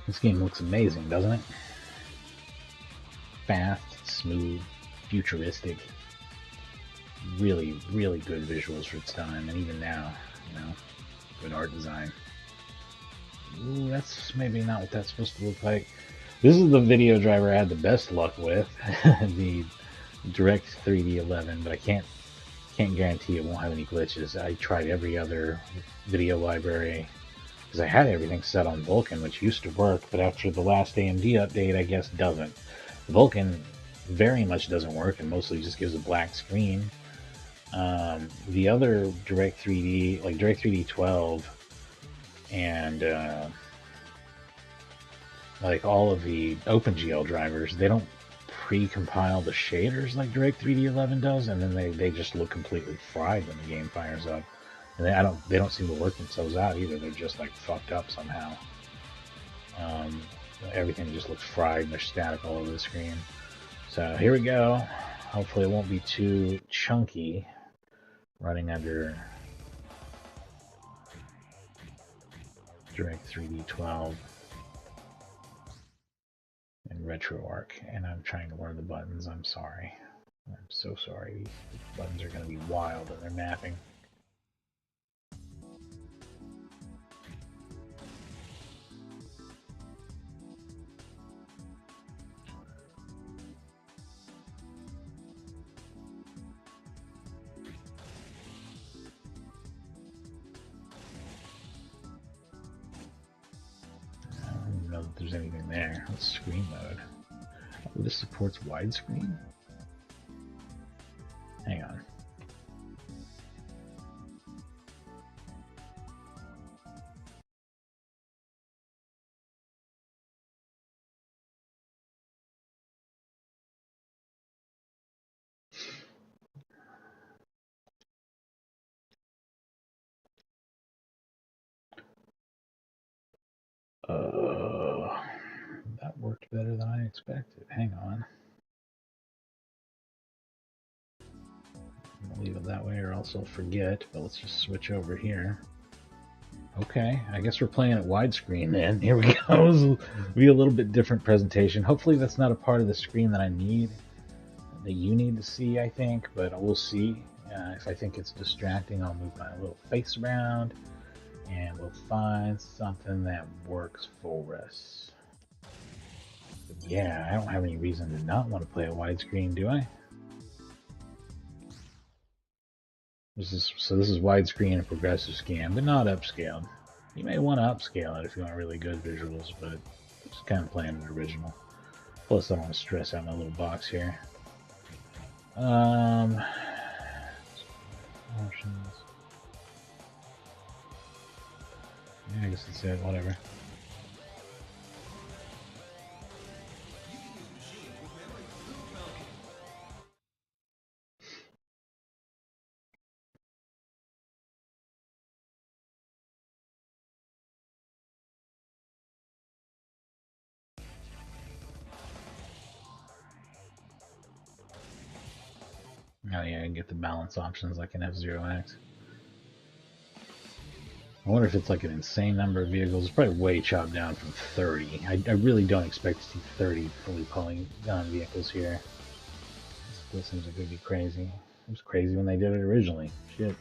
This game looks amazing, doesn't it? Fast, smooth, futuristic. Really, really good visuals for its time, and even now, you know, good art design. Ooh, that's maybe not what that's supposed to look like. This is the video driver I had the best luck with, the Direct 3D 11, but I can't guarantee it won't have any glitches. I tried every other video library because I had everything set on Vulkan, which used to work, but after the last AMD update, I guess doesn't. Vulkan very much doesn't work and mostly just gives a black screen. The other Direct 3D, like Direct 3D 12, and like all of the OpenGL drivers, they don't pre-compile the shaders like Direct 3D 11 does, and then they just look completely fried when the game fires up. And they don't seem to work themselves out either. They're just like fucked up somehow. Everything just looks fried and they're static all over the screen. So here we go. Hopefully it won't be too chunky running under Direct 3D 12 and RetroArch. And I'm trying to learn the buttons. I'm sorry. I'm so sorry. These buttons are going to be wild and they're mapping. If there's anything there. Let's screen mode. Oh, this supports widescreen? Hang on. That worked better than I expected. Hang on. I'll leave it that way or else I'll forget, but let's just switch over here. Okay, I guess we're playing at widescreen then. Here we go. This will be a little bit different presentation. Hopefully that's not a part of the screen that I need, that you need to see, I think, but we'll see. If I think it's distracting, I'll move my little face around and we'll find something that works for us. But yeah, I don't have any reason to not want to play a widescreen, do I? This is widescreen and progressive scan, but not upscaled. You may want to upscale it if you want really good visuals, but just kind of playing the original. Plus, I don't want to stress out my little box here. Options. Yeah, I guess that's it. Whatever. Oh yeah, I can get the balance options like in F-Zero X. I wonder if it's like an insane number of vehicles. It's probably way chopped down from 30. I really don't expect to see 30 fully polygon vehicles here. This seems like it would be crazy. It was crazy when they did it originally. Shit.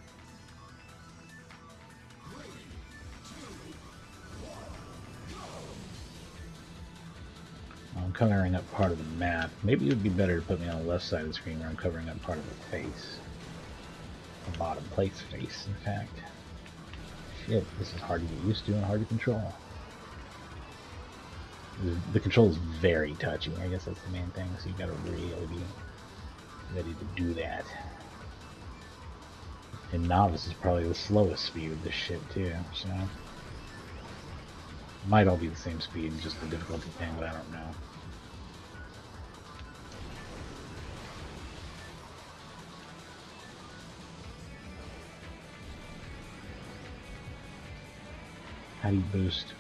I'm covering up part of the map. Maybe it would be better to put me on the left side of the screen where I'm covering up part of the face. The bottom plate's face, in fact. Shit, this is hard to get used to and hard to control. The control is very touchy. I guess that's the main thing, so you gotta really be ready to do that. And novice is probably the slowest speed of this shit too, so might all be the same speed, just the difficulty thing, but I don't know. How do you boost?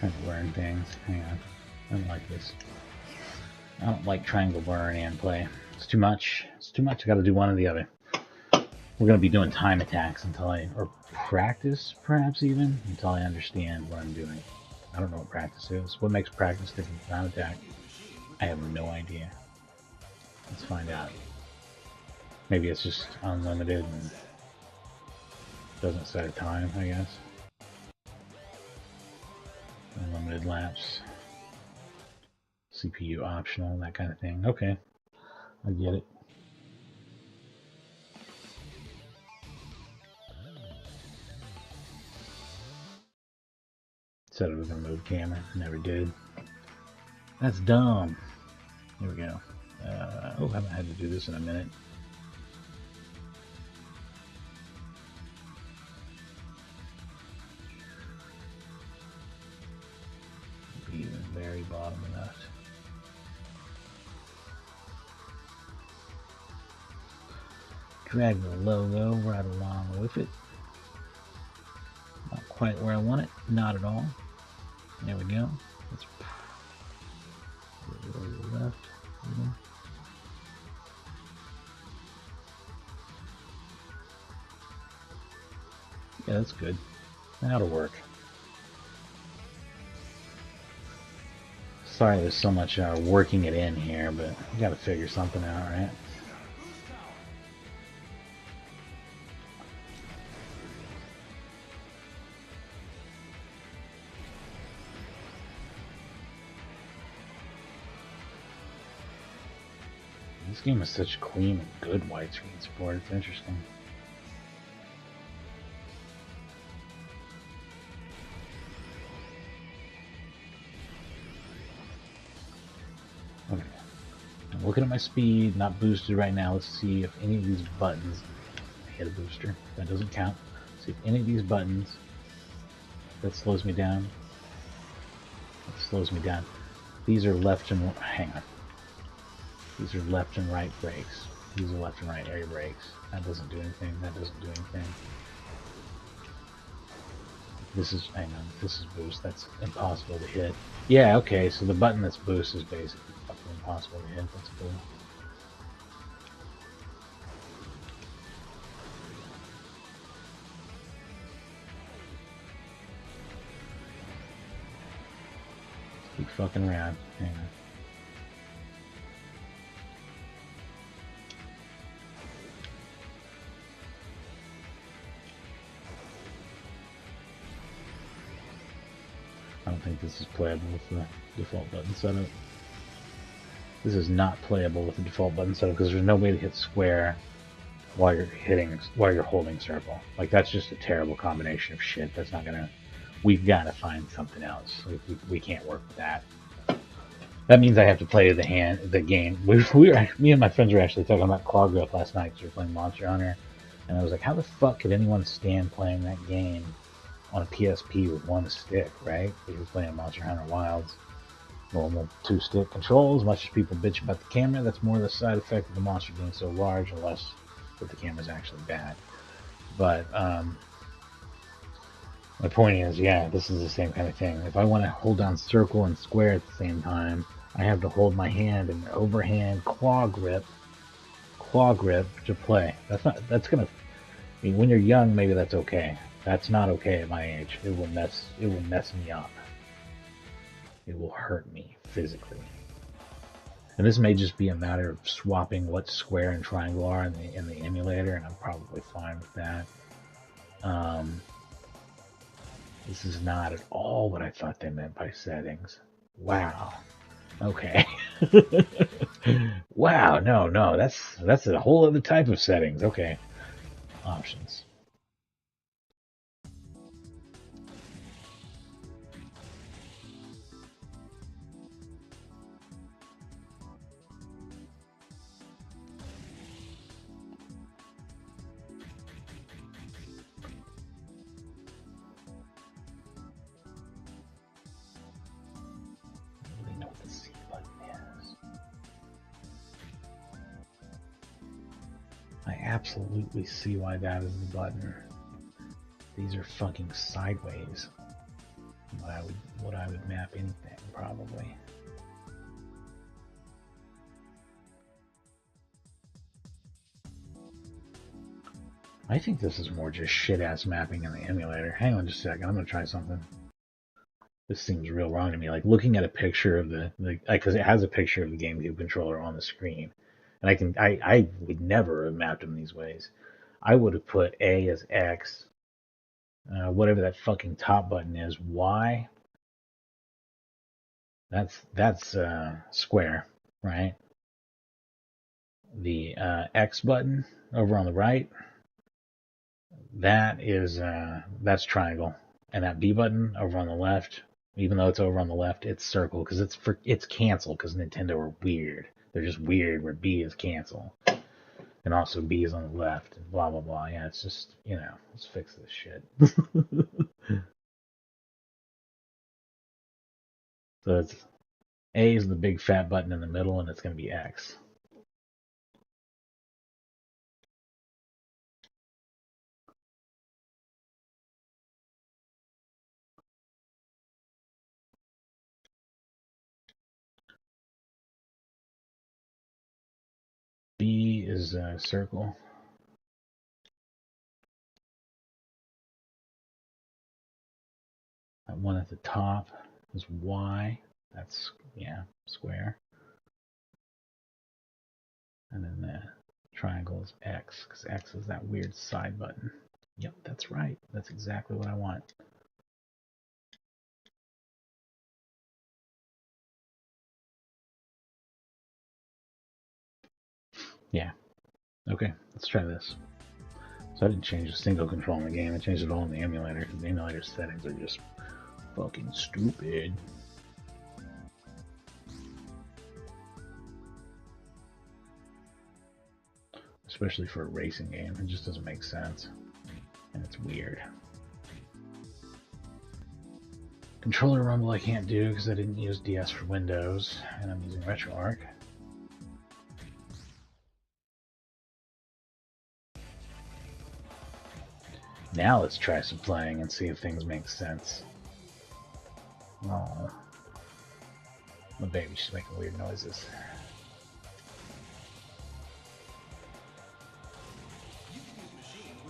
Trying to learn things. Hang on. I don't like this. I don't like trying to learn and play. It's too much. It's too much. I gotta do one or the other. We're gonna be doing time attacks or practice, perhaps even, until I understand what I'm doing. I don't know what practice is. What makes practice different from time attack? I have no idea. Let's find out. Maybe it's just unlimited and doesn't set a time, I guess. Unlimited laps. CPU optional, that kind of thing. Okay, I get it. Said it was gonna move camera, never did. That's dumb. Here we go. Oh, I haven't had to do this in a minute. Be the very bottom left. Drag the logo right along with it. Not quite where I want it. Not at all. There we go. Let's go to the left. Yeah, that's good. That'll work. Sorry there's so much working it in here, but we gotta figure something out, right? This game has such clean and good widescreen support. It's interesting. Okay. I'm looking at my speed, not boosted right now. Let's see if any of these buttons hit a booster. That doesn't count. See if any of these buttons that slows me down. That slows me down. These are left and hang on. These are left and right brakes. These are left and right air brakes. That doesn't do anything. That doesn't do anything. This is, hang on, this is boost. That's impossible to hit. Yeah, okay, so the button that's boost is basically fucking impossible to hit. That's cool. Keep fucking around. Hang on. I don't think this is playable with the default button setup. This is not playable with the default button setup because there's no way to hit square while you're holding circle. Like, that's just a terrible combination of shit. That's not gonna. We've got to find something else. We can't work with that. That means I have to play the game. Me and my friends were actually talking about claw grip last night because we were playing Monster Hunter, and I was like, how the fuck could anyone stand playing that game on a PSP with one stick, right? We were playing Monster Hunter Wilds. Normal two-stick control. As much as people bitch about the camera, that's more the side effect of the monster being so large, and less that the camera's actually bad. But my point is, yeah, this is the same kind of thing. If I want to hold down circle and square at the same time, I have to hold my hand in an overhand claw grip to play. That's gonna. I mean, when you're young, maybe that's okay. That's not okay at my age. It will mess me up. It will hurt me physically. And this may just be a matter of swapping what square and triangle are in the emulator, and I'm probably fine with that. This is not at all what I thought they meant by settings. Wow. Okay. Wow, no, that's a whole other type of settings. Okay. Options. I absolutely see why that is the button. These are fucking sideways. What I would map anything, probably. I think this is more just shit-ass mapping in the emulator. Hang on just a second, I'm gonna try something. This seems real wrong to me. Like looking at a picture of because it has a picture of the GameCube controller on the screen, and I would never have mapped them these ways. I would have put A as X, whatever that fucking top button is, Y. That's square, right? The X button over on the right, that's triangle, and that B button over on the left, even though it's over on the left, it's circle because it's cancel because Nintendo are weird. They're just weird where B is cancel, and also B is on the left, and blah blah blah. Yeah, it's just let's fix this shit. So it's A is the big fat button in the middle, and it's gonna be X. B is a circle. That one at the top is Y. That's, square. And then the triangle is X, because X is that weird side button. Yep, that's right. That's exactly what I want. Yeah. Okay, let's try this. So I didn't change a single control in the game. I changed it all in the emulator, because the emulator settings are just fucking stupid. Especially for a racing game. It just doesn't make sense. And it's weird. Controller rumble I can't do because I didn't use DS for Windows, and I'm using RetroArch. Now let's try some playing and see if things make sense. Oh, my baby's just making weird noises.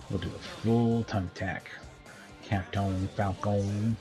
We'll do a full tongue attack. Captain Falcon.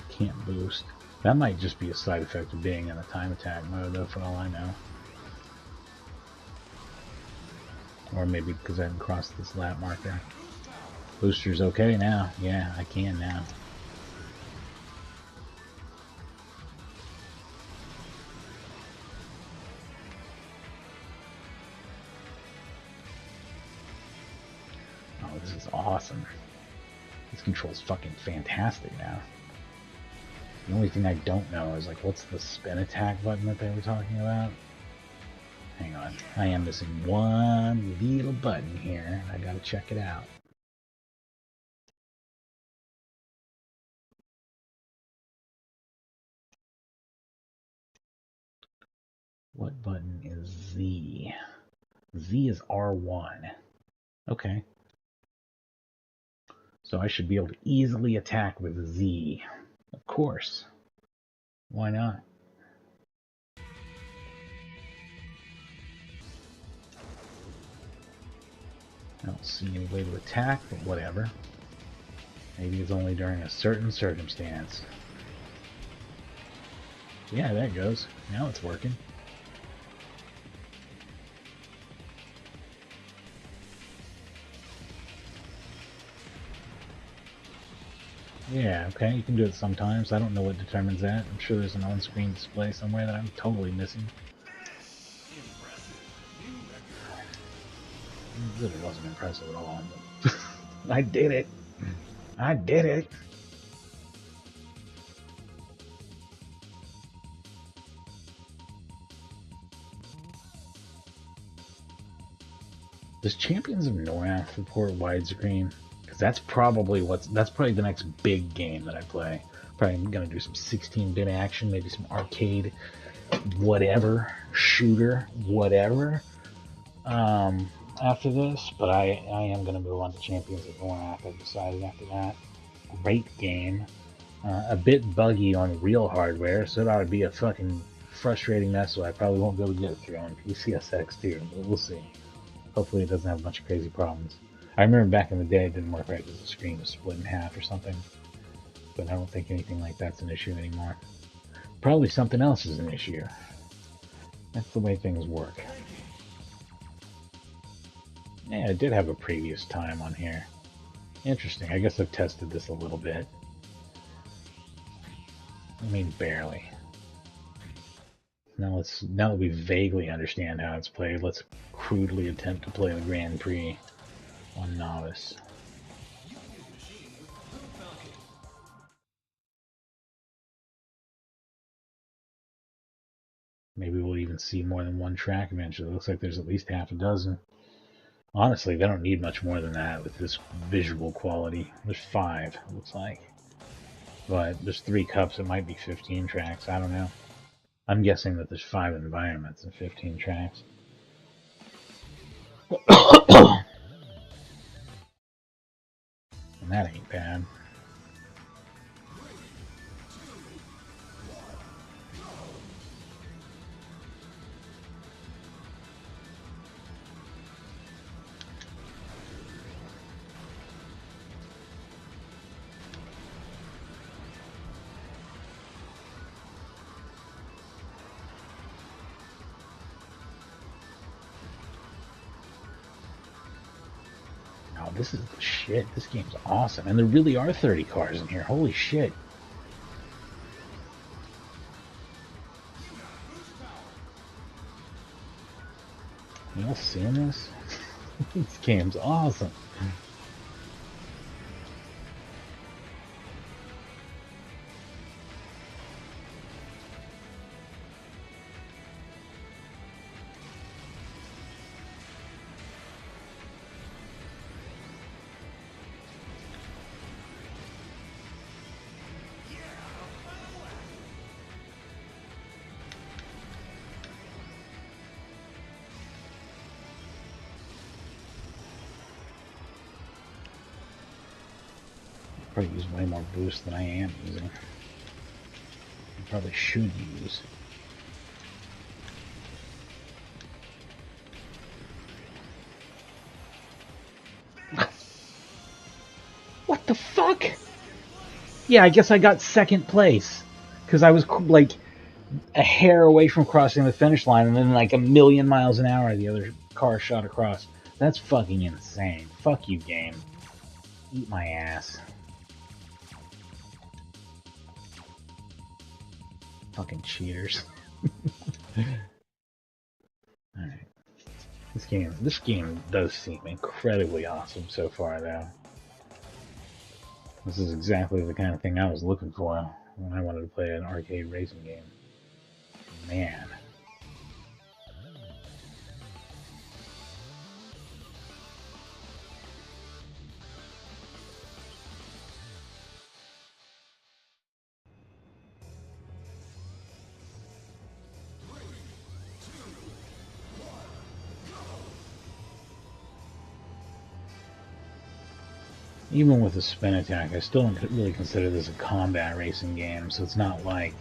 Can't boost. That might just be a side effect of being in a time attack mode, though, for all I know. Or maybe because I haven't crossed this lap marker. Booster's okay now. Yeah, I can now. Oh, this is awesome. This control's fucking fantastic now. The only thing I don't know is, like, what's the spin attack button that they were talking about? Hang on. I am missing one little button here. I gotta check it out. What button is Z? Z is R1. Okay. So I should be able to easily attack with Z. Of course. Why not? I don't see any way to attack, but whatever. Maybe it's only during a certain circumstance. Yeah, there it goes. Now it's working. Yeah, okay, you can do it sometimes. I don't know what determines that. I'm sure there's an on-screen display somewhere that I'm totally missing. really wasn't impressive at all. But I did it. I did it. Does Champions of Norath support widescreen? Because that's probably the next big game that I play. Probably gonna do some 16-bit action, maybe some arcade, whatever, shooter, whatever. After this, but I am gonna move on to Champions of Norath. I've decided after that. Great game. A bit buggy on real hardware, so that would be a fucking frustrating mess. So I probably won't be able to get it through on PCSX too, but we'll see. Hopefully it doesn't have a bunch of crazy problems. I remember back in the day it didn't work right because the screen was split in half or something. But I don't think anything like that's an issue anymore. Probably something else is an issue. That's the way things work. Yeah, it did have a previous time on here. Interesting. I guess I've tested this a little bit. I mean, barely. Now that we vaguely understand how it's played, let's crudely attempt to play the Grand Prix on Novice. Maybe we'll even see more than one track eventually. It looks like there's at least half a dozen. Honestly, they don't need much more than that with this visual quality. There's 5, it looks like. But there's 3 cups, it might be 15 tracks, I don't know. I'm guessing that there's 5 environments and 15 tracks. And that ain't bad. This is the shit. This game's awesome. And there really are 30 cars in here. Holy shit. You all seeing this? This game's awesome. Probably use way more boost than I am using. I probably should use. What the fuck? Yeah, I guess I got second place. Because I was like a hair away from crossing the finish line, and then like a million miles an hour the other car shot across. That's fucking insane. Fuck you, game. Eat my ass. Fucking cheaters. Alright. This game does seem incredibly awesome so far, though. This is exactly the kind of thing I was looking for when I wanted to play an arcade racing game. Man. Even with a spin attack, I still don't really consider this a combat racing game, so it's not like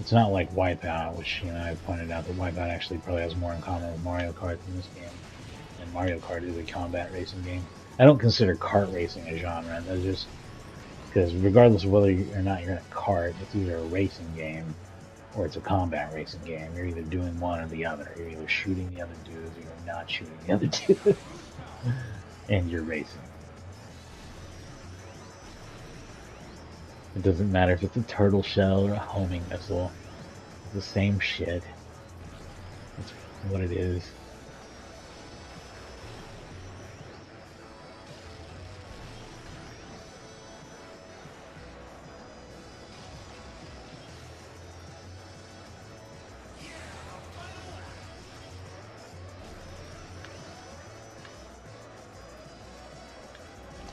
Wipeout, which, you know, I've pointed out that Wipeout actually probably has more in common with Mario Kart than this game. And Mario Kart is a combat racing game. I don't consider kart racing a genre, and that's just because regardless of whether or not you're in a kart, it's either a racing game or it's a combat racing game. You're either doing one or the other. You're either shooting the other dudes or you're not shooting the other dudes. And you're racing. It doesn't matter if it's a turtle shell or a homing missile. It's the same shit. That's what it is.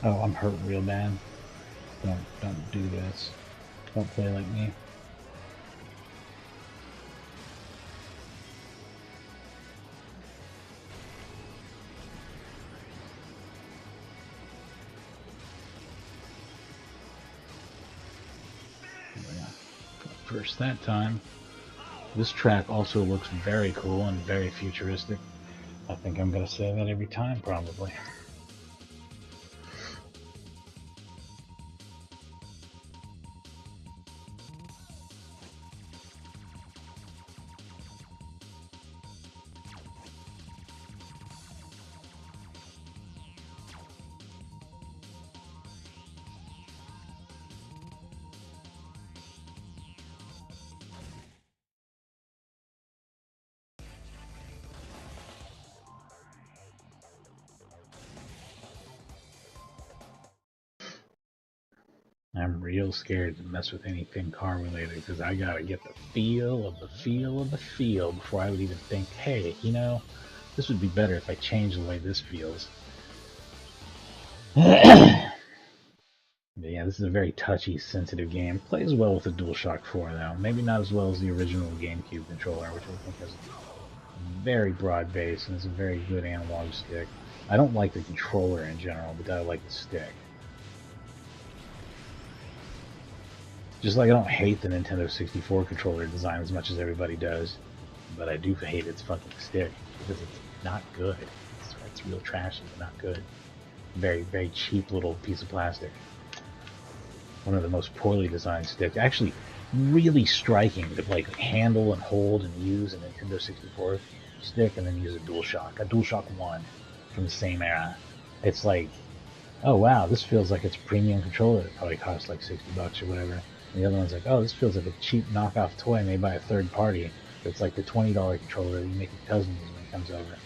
Oh, I'm hurt real bad. Don't do this. Don't play like me. First that time. This track also looks very cool and very futuristic. I think I'm gonna say that every time, probably. I'm real scared to mess with anything car related because I gotta get the feel of the feel of the feel before I would even think, hey, you know, this would be better if I changed the way this feels. But yeah, this is a very touchy, sensitive game. Plays well with the DualShock 4 though. Maybe not as well as the original GameCube controller, which I think has a very broad base and is a very good analog stick. I don't like the controller in general, but I like the stick. Just like I don't hate the Nintendo 64 controller design as much as everybody does, but I do hate its fucking stick because it's not good. It's real trashy, but not good. Very, very cheap little piece of plastic. One of the most poorly designed sticks. Actually, really striking to like handle and hold and use a Nintendo 64 stick and then use a DualShock 1 from the same era. It's like, oh wow, this feels like it's a premium controller. It probably costs like $60 or whatever. And the other one's like, oh, this feels like a cheap knockoff toy made by a third party. It's like the $20 controller that you make your cousin use when he comes over.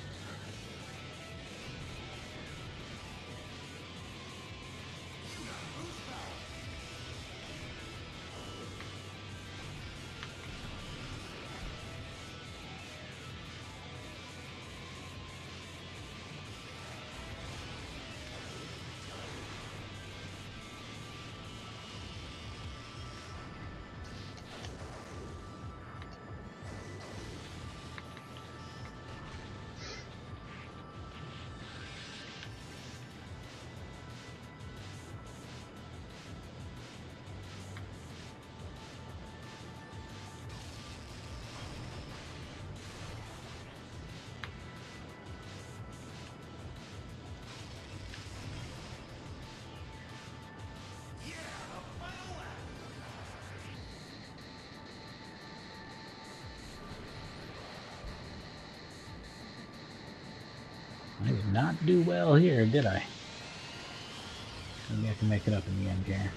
I did not do well here, did I? Maybe I can make it up in the end here.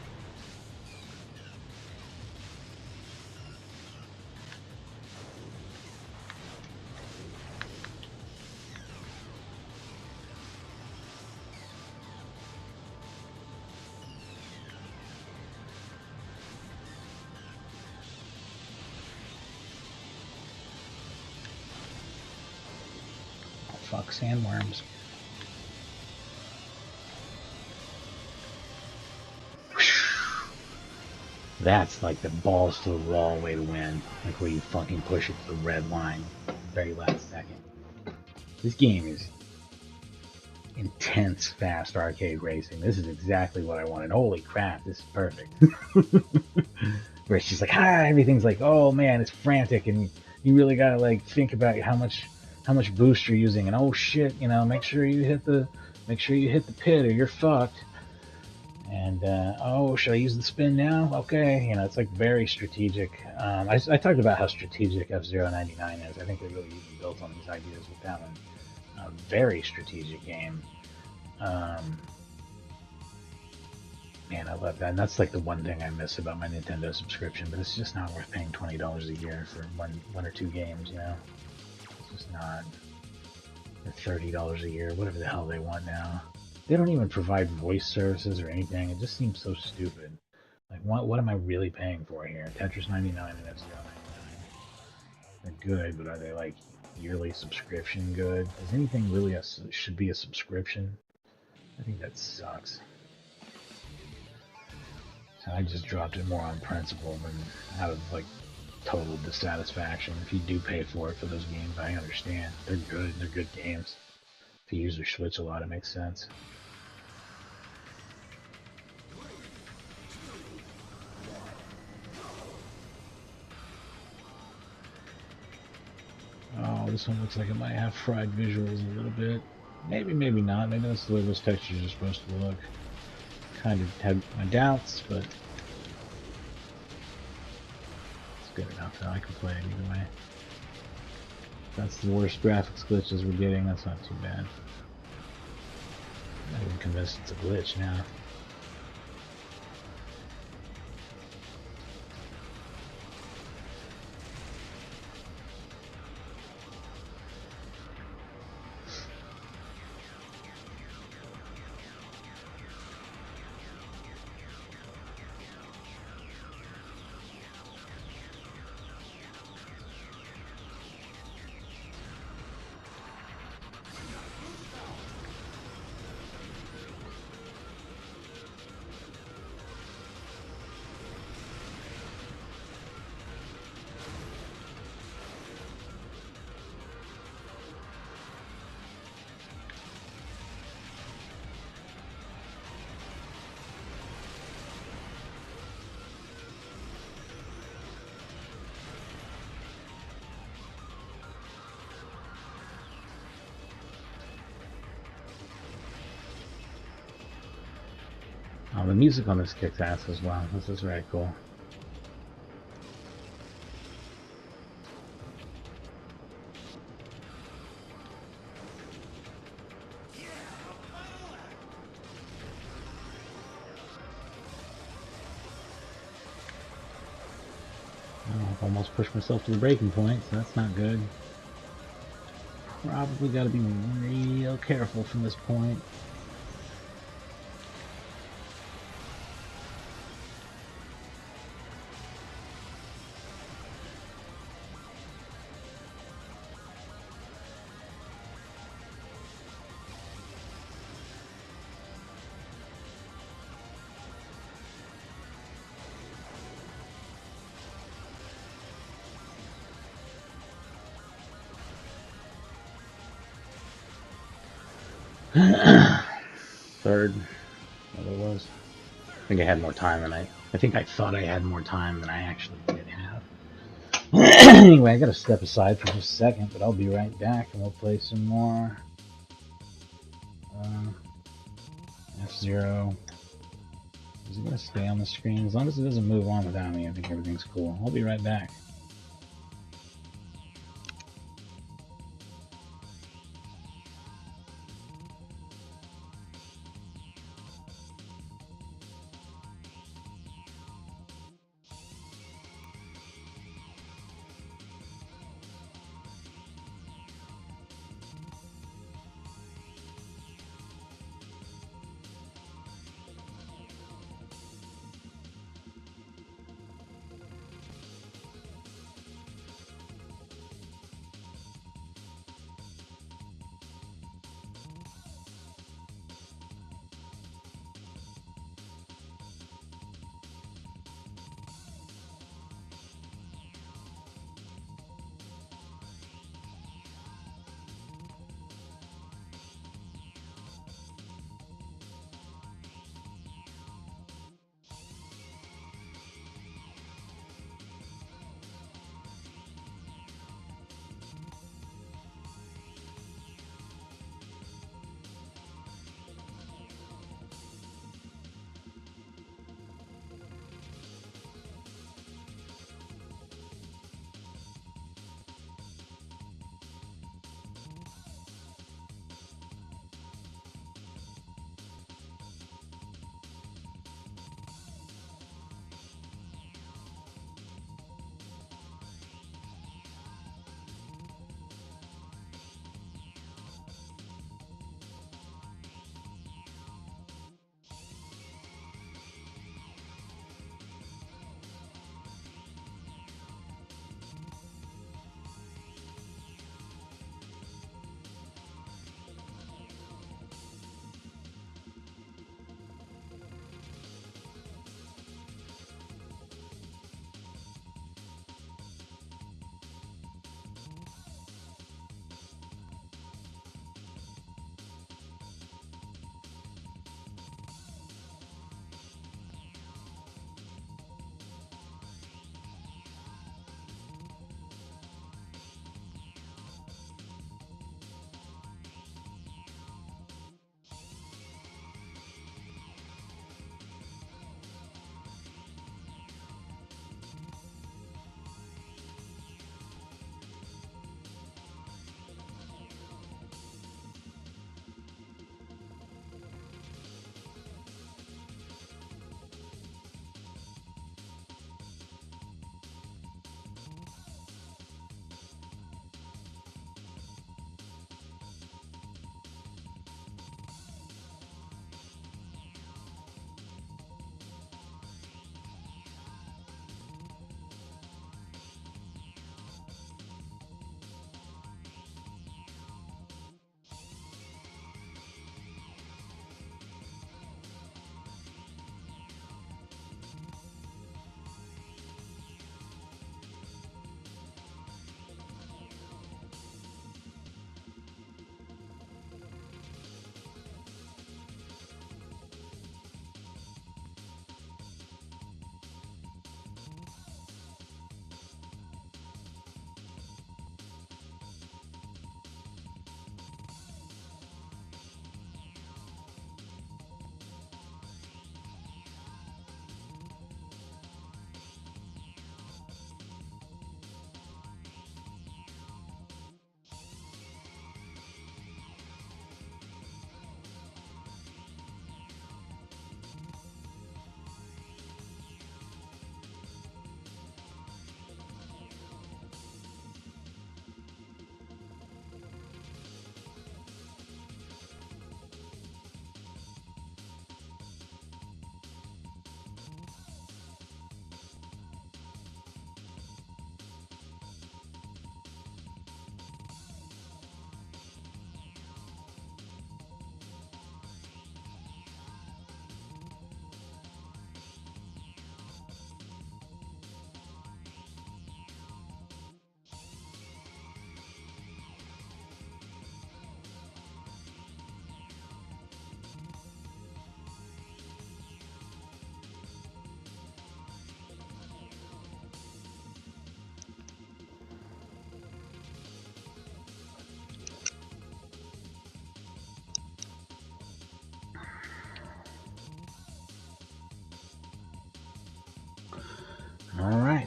Oh, fuck, sandworms. That's like the balls to the wall way to win. Like where you fucking push it to the red line very last second. This game is intense, fast arcade racing. This is exactly what I wanted. Holy crap, this is perfect. Where it's just like, everything's like, oh man, it's frantic, and you really gotta like think about how much boost you're using, and oh shit, you know, make sure you hit the pit or you're fucked. And oh, should I use the spin now? Okay, you know, it's like very strategic. I talked about how strategic F-Zero 99 is. I think they really even built on these ideas with that one. A very strategic game. Um, Man, I love that. And that's like the one thing I miss about my Nintendo subscription, but it's just not worth paying $20 a year for one or two games, you know? It's just not. Or $30 a year, whatever the hell they want now. They don't even provide voice services or anything. It just seems so stupid. Like, what am I really paying for here? Tetris 99 and F-Zero 99. They're good, but are they like yearly subscription good? Is anything really should be a subscription? I think that sucks. I just dropped it more on principle than out of like total dissatisfaction. If you do pay for it for those games, I understand. They're good. They're good games. If you use your Switch a lot, it makes sense. Oh, this one looks like it might have fried visuals a little bit. Maybe, maybe not. Maybe that's the way those textures are supposed to look. Kind of had my doubts, but it's good enough that I can play it either way. If that's the worst graphics glitches we're getting, that's not too bad. I'm not even convinced it's a glitch now. The music on this kicks ass as well. This is very cool. Oh, I've almost pushed myself to the breaking point, so that's not good. Probably got to be real careful from this point. Third, whatever it was. I think I had more time than I think I thought I had more time than I actually did have. Anyway, I gotta step aside for just a second, but I'll be right back and we'll play some more F-Zero. Is it gonna stay on the screen? As long as it doesn't move on without me, I think everything's cool. I'll be right back.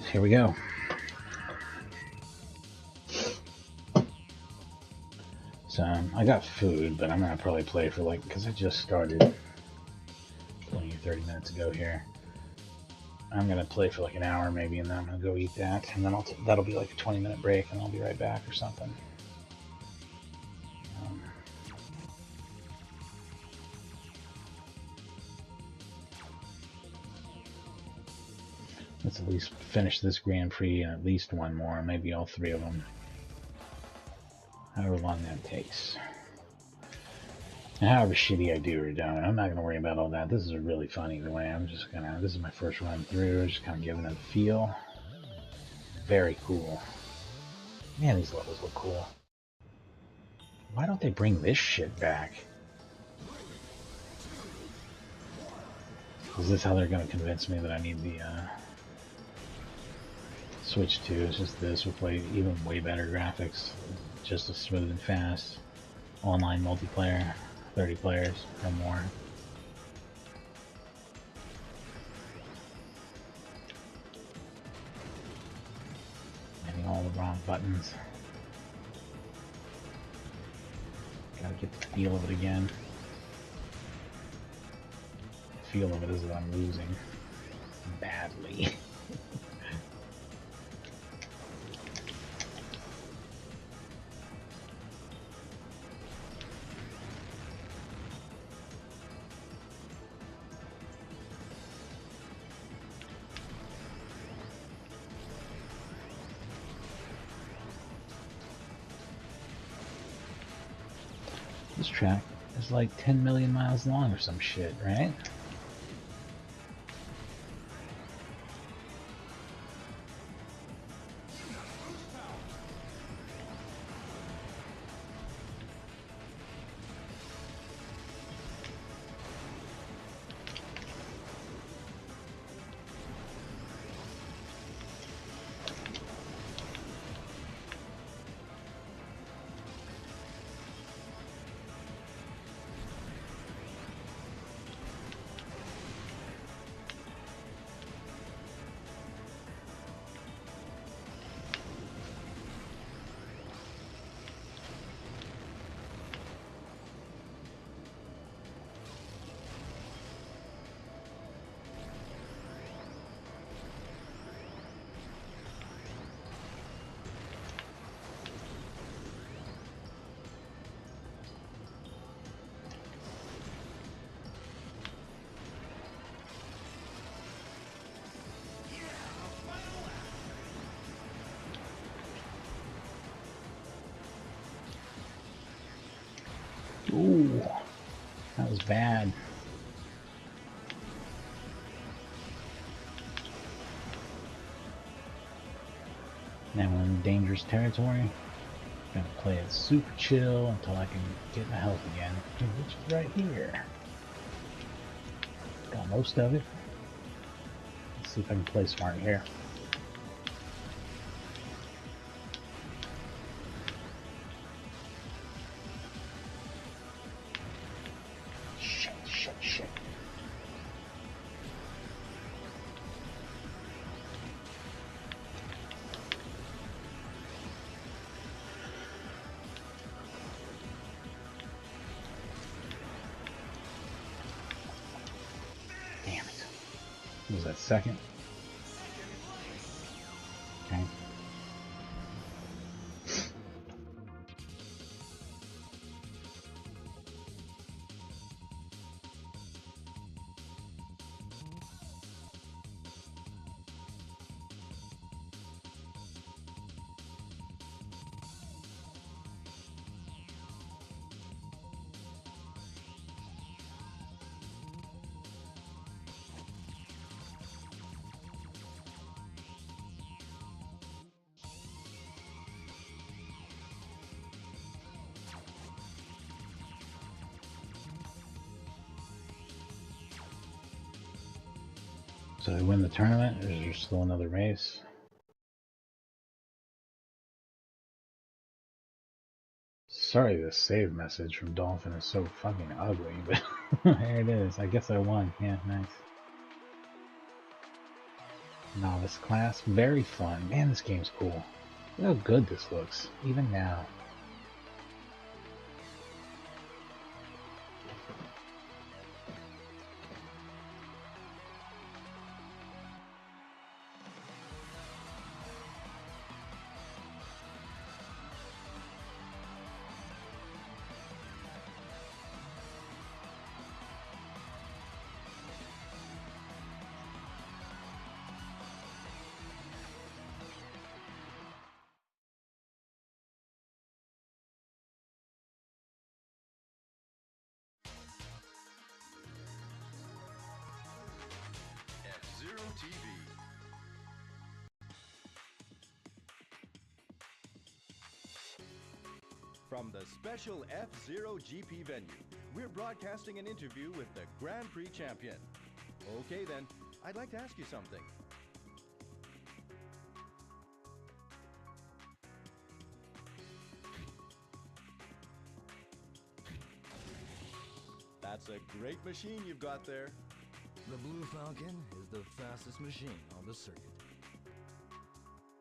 here we go. So I got food, but I'm gonna probably play for like, because I just started 20 or 30 minutes ago here. I'm gonna play for like an hour maybe, and then I'm gonna go eat that, and then that'll be like a 20-minute break, and I'll be right back or something. Let's at least finish this Grand Prix and at least one more, maybe all three of them. However long that takes. And however shitty I do or don't, I'm not going to worry about all that. This is really fun either way. I'm just going to, this is my first run through, just kind of giving it a feel. Very cool. Man, these levels look cool. Why don't they bring this shit back? Is this how they're going to convince me that I need the Switch 2? It's just this with like even way better graphics, just as smooth and fast. Online multiplayer, 30 players or more. Hitting all the wrong buttons. Gotta get the feel of it again. The feel of it is that I'm losing badly. This track is like 10 million miles long or some shit, right? Ooh, that was bad. Now we're in dangerous territory. Gonna play it super chill until I can get my health again, which is right here. Got most of it. Let's see if I can play smart here. Shit. Damn it. Was that second? Okay. So I win the tournament, or is there still another race? Sorry, this save message from Dolphin is so fucking ugly, but there it is. I guess I won. Yeah, nice. Novice class, very fun. Man, this game's cool. Look how good this looks, even now. From the special F-Zero GP venue, we're broadcasting an interview with the Grand Prix champion. Okay then, I'd like to ask you something. That's a great machine you've got there. The Blue Falcon is the fastest machine on the circuit.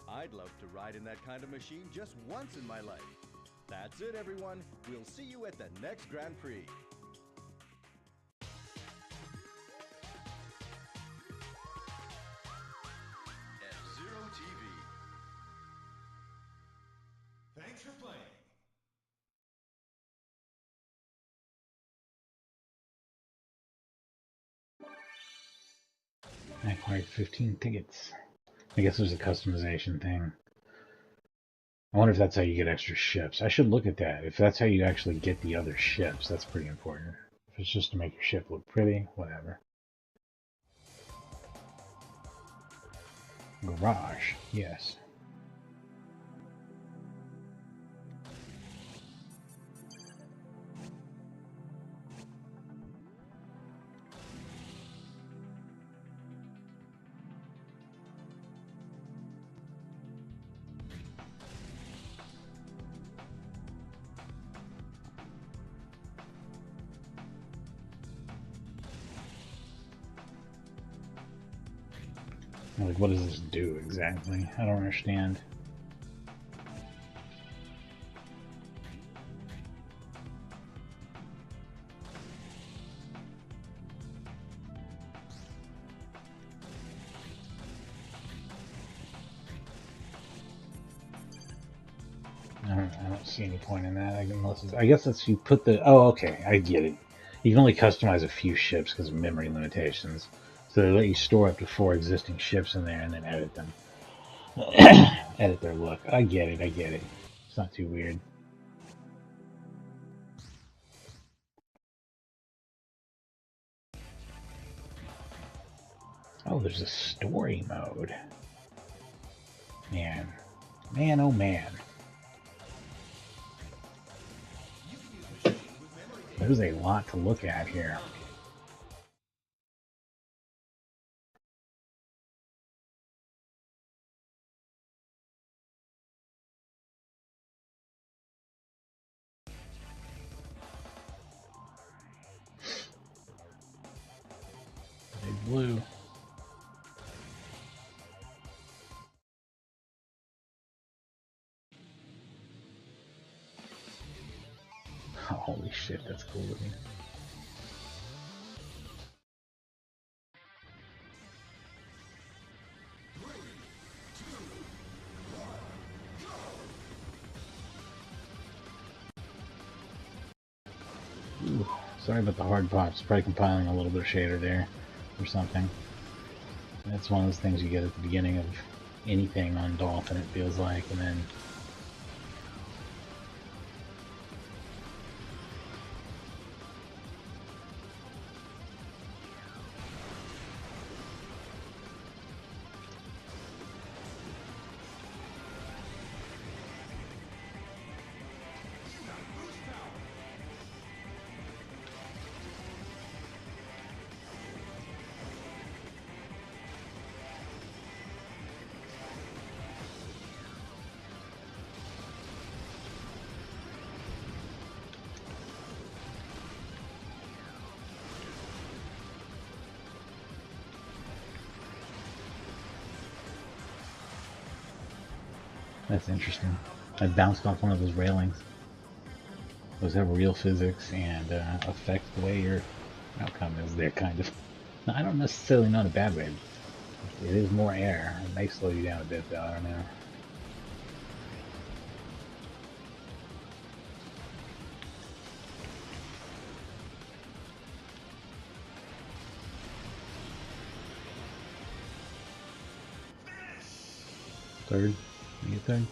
I'd love to ride in that kind of machine just once in my life. That's it, everyone. We'll see you at the next Grand Prix. F-Zero TV. Thanks for playing. I acquired 15 tickets. I guess there's a customization thing. I wonder if that's how you get extra ships. I should look at that. If that's how you actually get the other ships, that's pretty important. If it's just to make your ship look pretty, whatever. Garage, yes. Like, what does this do exactly? I don't understand. I don't see any point in that. I guess that's you put the... Oh, okay, I get it. You can only customize a few ships because of memory limitations. So they let you store up to 4 existing ships in there and then edit them. Edit their look. I get it. It's not too weird. Oh, there's a story mode. Man, oh man. There's a lot to look at here. Blue. Oh, holy shit, that's cool looking. Ooh, sorry about the hard pops. Probably compiling a little bit of shader there or something. That's one of those things you get at the beginning of anything on Dolphin, it feels like, and then That's interesting. I bounced off one of those railings. Those have real physics and affect the way your outcome is there, kind of. No, I don't necessarily know in a bad way. It is more air. It may slow you down a bit, though. I don't know. Third? You get third?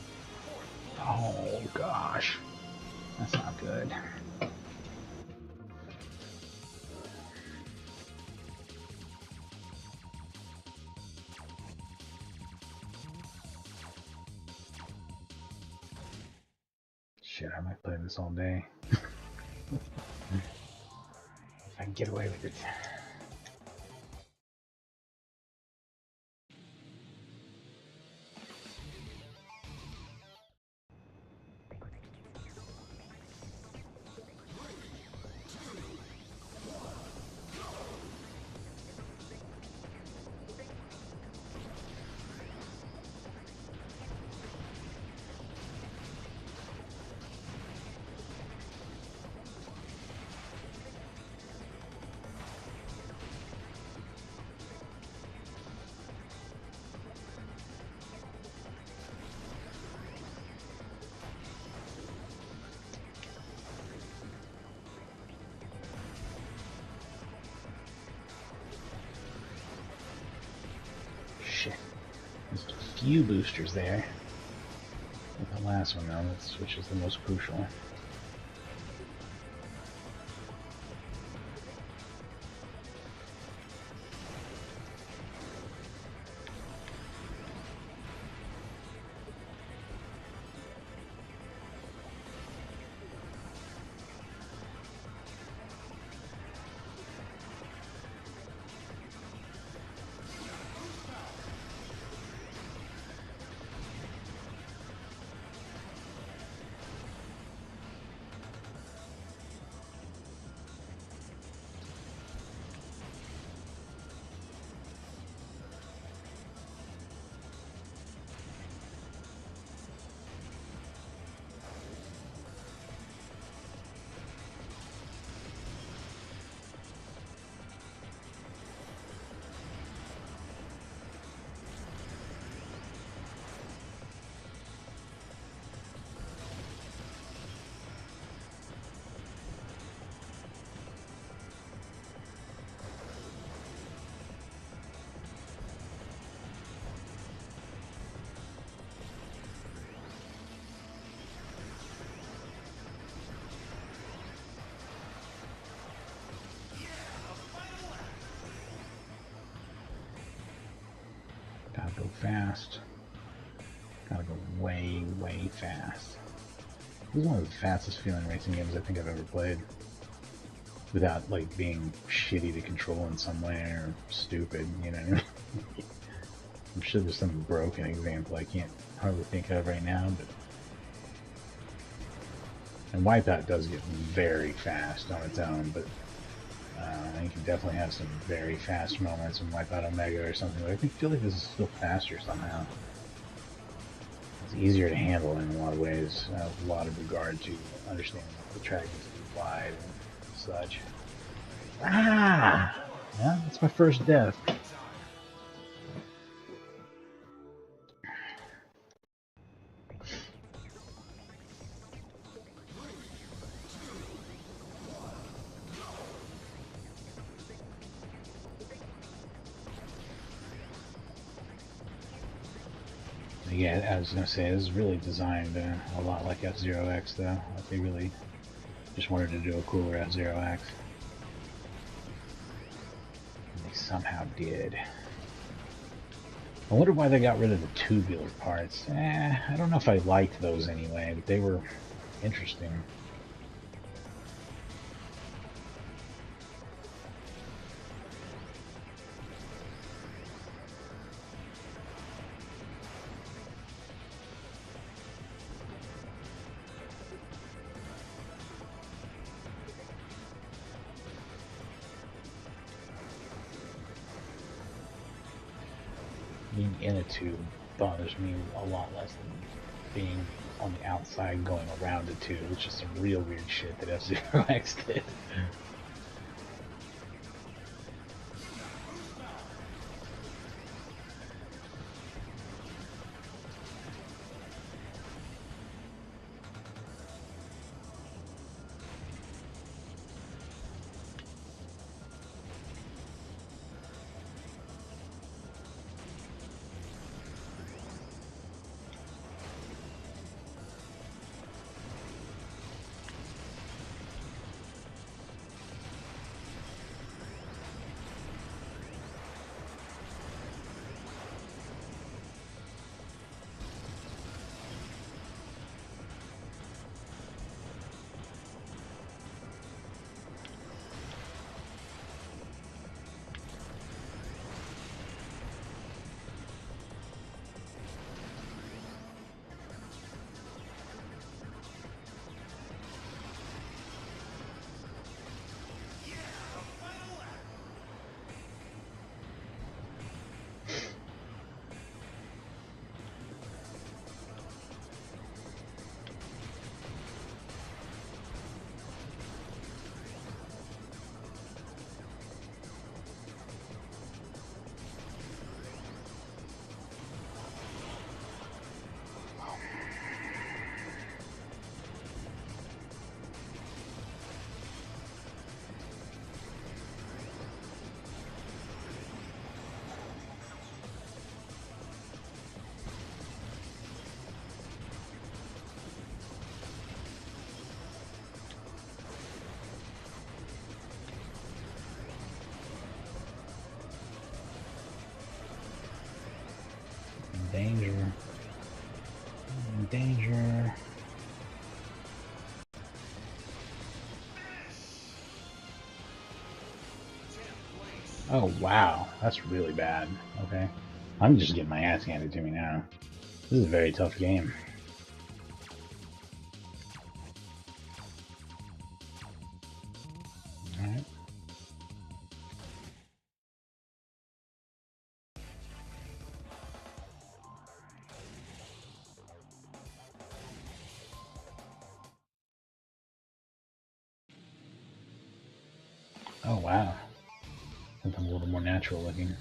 Oh, gosh. That's not good. Shit, I might play this all day. If I can get away with it. Shit. There's a few boosters there. With the last one, though, which is the most crucial. Gotta go fast. Gotta go way, way fast. This is one of the fastest feeling racing games I think I've ever played. Without, like, being shitty to control in some way or stupid, you know? I'm sure there's some broken example I can't hardly think of right now, but... And Wipeout does get very fast on its own, but you can definitely have some very fast moments in Wipeout Omega or something, but I feel like this is still faster somehow. It's easier to handle in a lot of ways, with a lot of regard to understanding the track is too wide and such. Ah! Yeah, that's my first death. Yeah, I was gonna say, this is really designed a lot like F-Zero X, though. Like they really just wanted to do a cooler F-Zero X. And they somehow did. I wonder why they got rid of the tubular parts. I don't know if I liked those anyway, but they were interesting. Being in a tube bothers me a lot less than being on the outside going around it too. It's just some real weird shit that F-Zero X did. Danger. Danger. Oh wow, that's really bad. Okay. I'm just getting my ass handed to me now. This is a very tough game. Alright. Oh wow. Something a little more natural looking.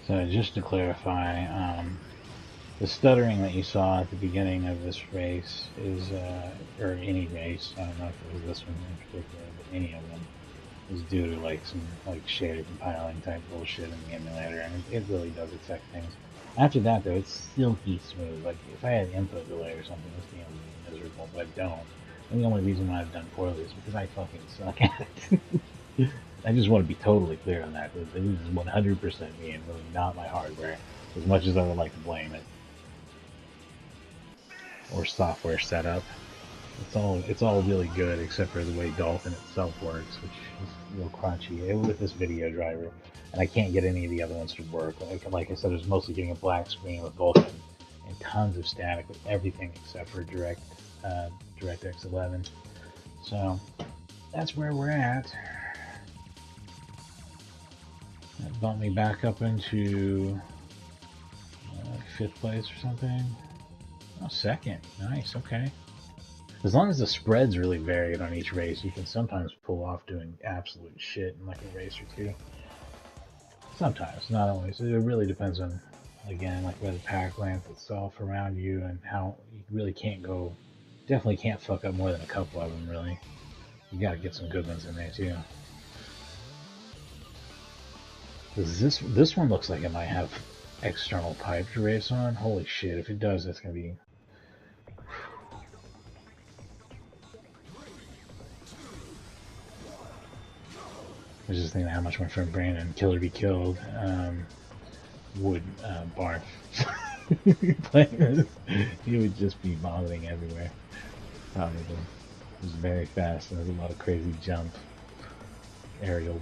So just to clarify, the stuttering that you saw at the beginning of this race is, or any race, I don't know if it was this one in particular, but any of them, is due to like some like shader compiling type bullshit in the emulator, and it really does affect things. After that though, it's silky smooth. Like if I had input delay or something, this game would be miserable, but I don't. And the only reason why I've done poorly is because I fucking suck at it. I just want to be totally clear on that. This is 100% me and really not my hardware, as much as I would like to blame it. or software setup. It's all really good except for the way Dolphin itself works, which is a little crunchy with this video driver, and I can't get any of the other ones to work. Like I said, I was mostly getting a black screen with Dolphin and tons of static with everything except for DirectX 11. So that's where we're at. That bumped me back up into 5th place or something. Oh, 2nd. Nice. Okay. As long as the spread's really varied on each race, you can sometimes pull off doing absolute shit in like a race or two. Sometimes, not always. It really depends on, again, like where the pack lands itself around you and how you really can't go. Definitely can't fuck up more than a couple of them, really. You gotta get some good ones in there too. This one looks like it might have external pipe to race on. Holy shit! If it does, that's gonna be. I was just thinking how much my friend Brandon, Killer Be Killed, would barf playing this. He would just be vomiting everywhere. Probably. It was very fast and there's a lot of crazy jump, aerial,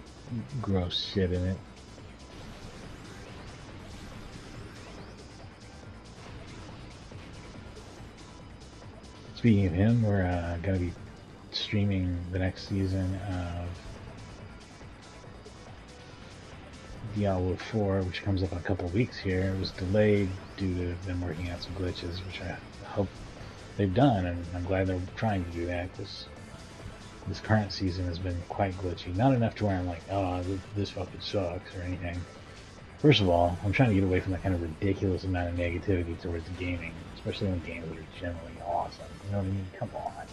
gross shit in it. Speaking of him, we're going to be streaming the next season of Diablo 4, which comes up in a couple of weeks here. It was delayed due to them working out some glitches, which I hope they've done, and I'm glad they're trying to do that, because this current season has been quite glitchy. Not enough to where I'm like, oh, this fucking sucks or anything. First of all, I'm trying to get away from that kind of ridiculous amount of negativity towards gaming, especially when games are generally awesome. You know what I mean? Come on.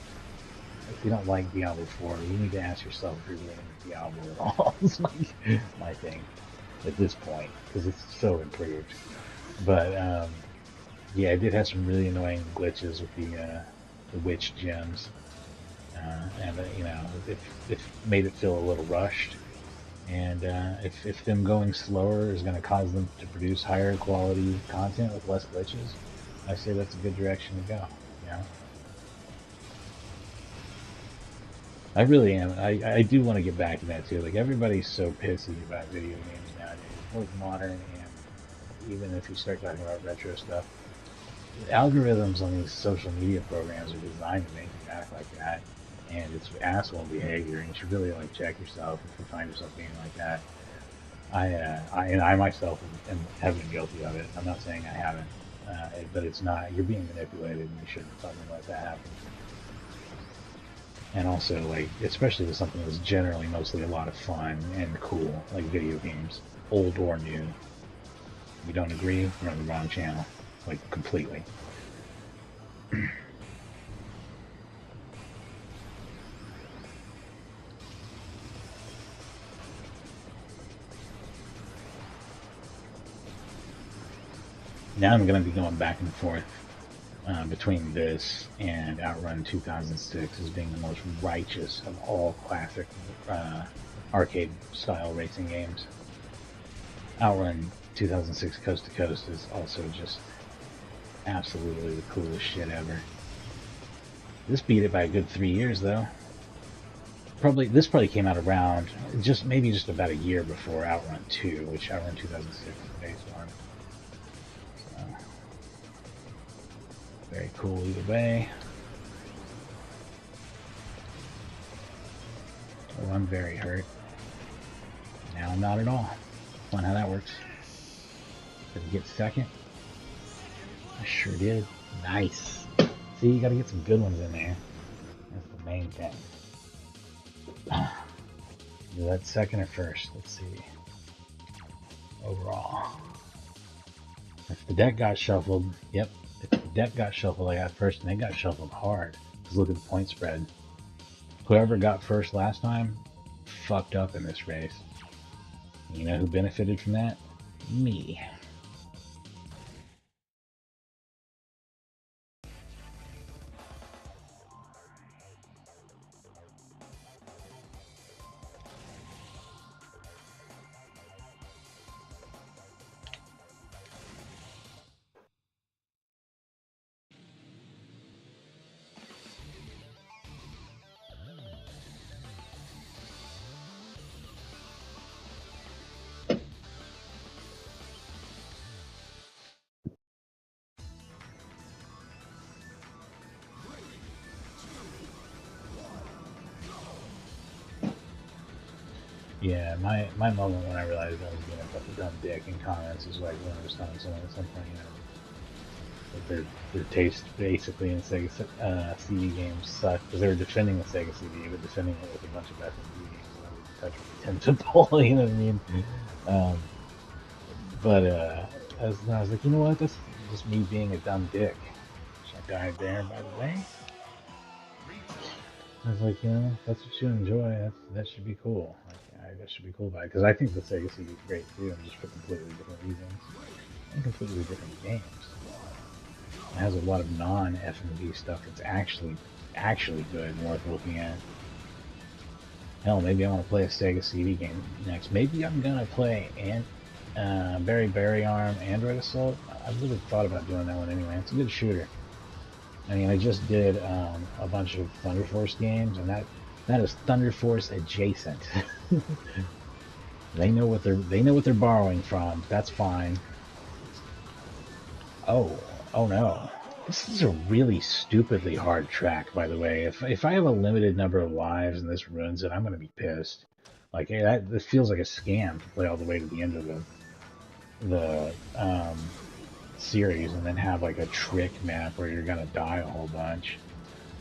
If you don't like Diablo 4, you need to ask yourself if you're really into Diablo at all. It's my thing at this point, because it's so improved. But yeah, it did have some really annoying glitches with the witch gems, and you know, it made it feel a little rushed. And if them going slower is going to cause them to produce higher quality content with less glitches, I say that's a good direction to go. You know, I really am. I do want to get back to that too. Like, everybody's so pissy about video games nowadays, both modern and even if you start talking about retro stuff. The algorithms on these social media programs are designed to make you act like that, and it's asshole behavior, and you should really like check yourself if you find yourself being like that. I myself have been guilty of it. I'm not saying I haven't, but it's not. You're being manipulated, and you shouldn't fucking let that happen. And also, like, especially with something that's generally mostly a lot of fun and cool, like video games, old or new. You don't agree? You're on the wrong channel, like, completely. Now I'm going to be going back and forth between this and Outrun 2006 as being the most righteous of all classic arcade style racing games. Outrun 2006 Coast to Coast is also just absolutely the coolest shit ever. This beat it by a good 3 years though. This probably came out around maybe just about a year before Outrun 2, which Outrun 2006 is based on. Very cool either way. Oh, I'm very hurt. Now I'm not at all. Fun how that works. Did I get second? I sure did. Nice. See, you gotta get some good ones in there. That's the main thing. Is that second or first? Let's see. Overall. If the deck got shuffled, yep. If the deck got shuffled, I got first, and they got shuffled hard. Just look at the point spread. Whoever got first last time fucked up in this race. You know who benefited from that? Me. Yeah, my moment when I realized I was being a dumb dick in comments is like when I was telling someone at some point, that their taste basically in Sega CD games sucked because they were defending the Sega CD, but defending it with a bunch of SMD games that I wouldn't touch with a 10-foot pole. You know what I mean? Um, but I was like, you know what? That's just me being a dumb dick. So I died there, by the way. I was like, if that's what you enjoy, that should be cool. Like, that should be cool by it because I think the Sega CD is great too, and just for completely different reasons and completely different games. It has a lot of non-FMV stuff that's actually good and worth looking at. Hell, maybe I want to play a Sega CD game next. Maybe I'm gonna play Berry Arm Android Assault. I've really thought about doing that one anyway. It's a good shooter. I mean, I just did a bunch of Thunder Force games, and that is Thunder Force adjacent. They know what they're borrowing from. That's fine. Oh no. This is a really stupidly hard track, by the way. If I have a limited number of lives and this ruins it, I'm gonna be pissed. Like, this feels like a scam to play all the way to the end of the series and then have like a trick map where you're gonna die a whole bunch.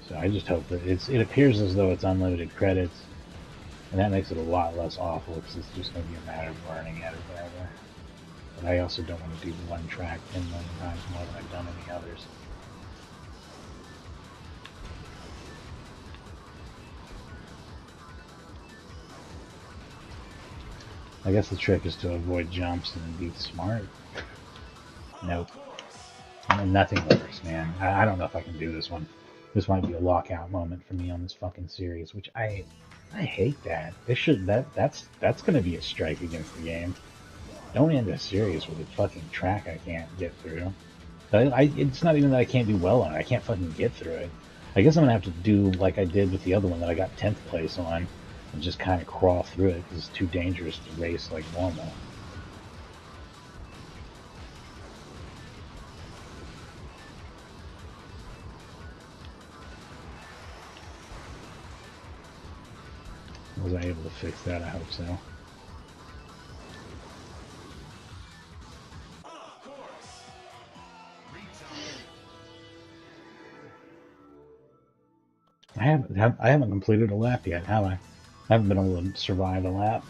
So I just hope that it appears as though it's unlimited credits, and that makes it a lot less awful because it's just gonna be a matter of learning it or whatever. But I also don't want to do one track 10 million times more than I've done any others. I guess the trick is to avoid jumps and be smart. Nope. I mean, nothing works, man. I don't know if I can do this one. This might be a lockout moment for me on this fucking series, which I hate that. That's gonna be a strike against the game. Don't end a series with a fucking track I can't get through. It's not even that I can't do well on it. I can't fucking get through it. I guess I'm gonna have to do like I did with the other one that I got 10th place on, and just kind of crawl through it because it's too dangerous to race like normal. Was I able to fix that? I hope so. I haven't completed a lap yet, have I? I haven't been able to survive a lap.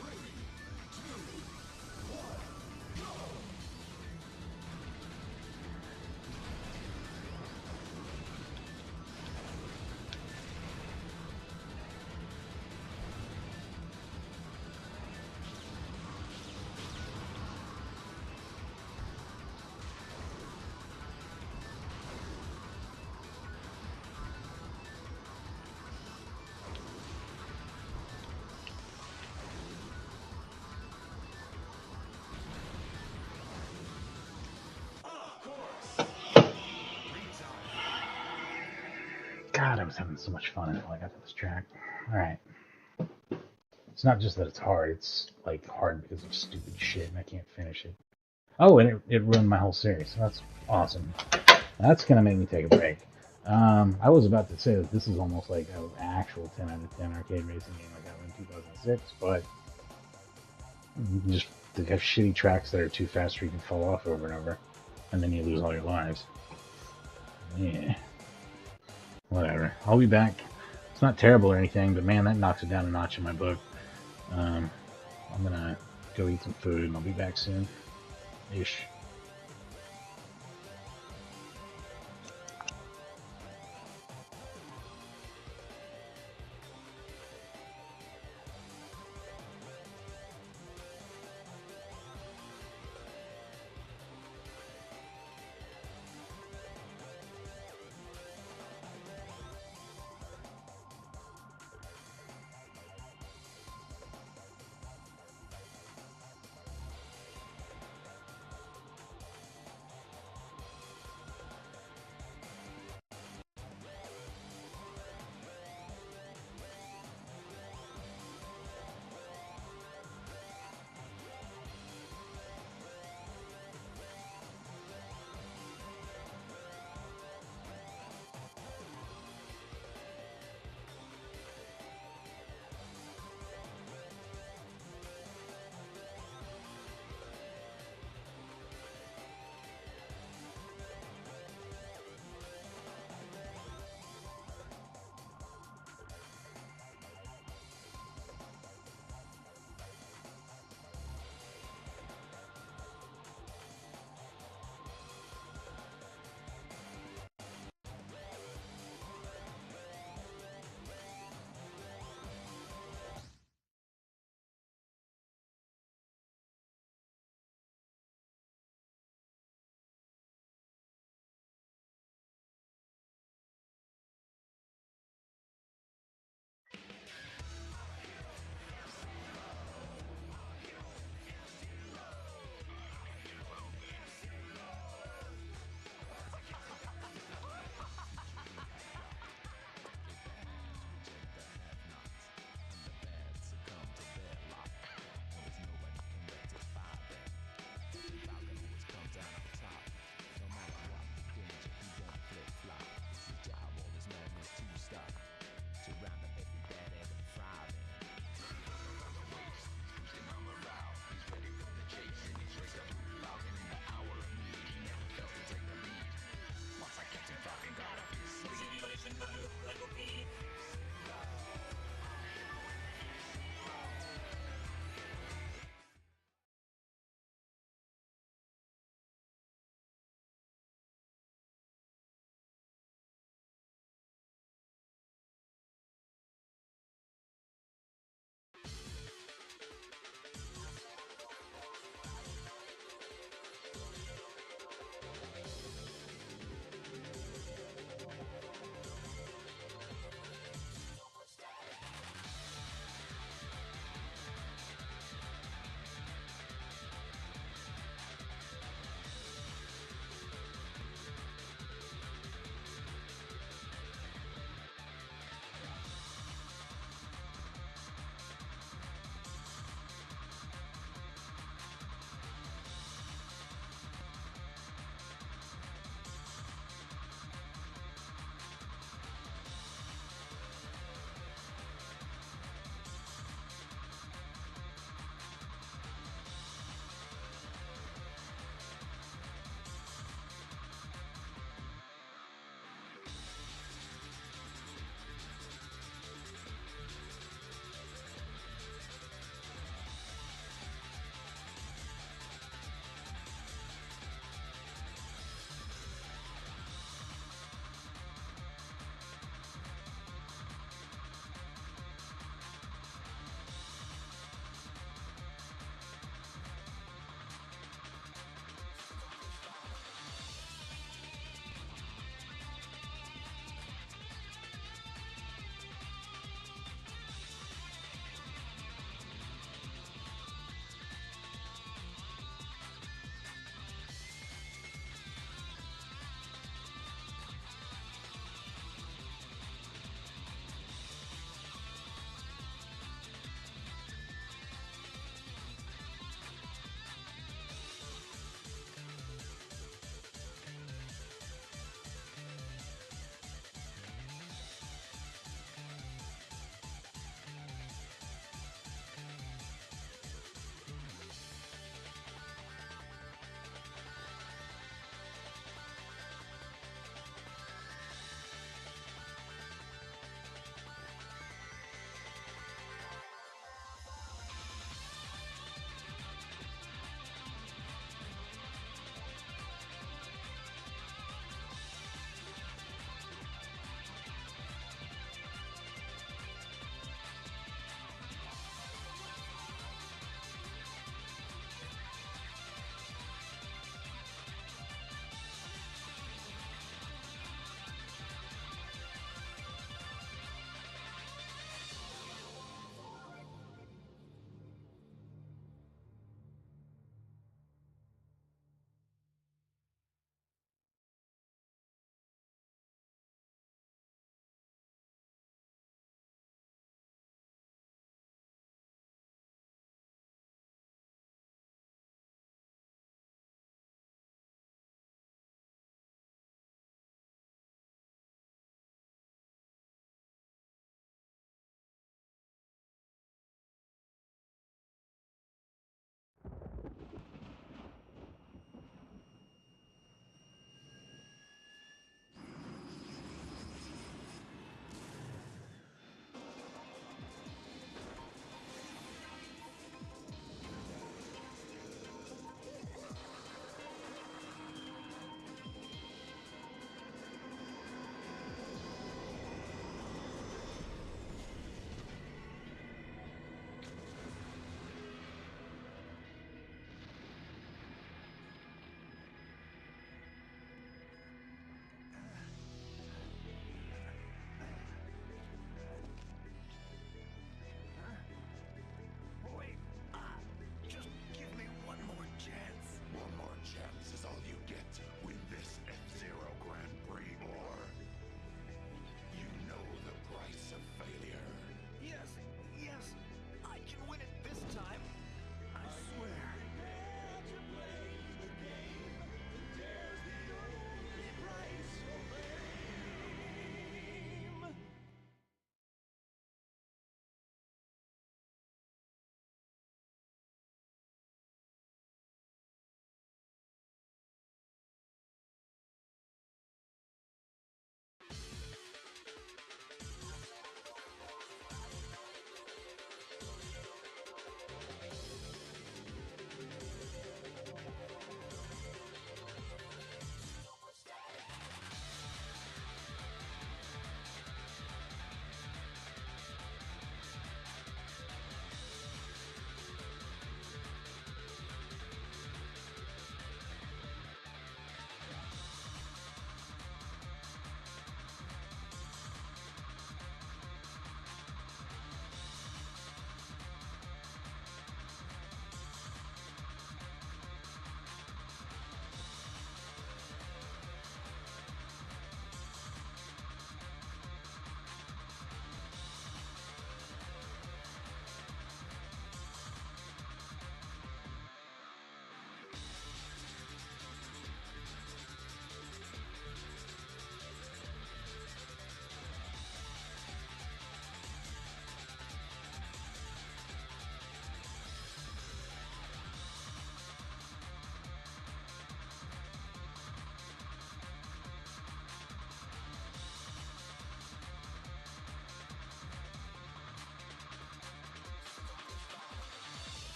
God, I was having so much fun until I got to this track. Alright. It's not just that it's hard, it's like hard because of stupid shit and I can't finish it. Oh, and it ruined my whole series. So that's awesome. That's gonna make me take a break. I was about to say that this is almost like an actual 10 out of 10 arcade racing game like I in 2006, but just they have shitty tracks that are too fast where you can fall off over and over, and then you lose all your lives. Yeah. Whatever. I'll be back. It's not terrible or anything, but man, that knocks it down a notch in my book. I'm gonna go eat some food and I'll be back soon. Ish.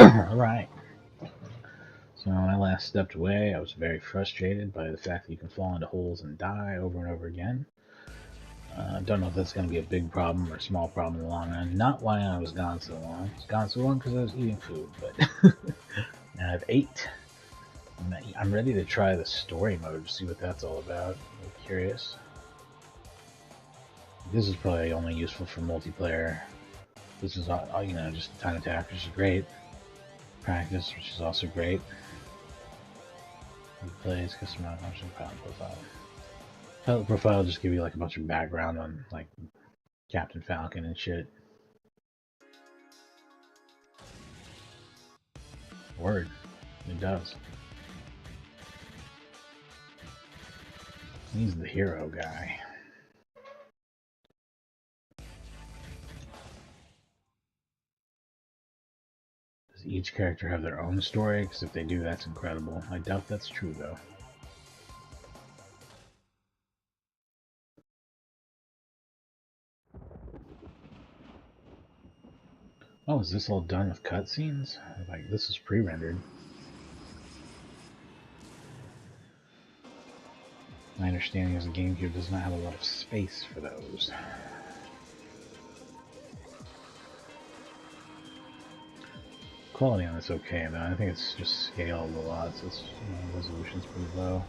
Alright. So when I last stepped away, I was very frustrated by the fact that you can fall into holes and die over and over again. Don't know if that's going to be a big problem or a small problem in the long run. Not why I was gone so long. I was gone so long because I was eating food, but now I've ate. I'm ready to try the story mode to see what that's all about. I'm curious. This is probably only useful for multiplayer. This is all, you know, just time attack, which is great. Practice, which is also great. Plays, customize function, pilot profile. Pilot profile will just give you like a bunch of background on like Captain Falcon and shit. Word, it does. He's the hero guy. Does each character have their own story? Because if they do, that's incredible. I doubt that's true though. Oh, is this all done with cutscenes? Like, this is pre-rendered. My understanding is the GameCube does not have a lot of space for those. Quality on this okay, though. I think it's just scaled a lot, so it's, resolution's pretty low.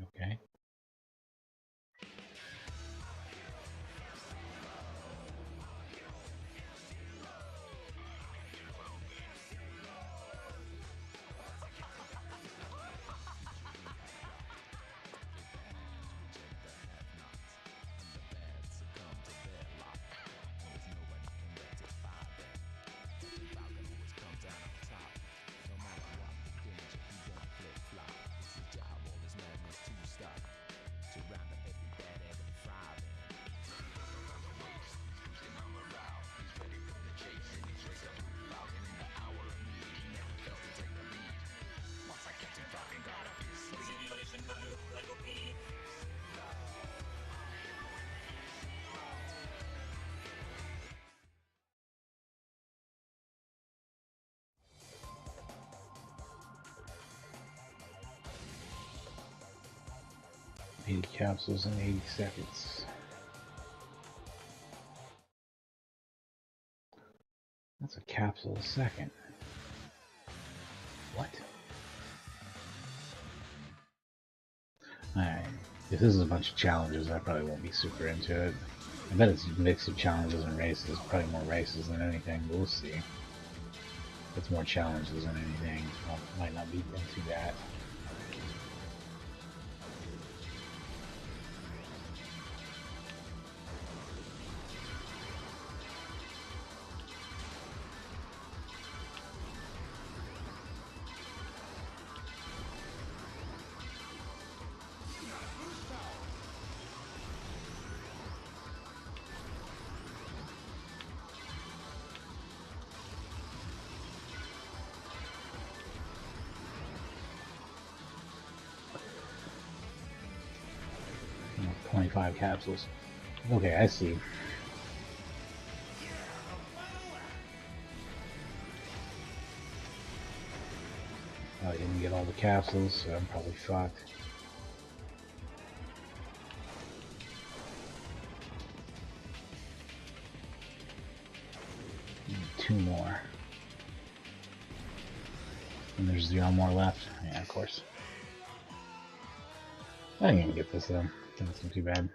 Okay. Eighty capsules in 80 seconds. That's a capsule a second. What? Alright. If this is a bunch of challenges, I probably won't be super into it. I bet it's a mix of challenges and races. Probably more races than anything, but we'll see. If it's more challenges than anything, I might not be into that. You know, 25 capsules. Okay, I see. I didn't get all the capsules, so I'm probably fucked. Need 2 more. And there's 0 more left. Yeah, of course. I didn't even get this though. Doesn't seem too bad.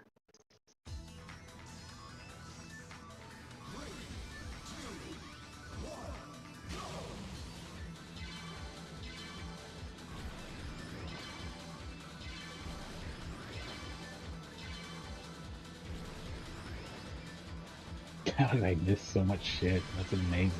How did I miss so much shit? That's amazing.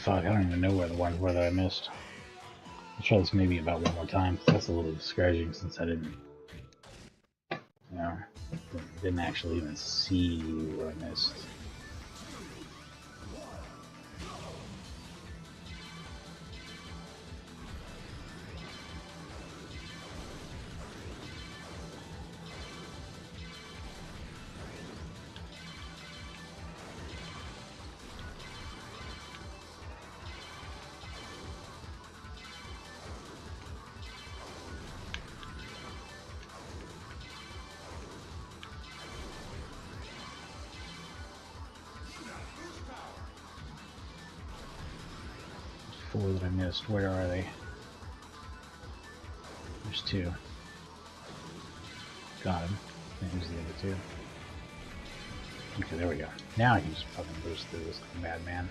Fuck, I don't even know where the ones were that I missed. I'll try this maybe about one more time. That's a little discouraging since I didn't, you know, didn't actually even see what I missed. Four that I missed. Where are they? There's two. Got him. And who's the other two? Okay, there we go. Now I can just fucking boost through this madman.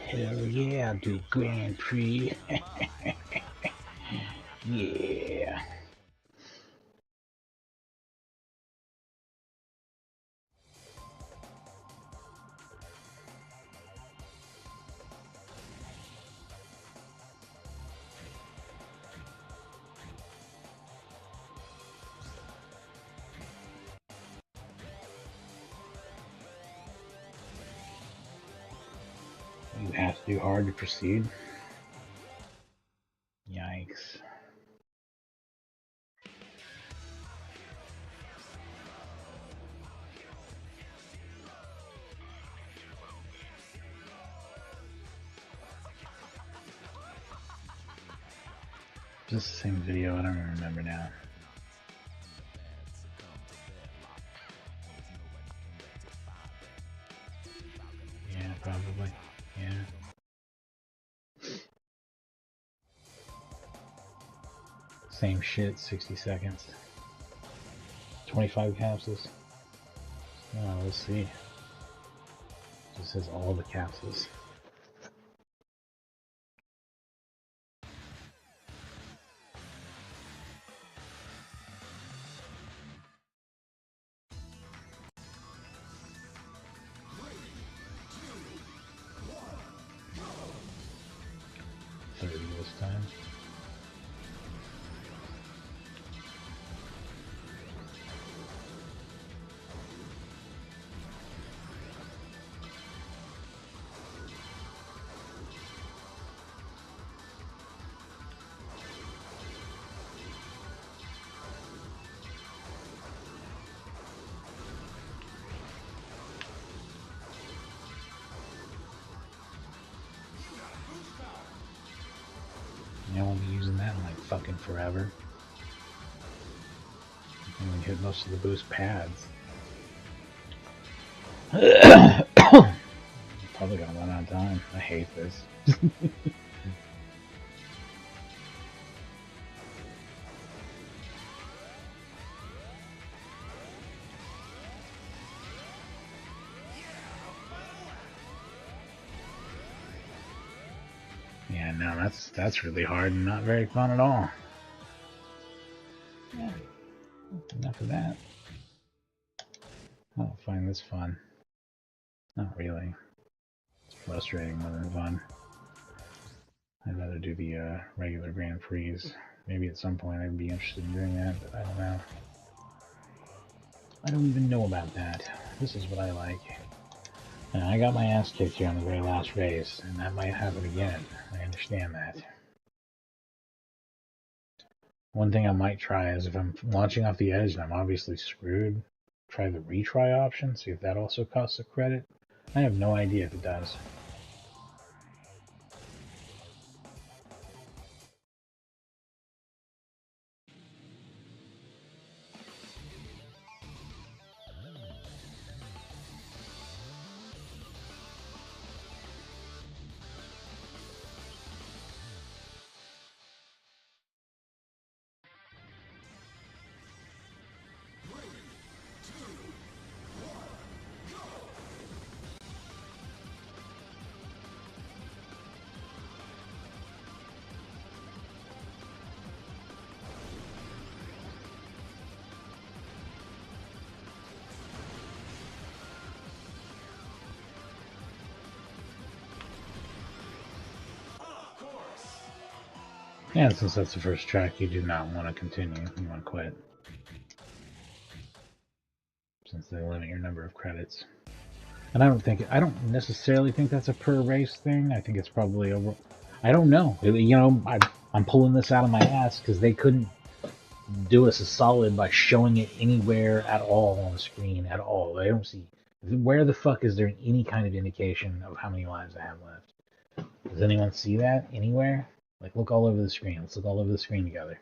Hell yeah, I'll do Grand Prix. Yeah. You have to do hard to proceed. Yikes. Is this the same video? I don't even remember now. Yeah, probably. Yeah. Same shit, 60 seconds. 25 capsules. Oh, let's see. It just says all the capsules. This time. I won't be using that in like fucking forever. I'm gonna hit most of the boost pads. Probably gonna run out of time. I hate this. Yeah, no, that's really hard and not very fun at all. Yeah, enough of that. I don't find this fun. Not really. It's frustrating more than fun. I'd rather do the regular Grand Prix. Maybe at some point I'd be interested in doing that, but I don't know. I don't even know about that. This is what I like. And I got my ass kicked here on the very last race, and that might happen again. I understand that. One thing I might try is if I'm launching off the edge and I'm obviously screwed, try the retry option, see if that also costs a credit. I have no idea if it does. And since that's the first track, you do not want to continue. You want to quit. Since they limit your number of credits. And I don't necessarily think that's a per race thing. I think it's probably over. I don't know. You know, I'm pulling this out of my ass because they couldn't do us a solid by showing it anywhere at all on the screen at all. I don't see. Where the fuck is there any kind of indication of how many lives I have left? Does anyone see that anywhere? Like, look all over the screen. Let's look all over the screen together.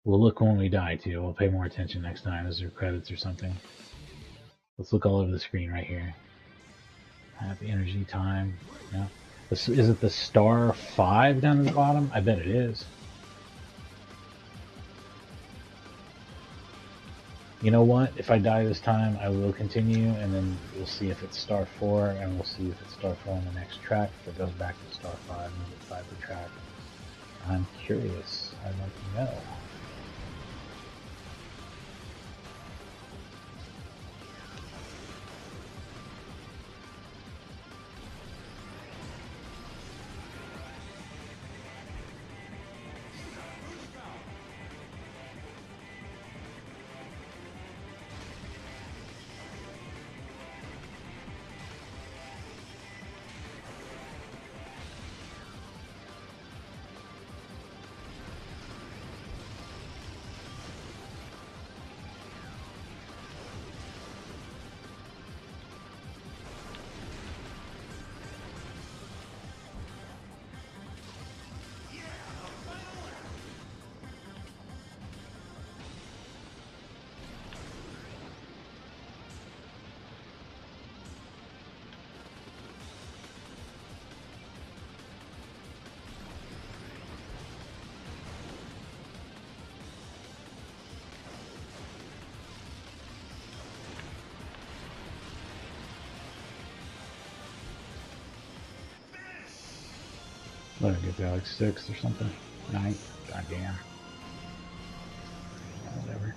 We'll look when we die, too. We'll pay more attention next time. Is there credits or something? Let's look all over the screen right here. Happy energy time. No. Is it the star 5 down at the bottom? I bet it is. You know what? If I die this time, I will continue, and then we'll see if it's star 4, and we'll see if it's star 4 on the next track. If it goes back to star 5, and we get 5 per track. I'm curious. I'd like to know. Let it get to like 6 or something. 9. Goddamn. Whatever.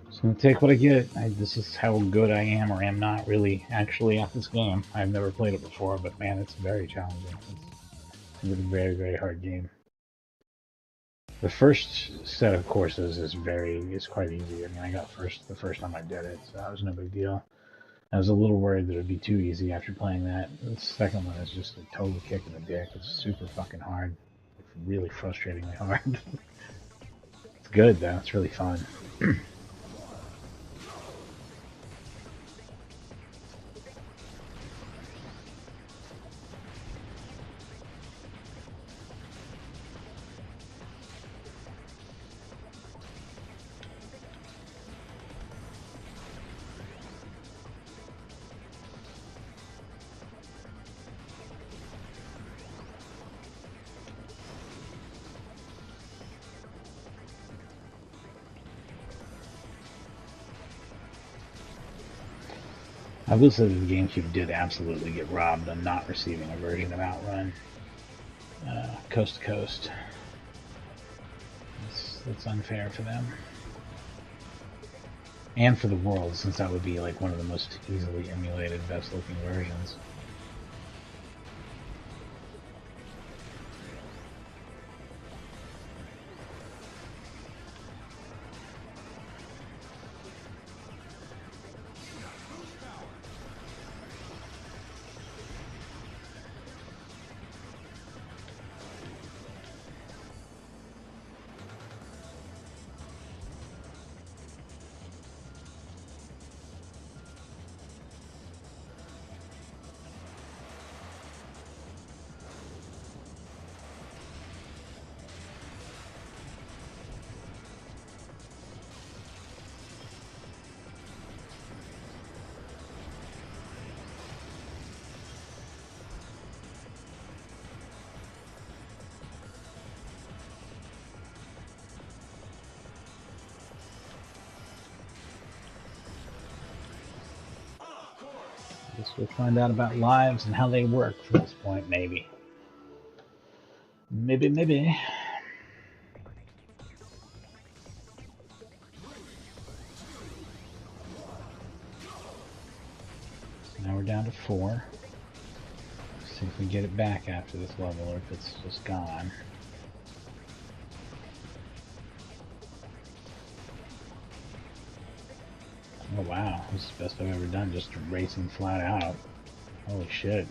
Just gonna take what I get. This is how good I am or am not really actually at this game. I've never played it before, but man, it's very challenging. It's a very, very hard game. The first set of courses is quite easy. I mean, I got the first time I did it, so that was no big deal. I was a little worried that it would be too easy after playing that. The second one is just a total kick in the dick. It's super fucking hard. It's really frustratingly hard. It's good though. It's really fun. I will say that the GameCube did absolutely get robbed on not receiving a version of Outrun coast to coast. That's unfair for them. And for the world, since that would be like one of the most easily emulated, best looking versions. Guess we'll find out about lives and how they work from this point, maybe. Maybe. So now we're down to 4. See if we get it back after this level or if it's just gone. Oh wow, this is the best I've ever done, just racing flat out. Holy shit.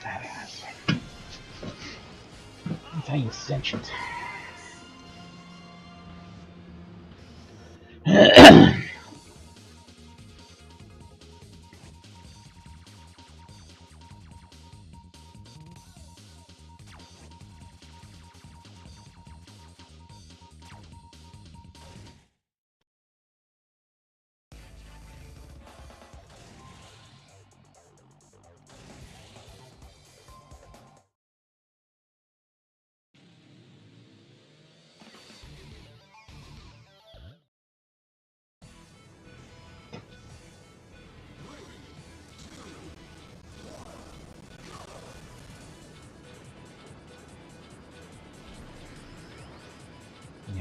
Badass. That's how you cinch it.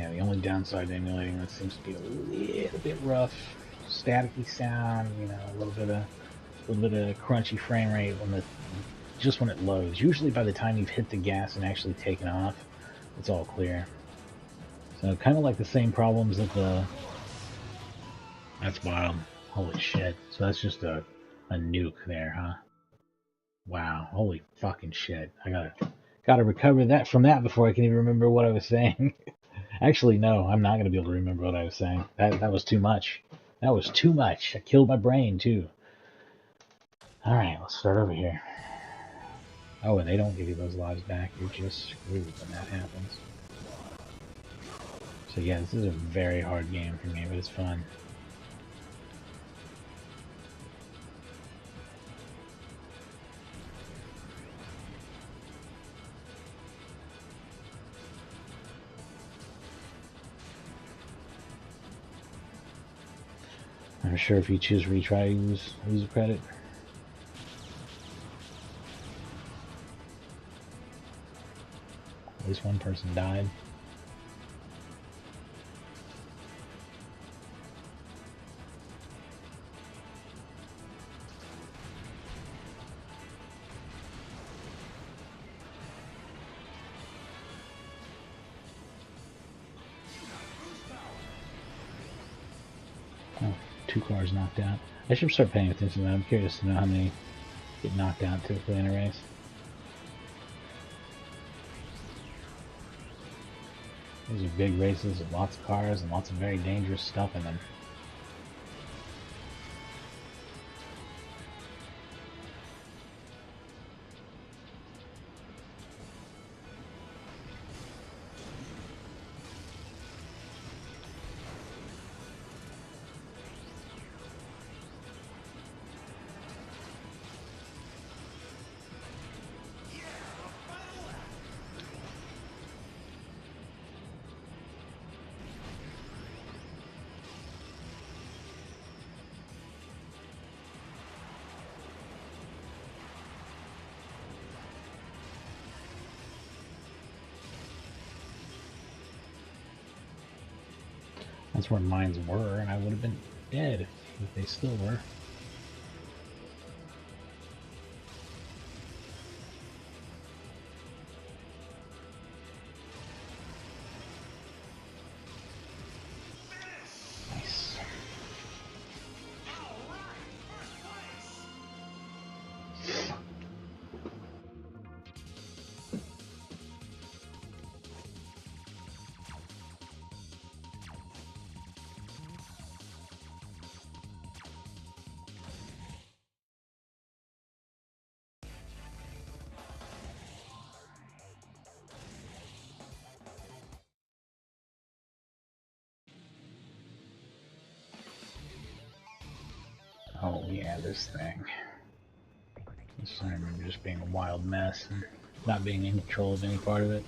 Yeah, the only downside to emulating that seems to be a little bit rough, staticky sound. You know, a little bit of crunchy frame rate just when it loads. Usually, by the time you've hit the gas and actually taken off, it's all clear. So, kind of like the same problems that the. That's wild. Holy shit! So that's just a nuke there, huh? Wow! Holy fucking shit! I gotta recover that from that before I can even remember what I was saying. Actually, no, I'm not gonna be able to remember what I was saying. That was too much. That was too much. I killed my brain too. All right, let's start over here. Oh, and they don't give you those lives back. You're just screwed when that happens. So yeah, this is a very hard game for me, but it's fun. I'm sure if you choose retry, you lose a credit. At least one person died. Oh, 2 cars knocked out. I should start paying attention to that. I'm curious to know how many get knocked out typically in a race. These are big races with lots of cars and lots of very dangerous stuff in them. That's where mines were, and I would have been dead if they still were. Nice. Oh yeah, this thing. I remember just being a wild mess and not being in control of any part of it.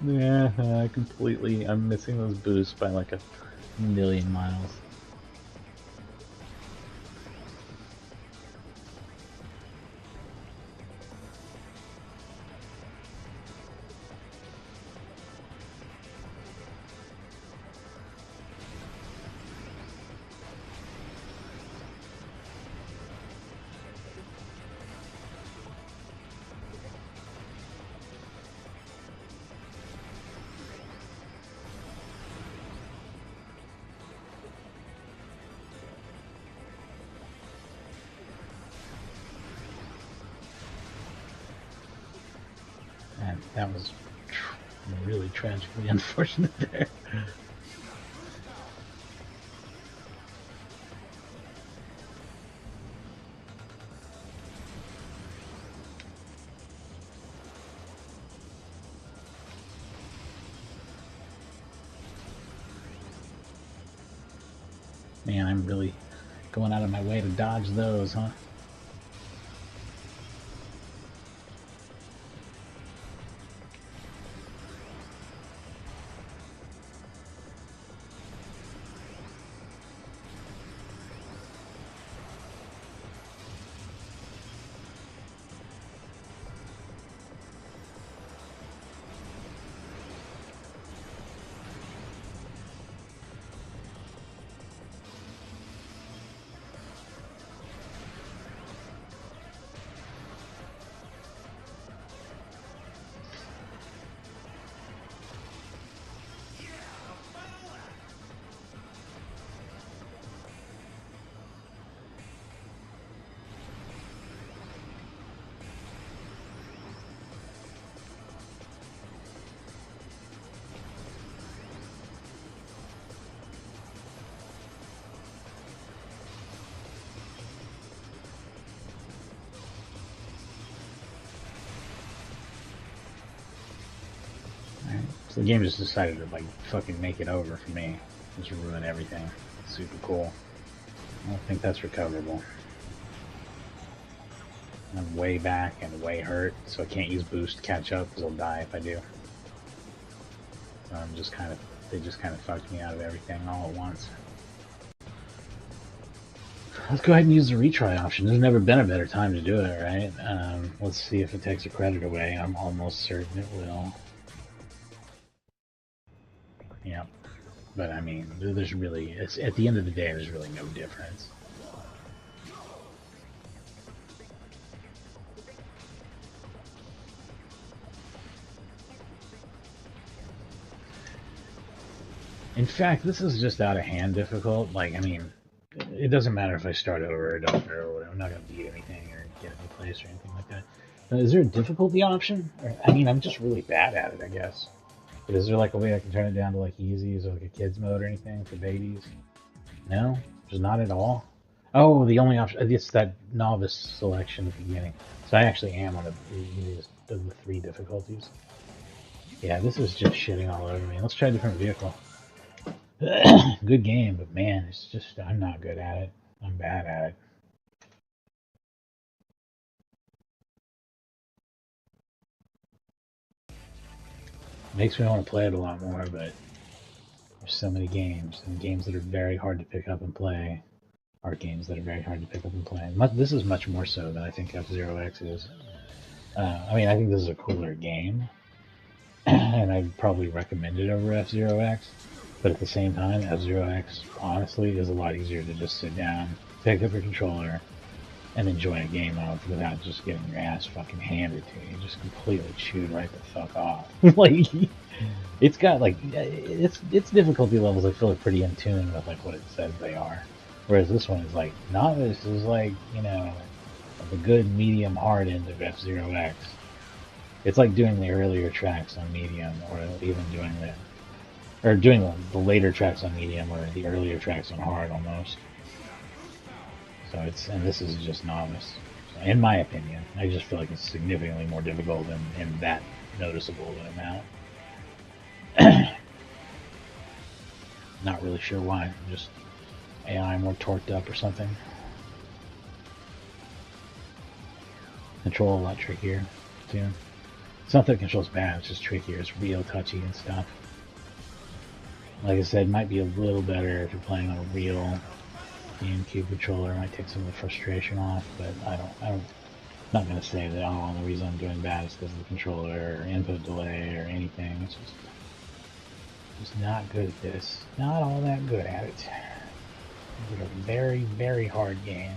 Yeah, I'm missing those boosts by like a million miles. And that was really tragically unfortunate there. Man, I'm really going out of my way to dodge those, huh? So the game just decided to like fucking make it over for me. Just ruin everything. It's super cool. I don't think that's recoverable. I'm way back and way hurt, so I can't use boost to catch up because I'll die if I do. So I'm just kind of, they just kind of fucked me out of everything all at once. Let's go ahead and use the retry option. There's never been a better time to do it, right? Let's see if it takes a credit away. I'm almost certain it will. Yep. But I mean, there's really, it's at the end of the day, there's really no difference. In fact, this is just out of hand difficult. Like, I mean, it doesn't matter if I start over or don't or whatever. I'm not going to beat anything or get a new place or anything like that. Is there a difficulty option? I mean, I'm just really bad at it, I guess. But is there like a way I can turn it down to like easy or like a kids mode or anything for babies? No? There's not at all? Oh, the only option, it's that novice selection at the beginning. So I actually am on the easiest of the 3 difficulties. Yeah, this is just shitting all over me. Let's try a different vehicle. Good game, but man, it's just, I'm not good at it. I'm bad at it. Makes me want to play it a lot more, but there's so many games, and games that are very hard to pick up and play are games that are very hard to pick up and play. This is much more so than I think F-Zero X is. I mean, I think this is a cooler game, and I'd probably recommend it over F-Zero X, but at the same time, F-Zero X, honestly, is a lot easier to just sit down, pick up your controller, and enjoy a game of without just getting your ass fucking handed to you. Just completely chewed right the fuck off. Like, it's got, like, its difficulty levels I feel are pretty in tune with, like, what it says they are. Whereas this one is, like, novice is, like, you know, the good, medium, hard end of F-Zero X. It's like doing the earlier tracks on medium, or even doing the later tracks on medium, or the earlier tracks on hard, almost. So and this is just novice. So in my opinion, I just feel like it's significantly more difficult in that noticeable an amount. Not really sure why. Just AI more torqued up or something. Control a lot trickier too. It's not that the control's bad, it's just trickier. It's real touchy and stuff. Like I said, might be a little better if you're playing on a real GameCube controller. It might take some of the frustration off, but I'm not gonna say that the reason I'm doing bad is because of the controller or input delay or anything. It's just not good at this. Not all that good at it. It's a very, very hard game.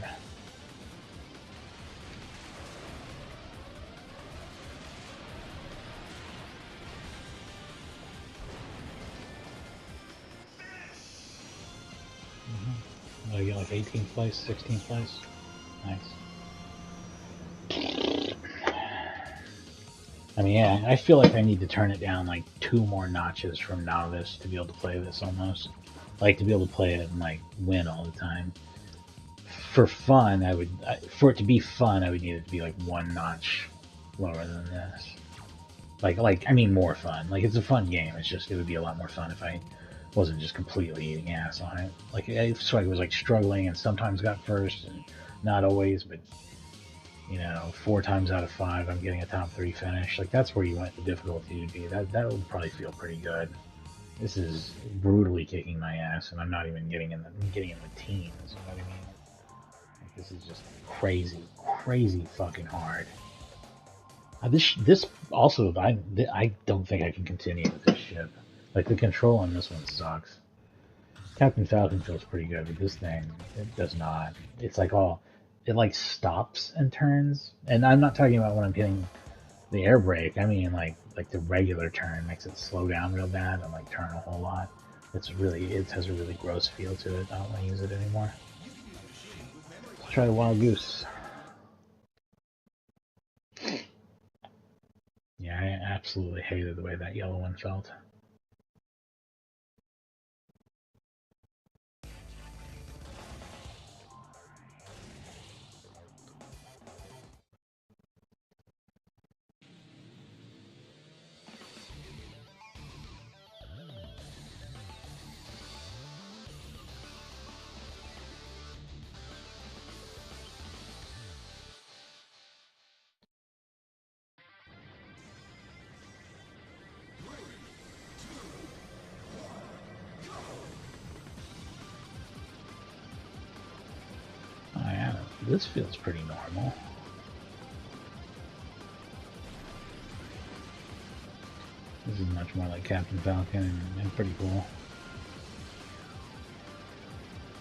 I get like 18th place, 16th place. Nice. I mean, yeah, I feel like I need to turn it down like 2 more notches from novice to be able to play this almost. Like to be able to play it and like win all the time. For fun, for it to be fun, I would need it to be like 1 notch lower than this. I mean more fun. Like it's a fun game. It's just, it would be a lot more fun if I wasn't just completely eating ass on it. Like I was like struggling and sometimes got first and not always, but you know, 4 times out of 5 I'm getting a top 3 finish. Like that's where you want the difficulty to be. That would probably feel pretty good. This is brutally kicking my ass, and I'm not even getting in the teens. You know what I mean? Like, this is just crazy, crazy fucking hard. This also, I don't think I can continue with this ship. Like the control on this one sucks. Captain Falcon feels pretty good, but this thing, it does not. It's like it like stops and turns. And I'm not talking about when I'm hitting the air brake. I mean like the regular turn makes it slow down real bad and like turn a whole lot. It has a really gross feel to it. I don't want to use it anymore. Let's try Wild Goose. Yeah, I absolutely hated the way that yellow one felt. This feels pretty normal. This is much more like Captain Falcon and pretty cool.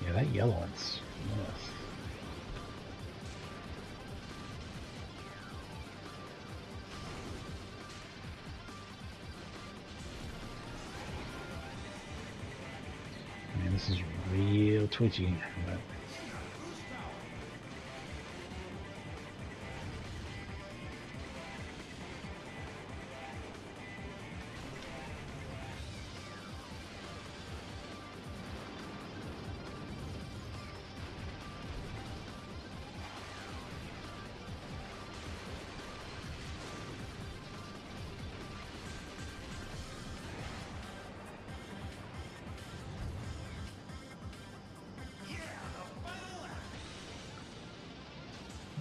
Yeah, that yellow one's... Yes. Man, this is real twitchy, but...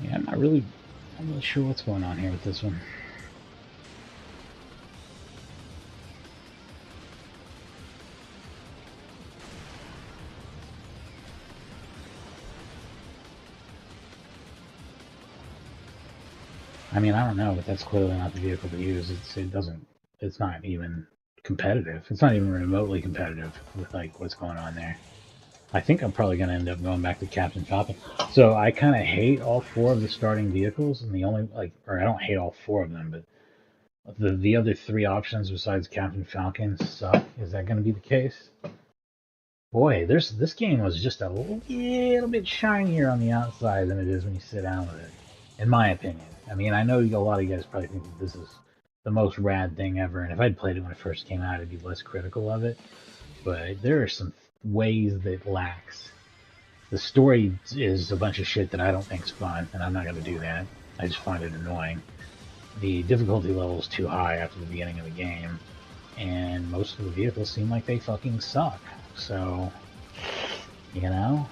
Yeah, I'm not really sure what's going on here with this one. I mean, I don't know, but that's clearly not the vehicle to use. It's not even competitive. It's not even remotely competitive with like what's going on there. I think I'm probably going to end up going back to Captain Falcon. So I kind of hate all four of the starting vehicles, and the only or I don't hate all four of them, but the other three options besides Captain Falcon suck. Is that going to be the case? Boy, this game was just a little bit shinier on the outside than it is when you sit down with it, in my opinion. I mean, I know a lot of you guys probably think that this is the most rad thing ever, and if I'd played it when it first came out, I'd be less critical of it. But there are some ways that it lacks. The story is a bunch of shit that I don't think is fun, and I'm not going to do that. I just find it annoying. The difficulty level is too high after the beginning of the game, and most of the vehicles seem like they fucking suck. So, you know,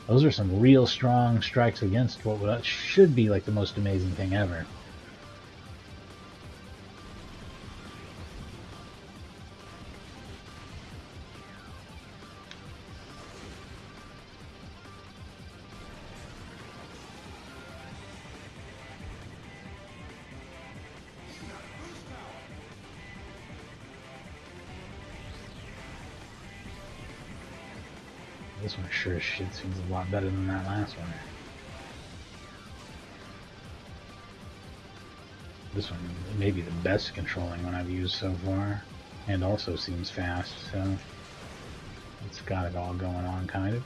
those are some real strong strikes against what should be like the most amazing thing ever. This one sure as shit seems a lot better than that last one. This one may be the best controlling one I've used so far, and also seems fast, so it's got it all going on, kind of.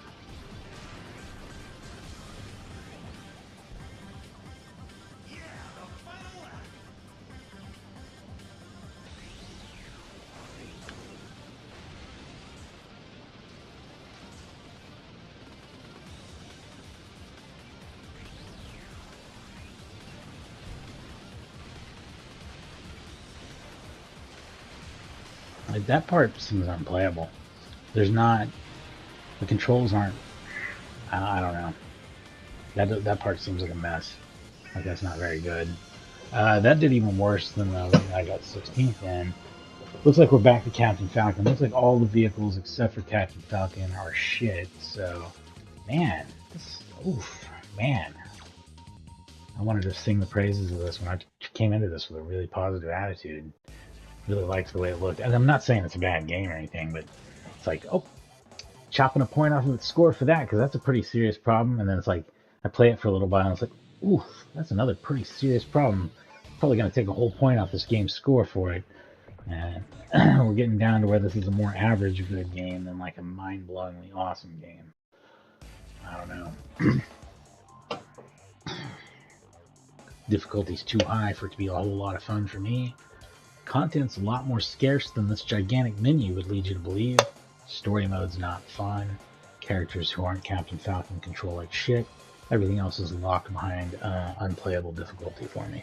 Like, that part seems unplayable. There's not... The controls aren't... I don't know. That part seems like a mess. Like, that's not very good. That did even worse than the one I got 16th in. Looks like we're back to Captain Falcon. Looks like all the vehicles except for Captain Falcon are shit, so... Man, oof, man. I wanted to sing the praises of this when I came into this with a really positive attitude. Really liked the way it looked. And I'm not saying it's a bad game or anything, but it's like, oh, chopping a point off of its score for that, because that's a pretty serious problem. And then it's like, I play it for a little while, and it's like, oof, that's another pretty serious problem. Probably going to take a whole point off this game's score for it. And we're getting down to where this is a more average good game than like a mind-blowingly awesome game. I don't know. Difficulty's too high for it to be a whole lot of fun for me. Content's a lot more scarce than this gigantic menu would lead you to believe. Story mode's not fun. Characters who aren't Captain Falcon control like shit. Everything else is locked behind unplayable difficulty for me.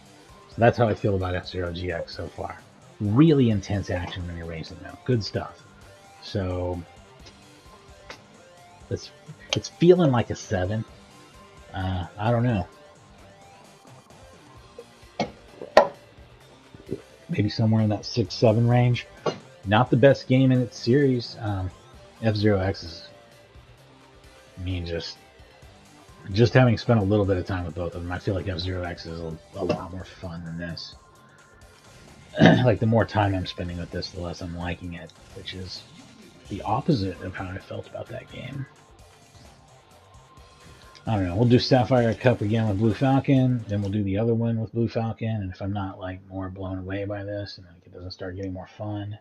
So that's how I feel about F-Zero GX so far. Really intense action when you're racing though. Good stuff. So it's feeling like a 7. I don't know. Maybe somewhere in that 6-7 range. Not the best game in its series. F-Zero X is, I mean, just Just having spent a little bit of time with both of them, I feel like F-Zero X is a lot more fun than this. Like, the more time I'm spending with this, the less I'm liking it, which is the opposite of how I felt about that game. I don't know. We'll do Sapphire Cup again with Blue Falcon, then we'll do the other one with Blue Falcon, and if I'm not, like, more blown away by this, and like, it doesn't start getting more fun,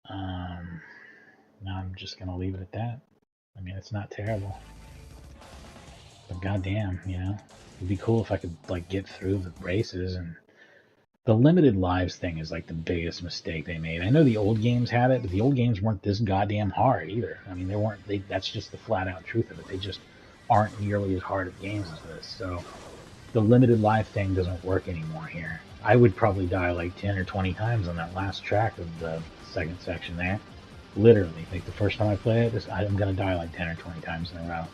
now I'm just gonna leave it at that. I mean, it's not terrible. But goddamn, you know, it'd be cool if I could, like, get through the races. And the limited lives thing is, like, the biggest mistake they made. I know the old games had it, but the old games weren't this goddamn hard either. I mean, they weren't. That's just the flat out truth of it. They just aren't nearly as hard of games as this. So the limited life thing doesn't work anymore here. I would probably die like 10 or 20 times on that last track of the second section there. Literally, like the first time I play it, I'm gonna die like 10 or 20 times in a row.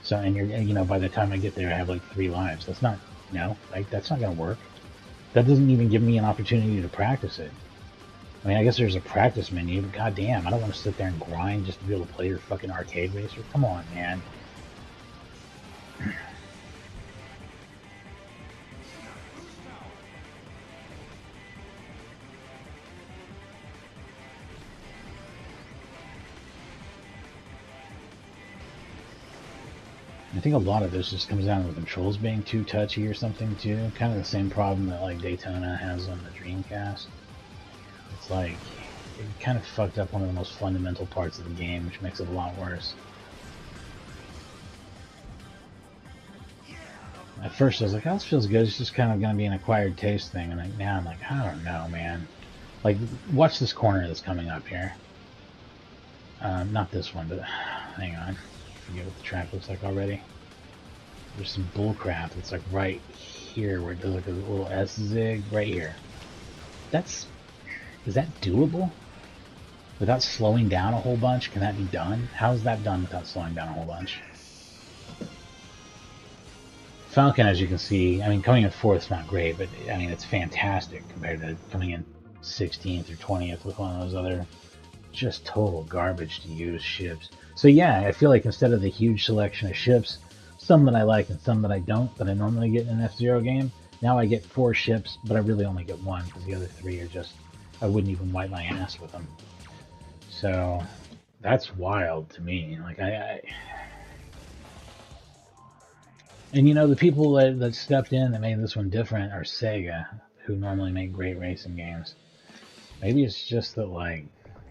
So, and you know, by the time I get there, I have like 3 lives. That's not, no, like, that's not gonna work. That doesn't even give me an opportunity to practice it. I mean, I guess there's a practice menu, but goddamn, I don't want to sit there and grind just to be able to play your fucking arcade racer. Come on, man. I think a lot of this just comes down to the controls being too touchy or something too. Kind of the same problem that like Daytona has on the Dreamcast. It's like it kind of fucked up one of the most fundamental parts of the game, which makes it a lot worse. At first I was like, oh, this feels good. It's just kind of gonna be an acquired taste thing, and like, now I'm like, I don't know, man. Like, watch this corner that's coming up here. Not this one, but hang on. I forget what the track looks like already. There's some bullcrap that's like right here where it does like a little S zig right here. Is that doable? Without slowing down a whole bunch? Can that be done? How is that done without slowing down a whole bunch? Falcon, as you can see, I mean, coming in 4th is not great, but I mean, it's fantastic compared to coming in 16th or 20th with one of those other just total garbage to use ships. So yeah, I feel like instead of the huge selection of ships, some that I like and some that I don't, that I normally get in an F-Zero game, now I get 4 ships, but I really only get 1 because the other 3 are just, I wouldn't even wipe my ass with them. So that's wild to me. Like and you know, the people that stepped in that made this one different are Sega, who normally make great racing games. Maybe it's just that, like,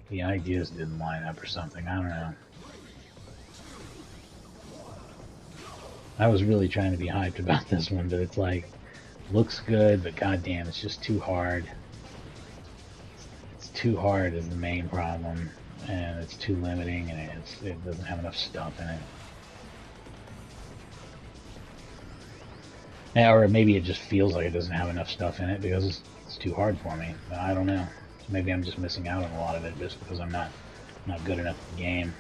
the ideas didn't line up or something. I don't know. I was really trying to be hyped about this one, but it's like, looks good, but goddamn, it's just too hard. It's too hard is the main problem, and it's too limiting, and it doesn't have enough stuff in it. Or maybe it just feels like it doesn't have enough stuff in it because it's too hard for me. I don't know. So maybe I'm just missing out on a lot of it just because I'm not good enough at the game.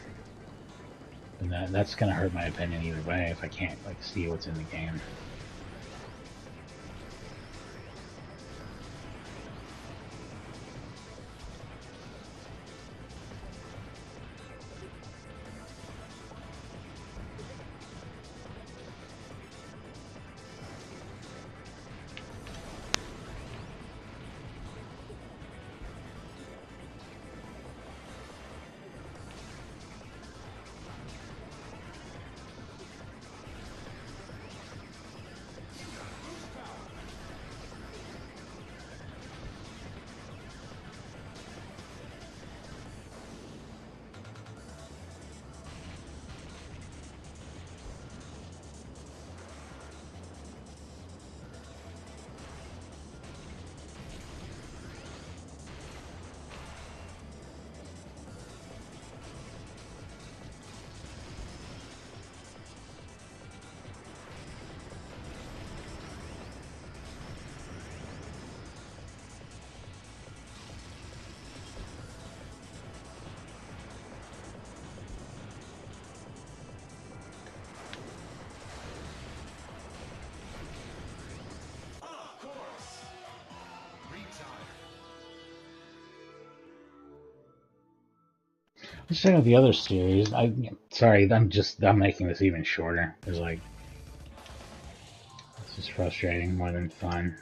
And that's gonna hurt my opinion either way if I can't like see what's in the game. Let's check out the other series. Sorry, I'm making this even shorter. There's like It's just frustrating more than fun.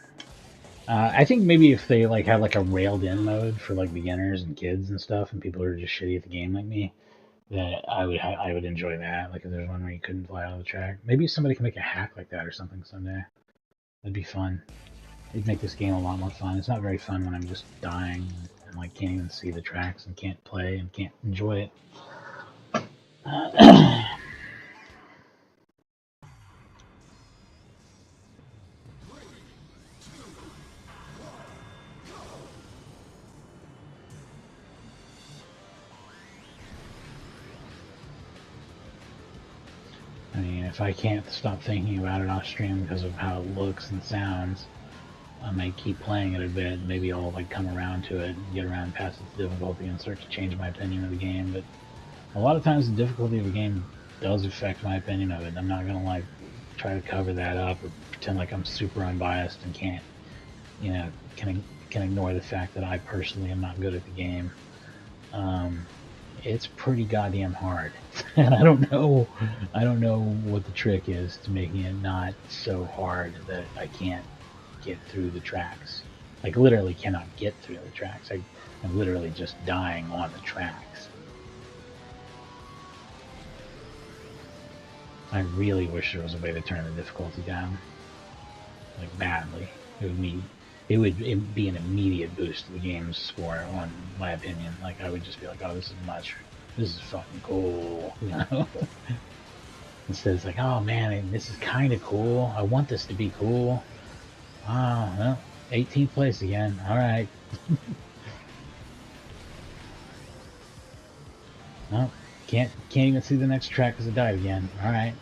I think maybe if they like had like a railed-in mode for like beginners and kids and stuff, and people who are just shitty at the game like me, that I would enjoy that. Like if there's one where you couldn't fly out of the track, maybe somebody can make a hack like that or something someday. That'd be fun. It'd make this game a lot more fun. It's not very fun when I'm just dying and like can't even see the tracks and can't play and can't enjoy it. I mean, if I can't stop thinking about it off stream because of how it looks and sounds, I might keep playing it a bit. Maybe I'll like come around to it, and get around past its difficulty, and start to change my opinion of the game. But a lot of times, the difficulty of a game does affect my opinion of it. I'm not gonna like try to cover that up or pretend like I'm super unbiased and can't, you know, can ignore the fact that I personally am not good at the game. It's pretty goddamn hard, and I don't know what the trick is to making it not so hard that I can't get through the tracks. Like literally cannot get through the tracks. I'm literally just dying on the tracks. I really wish there was a way to turn the difficulty down, like badly. It would be an immediate boost to the game's score, on my opinion. Like I would just be like, oh, this is fucking cool, you know. Instead, it's like, oh man, this is kind of cool. I want this to be cool. Oh, well, 18th place again. All right. Well, can't even see the next track because I died again. All right.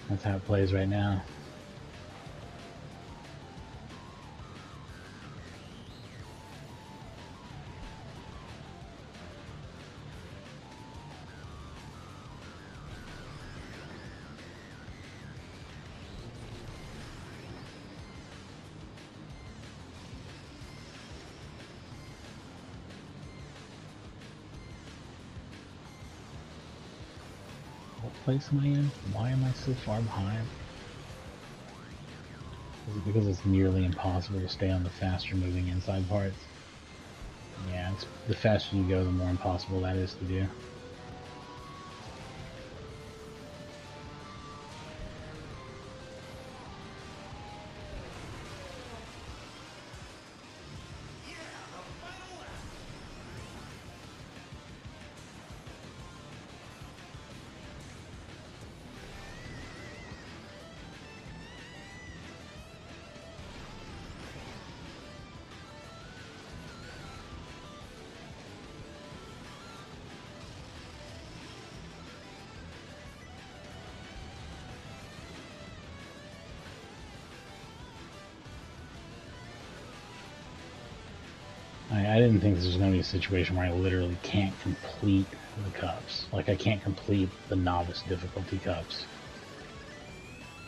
That's how it plays right now. What place am I in? Why am I so far behind? Is it because it's nearly impossible to stay on the faster moving inside parts? Yeah, the faster you go, the more impossible that is to do. I didn't think this was going to be a situation where I literally can't complete the cups. Like, I can't complete the novice difficulty cups.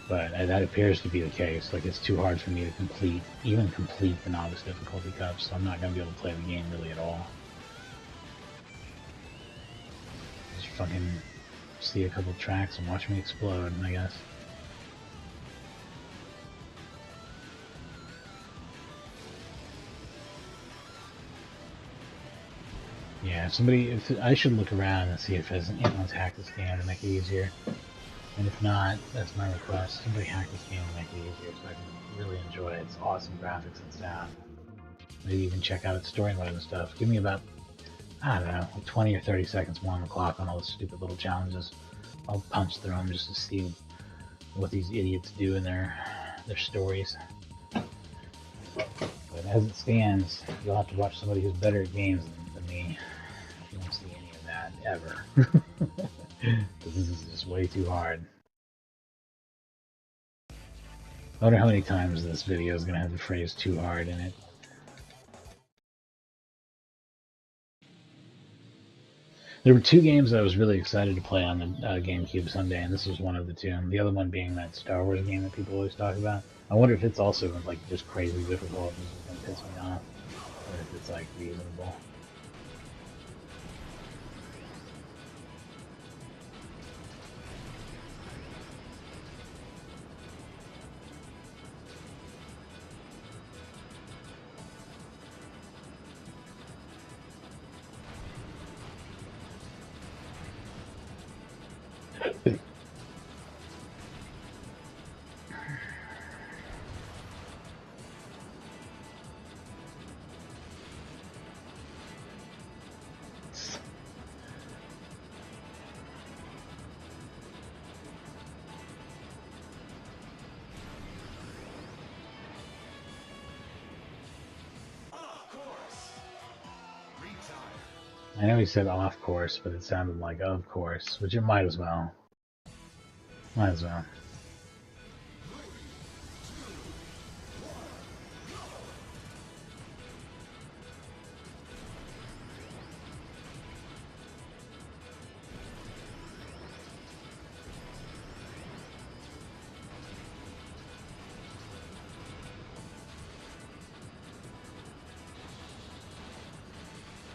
But that appears to be the case. Like, it's too hard for me to even complete the novice difficulty cups, so I'm not going to be able to play the game really at all. Just fucking see a couple tracks and watch me explode, I guess. Yeah, I should look around and see if anyone's hacked this game to make it easier. And if not, that's my request. Somebody hack this game to make it easier so I can really enjoy its awesome graphics and sound. Maybe even check out its story mode and stuff. Give me about, I don't know, like 20 or 30 seconds more on the clock on all the stupid little challenges. I'll punch through them just to see what these idiots do in their stories. But as it stands, you'll have to watch somebody who's better at games than me if you won't see any of that ever. Because this is just way too hard. I wonder how many times this video is going to have the phrase "too hard" in it. There were two games I was really excited to play on the GameCube someday, and this was one of the two. The other one being that Star Wars game that people always talk about. I wonder if it's also like just crazy difficult and it's going to piss me off, or if it's like reasonable. I know he said off course, but it sounded like of course, which it might as well. Might as well.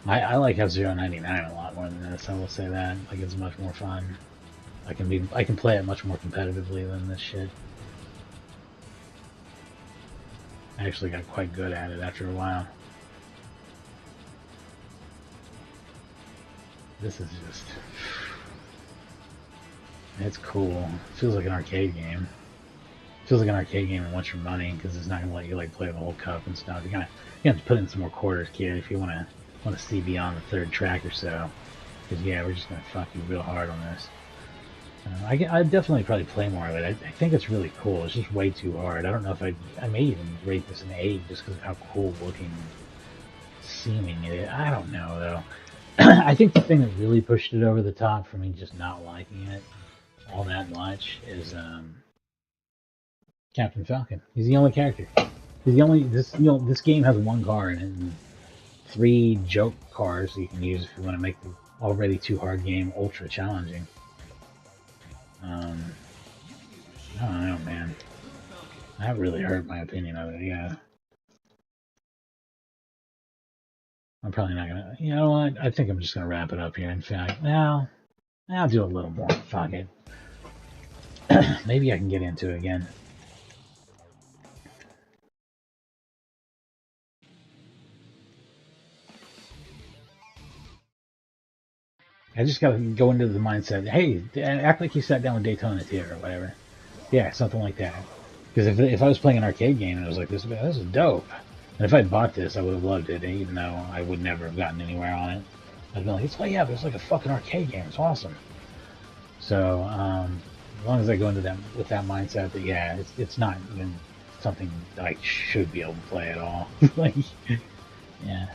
I like F-Zero 99 a lot more than this, I will say that. Like, it's much more fun. I can play it much more competitively than this shit. I actually got quite good at it after a while. This is just... It's cool. It feels like an arcade game. It feels like an arcade game that wants your money, because it's not going to let you like play the whole cup and stuff. You have to put in some more quarters, kid, if you want to see beyond the third track or so. Because yeah, we're just going to fuck you real hard on this. I'd definitely probably play more of it. I think it's really cool. It's just way too hard. I don't know if I may even rate this an 8 just because of how cool looking seeming it is. I don't know though. I think the thing that really pushed it over the top for me just not liking it all that much is Captain Falcon. He's the only character. He's the only this game has one car in it and 3 joke cars you can use if you want to make the already too hard game ultra challenging. I don't know, man. That really hurt my opinion of it, yeah. I'm probably not gonna... You know what? I think I'm just gonna wrap it up here. In fact, now I'll do a little more. Fuck it. Maybe I can get into it again. I just gotta go into the mindset, hey, act like you sat down with Daytona here or whatever. Yeah, something like that. Because if I was playing an arcade game and it was like, this is dope. And if I'd bought this, I would have loved it, even though I would never have gotten anywhere on it. I'd be like, it's like, yeah, but it's like a fucking arcade game. It's awesome. So, as long as I go into that with that mindset that, yeah, it's not even something that I should be able to play at all. Like, yeah,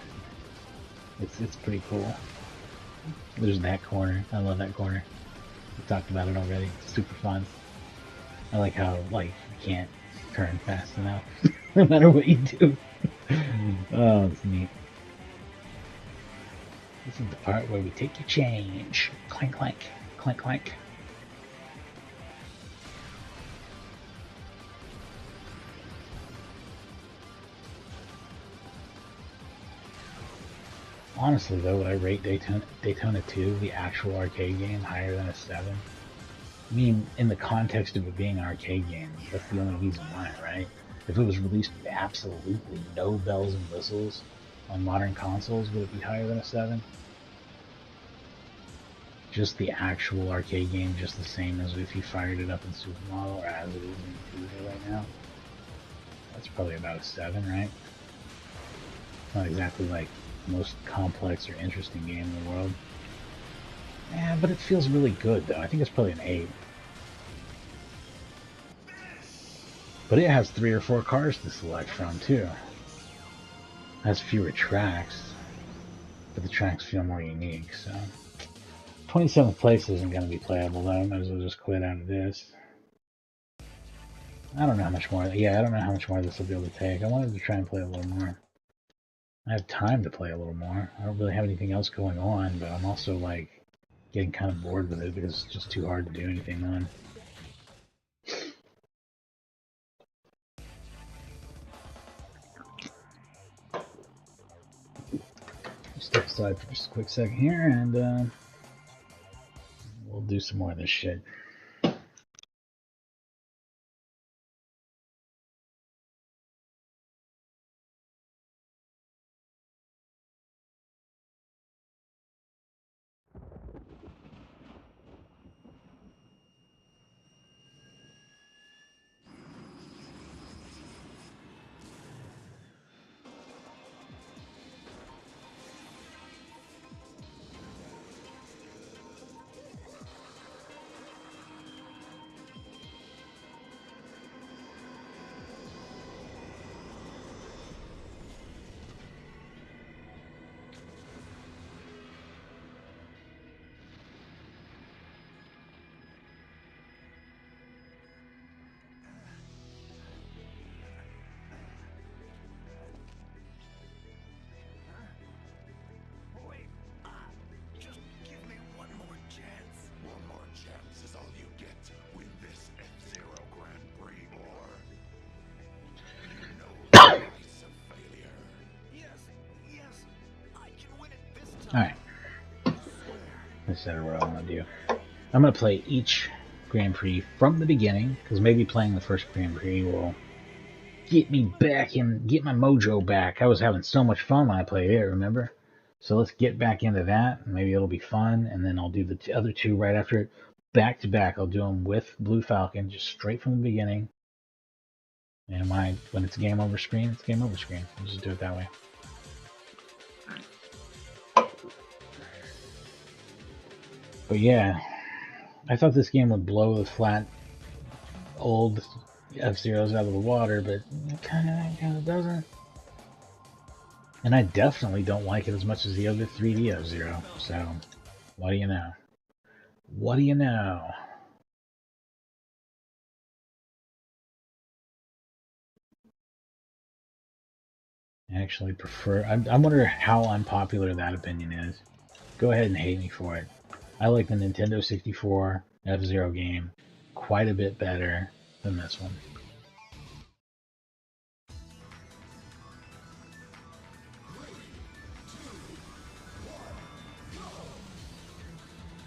it's pretty cool. There's that corner. I love that corner. We talked about it already. It's super fun. I like how, like, you can't turn fast enough, no matter what you do. Oh, it's neat. This is the part where we take your change. Clank, clank, clank, clank. Honestly, though, would I rate Daytona 2, the actual arcade game, higher than a 7? I mean, in the context of it being an arcade game, that's the only reason why, right? If it was released with absolutely no bells and whistles on modern consoles, would it be higher than a 7? Just the actual arcade game, just the same as if you fired it up in Supermodel, or as it is in Tuesday right now? That's probably about a 7, right? Not exactly like the most complex or interesting game in the world. Yeah, but it feels really good, though. I think it's probably an 8. But it has 3 or 4 cars to select from, too. It has fewer tracks, but the tracks feel more unique, so... 27th place isn't going to be playable, though. I might as well just quit out of this. I don't know how much more... Yeah, I don't know how much more this will be able to take. I wanted to try and play a little more. I have time to play a little more. I don't really have anything else going on, but I'm also, like, getting kind of bored with it because it's just too hard to do anything on. Step aside for just a quick second here, and we'll do some more of this shit. Alright. Let's set a row I'm gonna do. I'm gonna play each Grand Prix from the beginning, because maybe playing the first Grand Prix will get me back and get my mojo back. I was having so much fun when I played it, remember? So let's get back into that. Maybe it'll be fun, and then I'll do the other two right after it, back to back. I'll do them with Blue Falcon, just straight from the beginning. And when it's game over screen, it's game over screen. I'll just do it that way. But yeah, I thought this game would blow the flat old F-Zeros out of the water, but it kind of doesn't. And I definitely don't like it as much as the other 3D F-Zero. So, what do you know? What do you know? I actually prefer... I wonder how unpopular that opinion is. Go ahead and hate me for it. I like the Nintendo 64 F-Zero game quite a bit better than this one.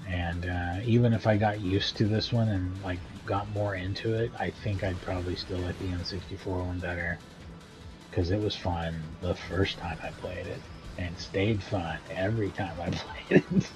And even if I got used to this one and like got more into it, I think I'd probably still like the N64 one better, because it was fun the first time I played it, and stayed fun every time I played it.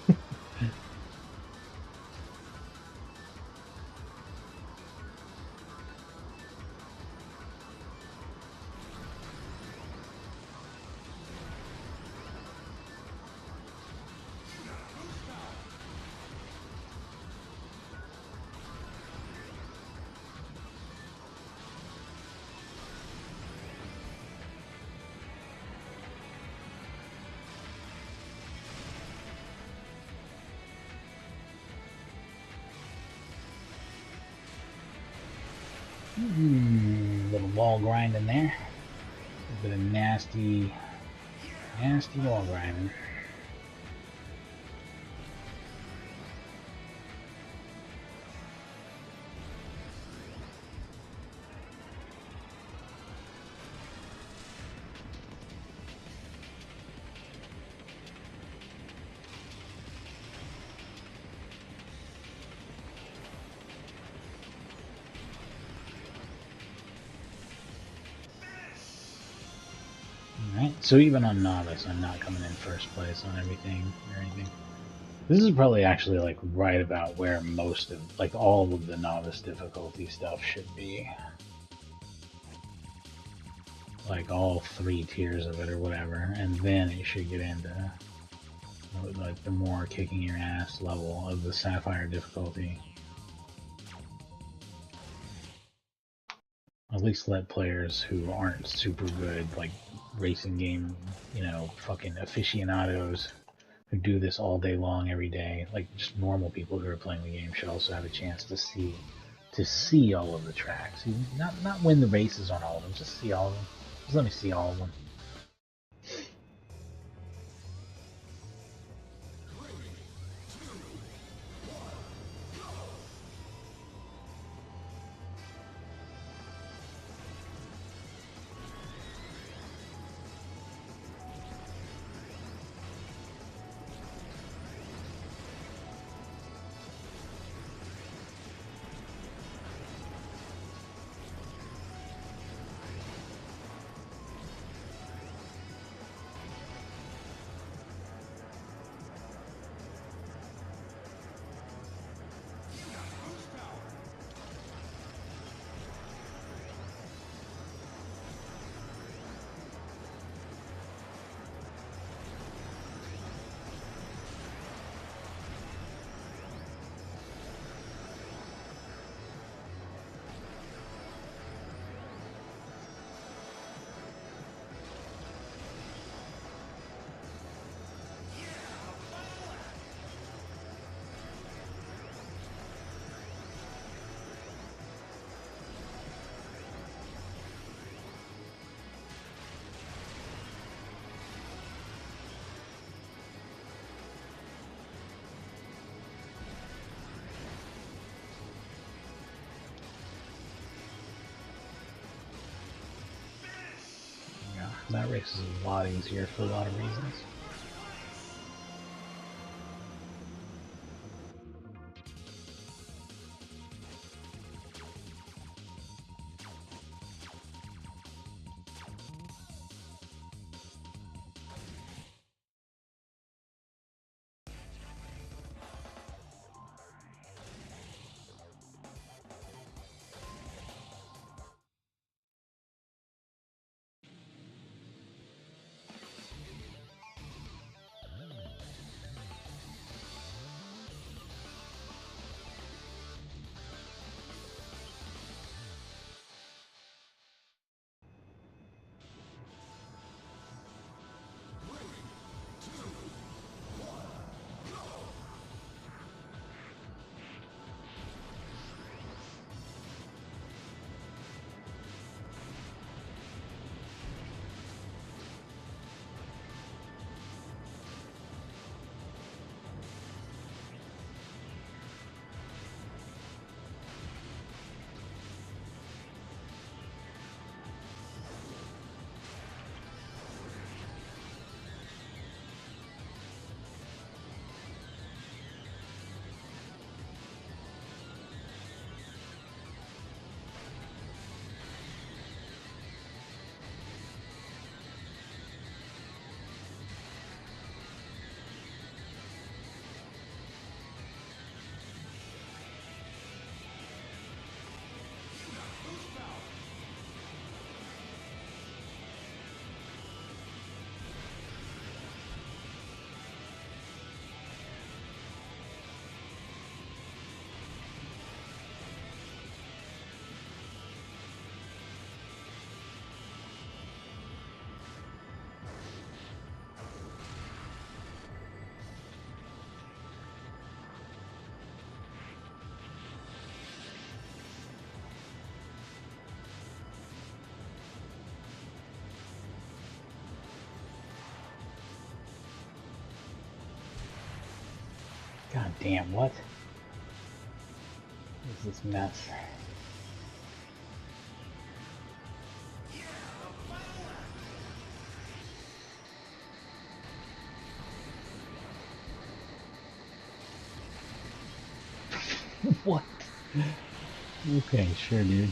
Little wall grinding there. A bit of nasty wall grinding. Alright, so even on Novice, I'm not coming in first place on everything or anything. This is probably actually like right about where most of, like all of the Novice difficulty stuff should be. Like all 3 tiers of it or whatever, and then it should get into like the more kicking your ass level of the Sapphire difficulty. At least let players who aren't super good, like racing game, you know, fucking aficionados who do this all day long every day, like just normal people who are playing the game should also have a chance to see all of the tracks. Not win the races on all of them, just see all of them. Just let me see all of them. That race is a lot easier for a lot of reasons. God damn, what? What is this mess? What? Okay, sure, dude.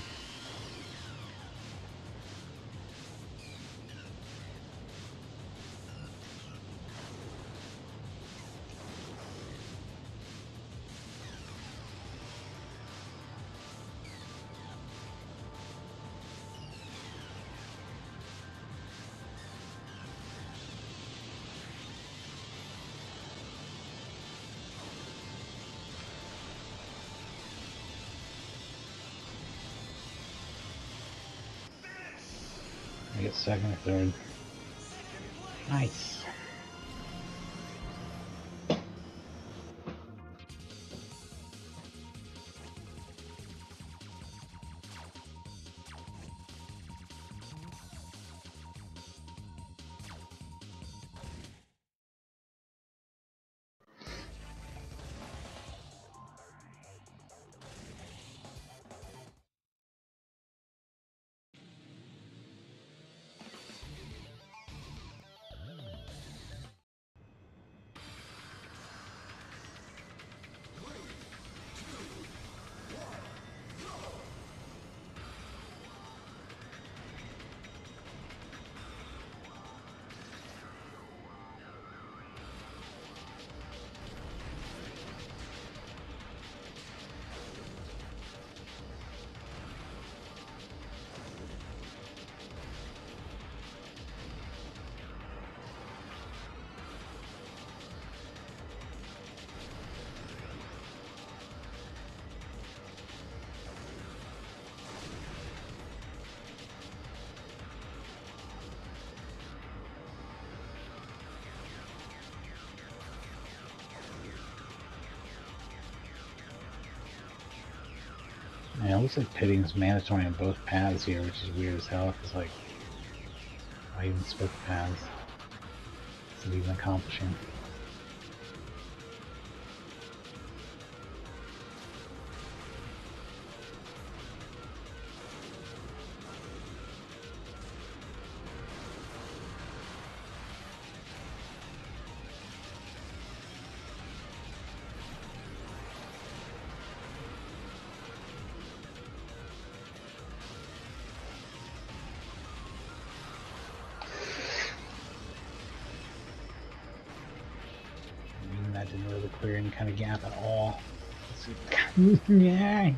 I get second or third. Nice. Yeah, it looks like pitting is mandatory on both paths here, which is weird as hell. It's like, why even split the paths? What's it even accomplishing? That didn't really clear any kind of gap at all. Yeah.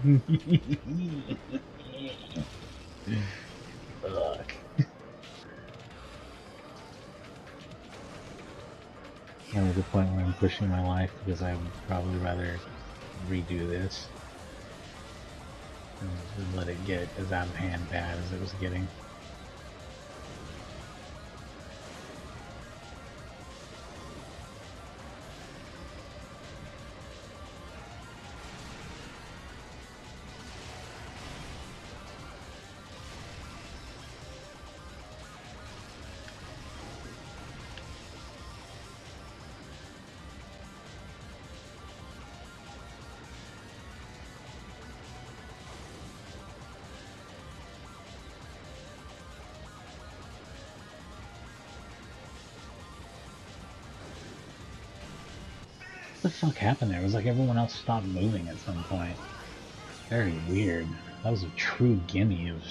Fuck. I'm at the point where I'm pushing my life because I would probably rather redo this and let it get as out of hand bad as it was getting. What the fuck happened there? It was like everyone else stopped moving at some point. Very weird. That was a true gimme of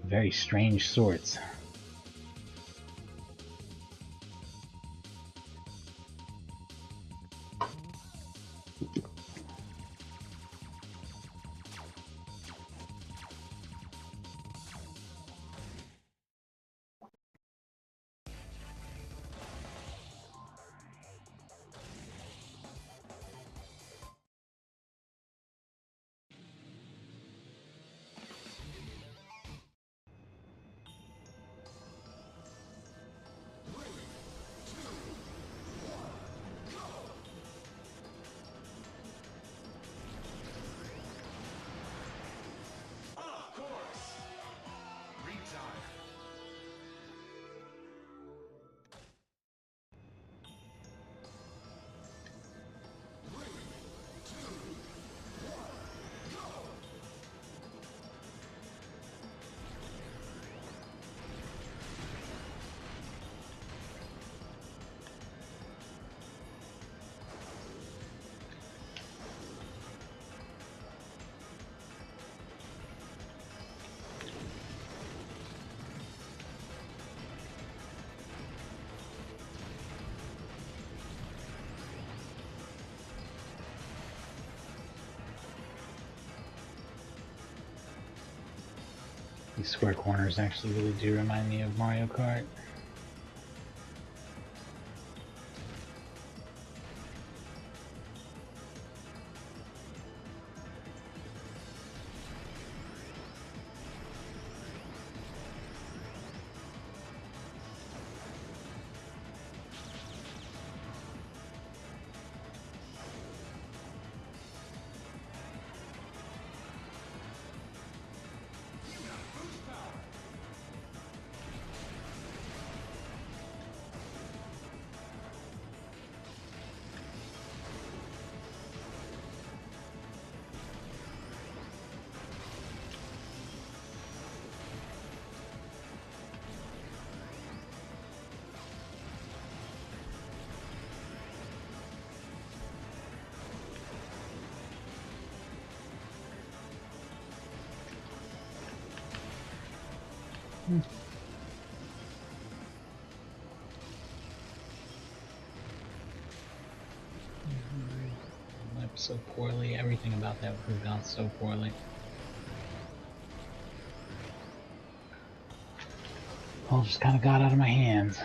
very strange sorts. These square corners actually really do remind me of Mario Kart. So poorly. Everything about that proved out so poorly. All just kind of got out of my hands.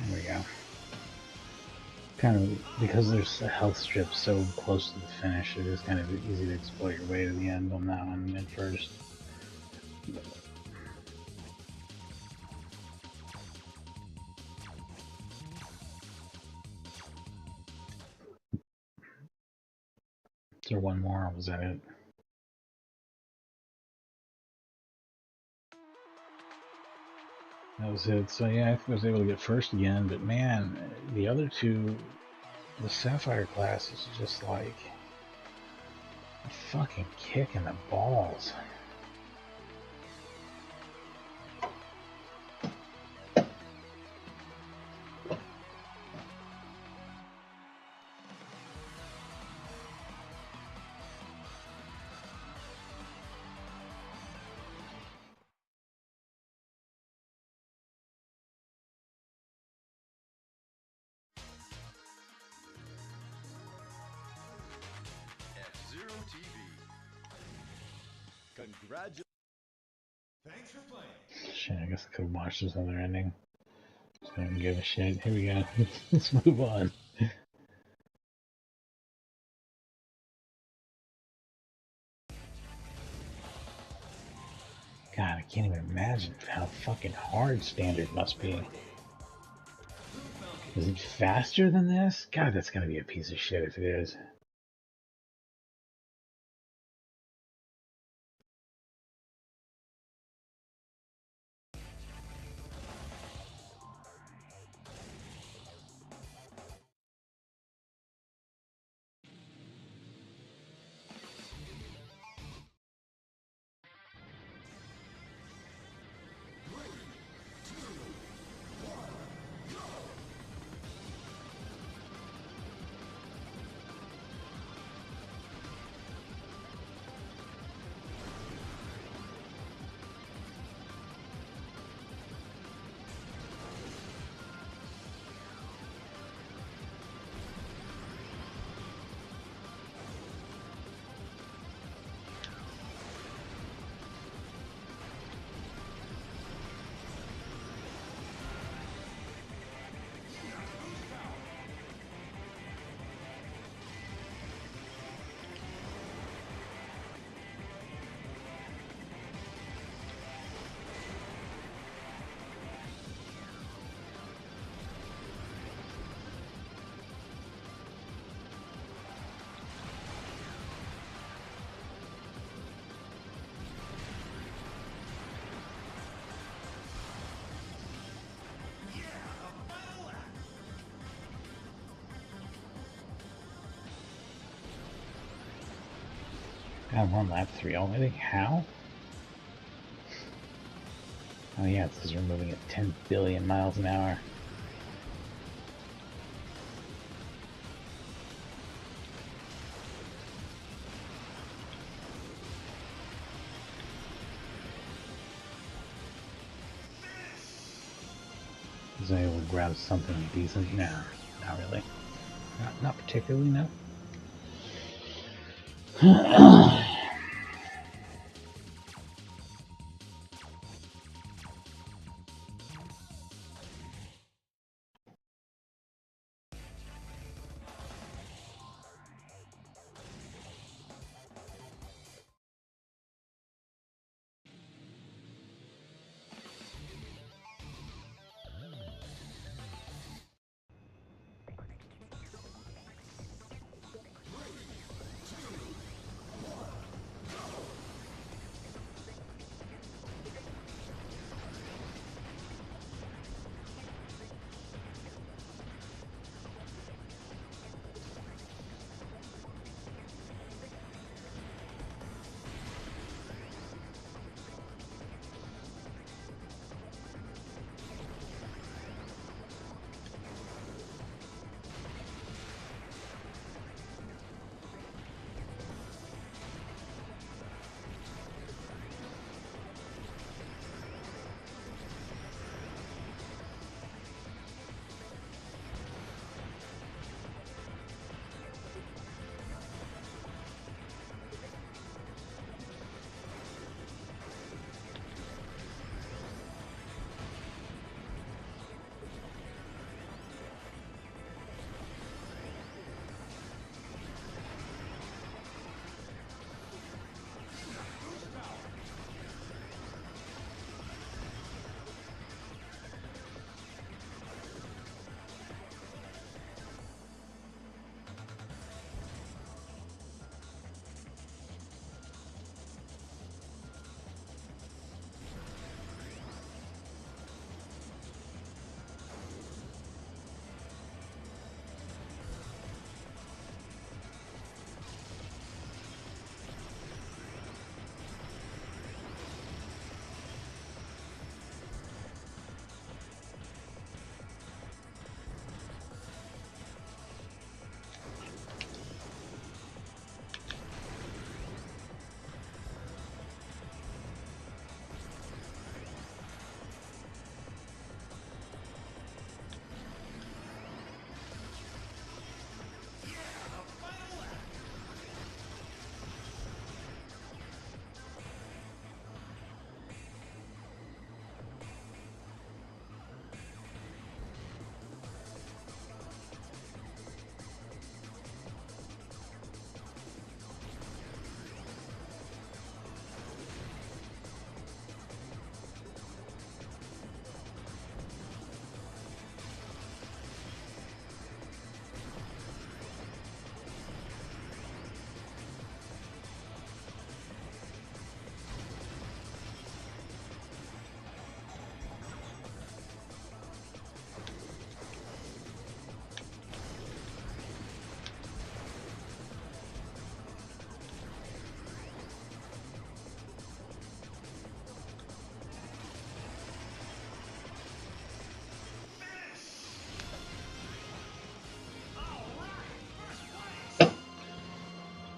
There we go. Kind of, because there's a health strip so close to the finish, it is kind of easy to exploit your way to the end on that one at first. Is there one more, or was that it? That was it. So yeah, I was able to get first again, but man, the other two, the Sapphire class is just like a fucking kick in the balls. Congratulations. Thanks for playing. Shit, I guess I could have watched this other ending. Just don't give a shit. Here we go. Let's move on. God, I can't even imagine how fucking hard Standard must be. Is it faster than this? God, that's gonna be a piece of shit if it is. God, we're on lap 3 already? How? Oh yeah, it says we're moving at 10 billion miles an hour. Was I able to grab something decent? No, not really. Not particularly, no.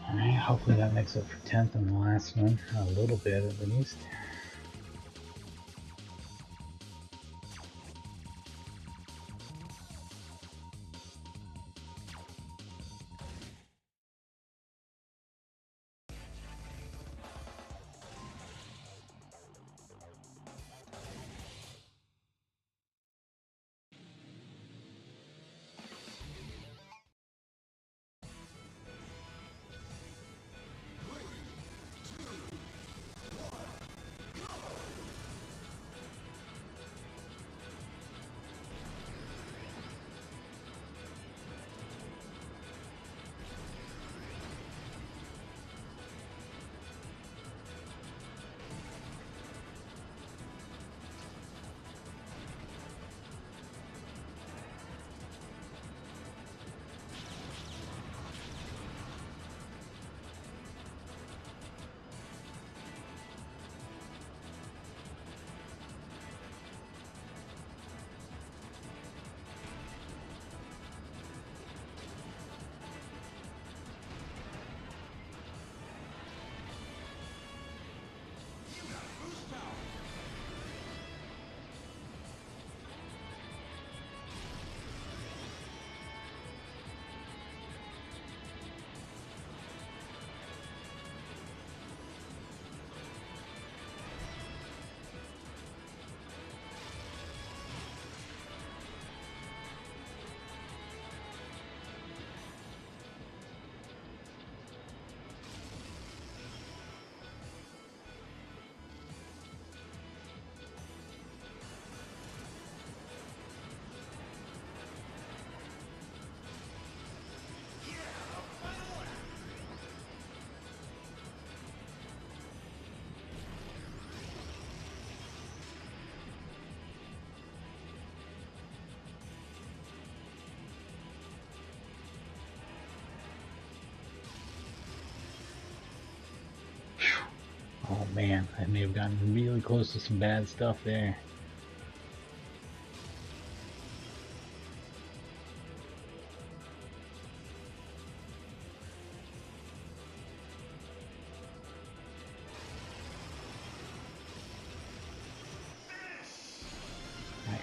Alright, hopefully that makes up for 10th on the last one. A little bit at least. Oh man, I may have gotten really close to some bad stuff there. Nice.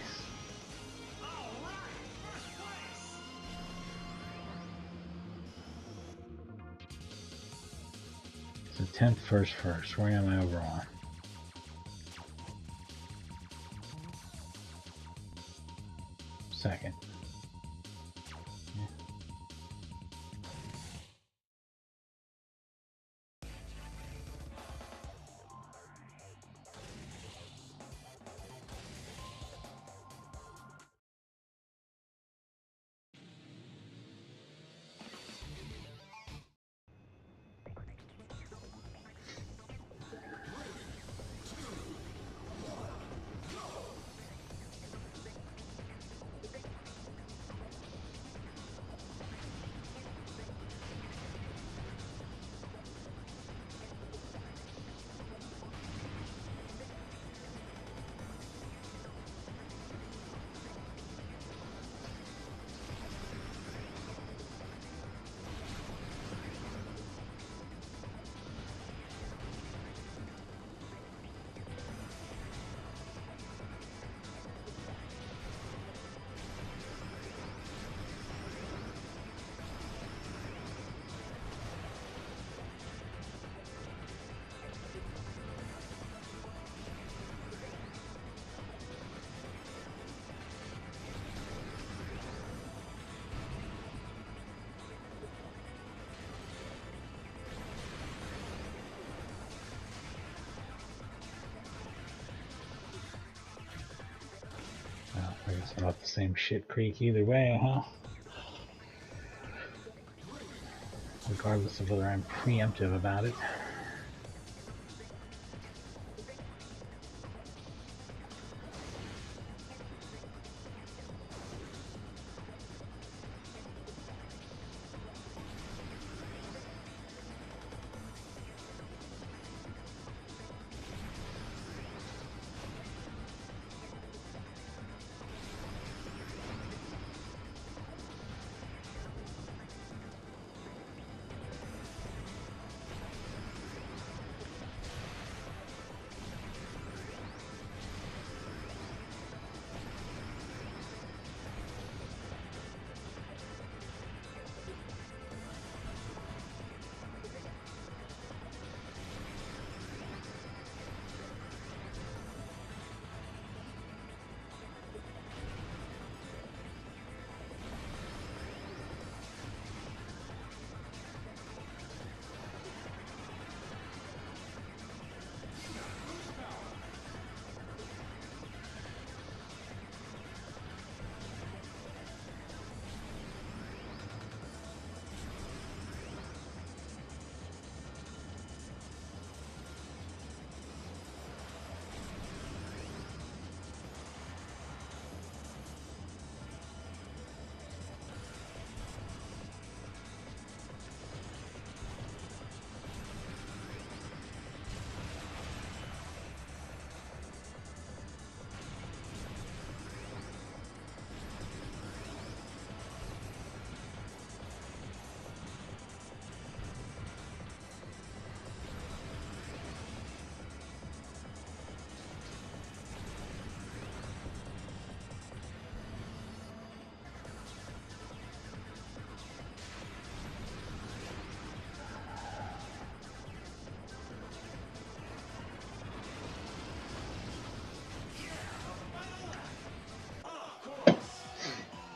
So 10th first. Where am I overall? Second. Yeah. Well, I guess not the same shit creek either way, huh? Regardless of whether I'm preemptive about it.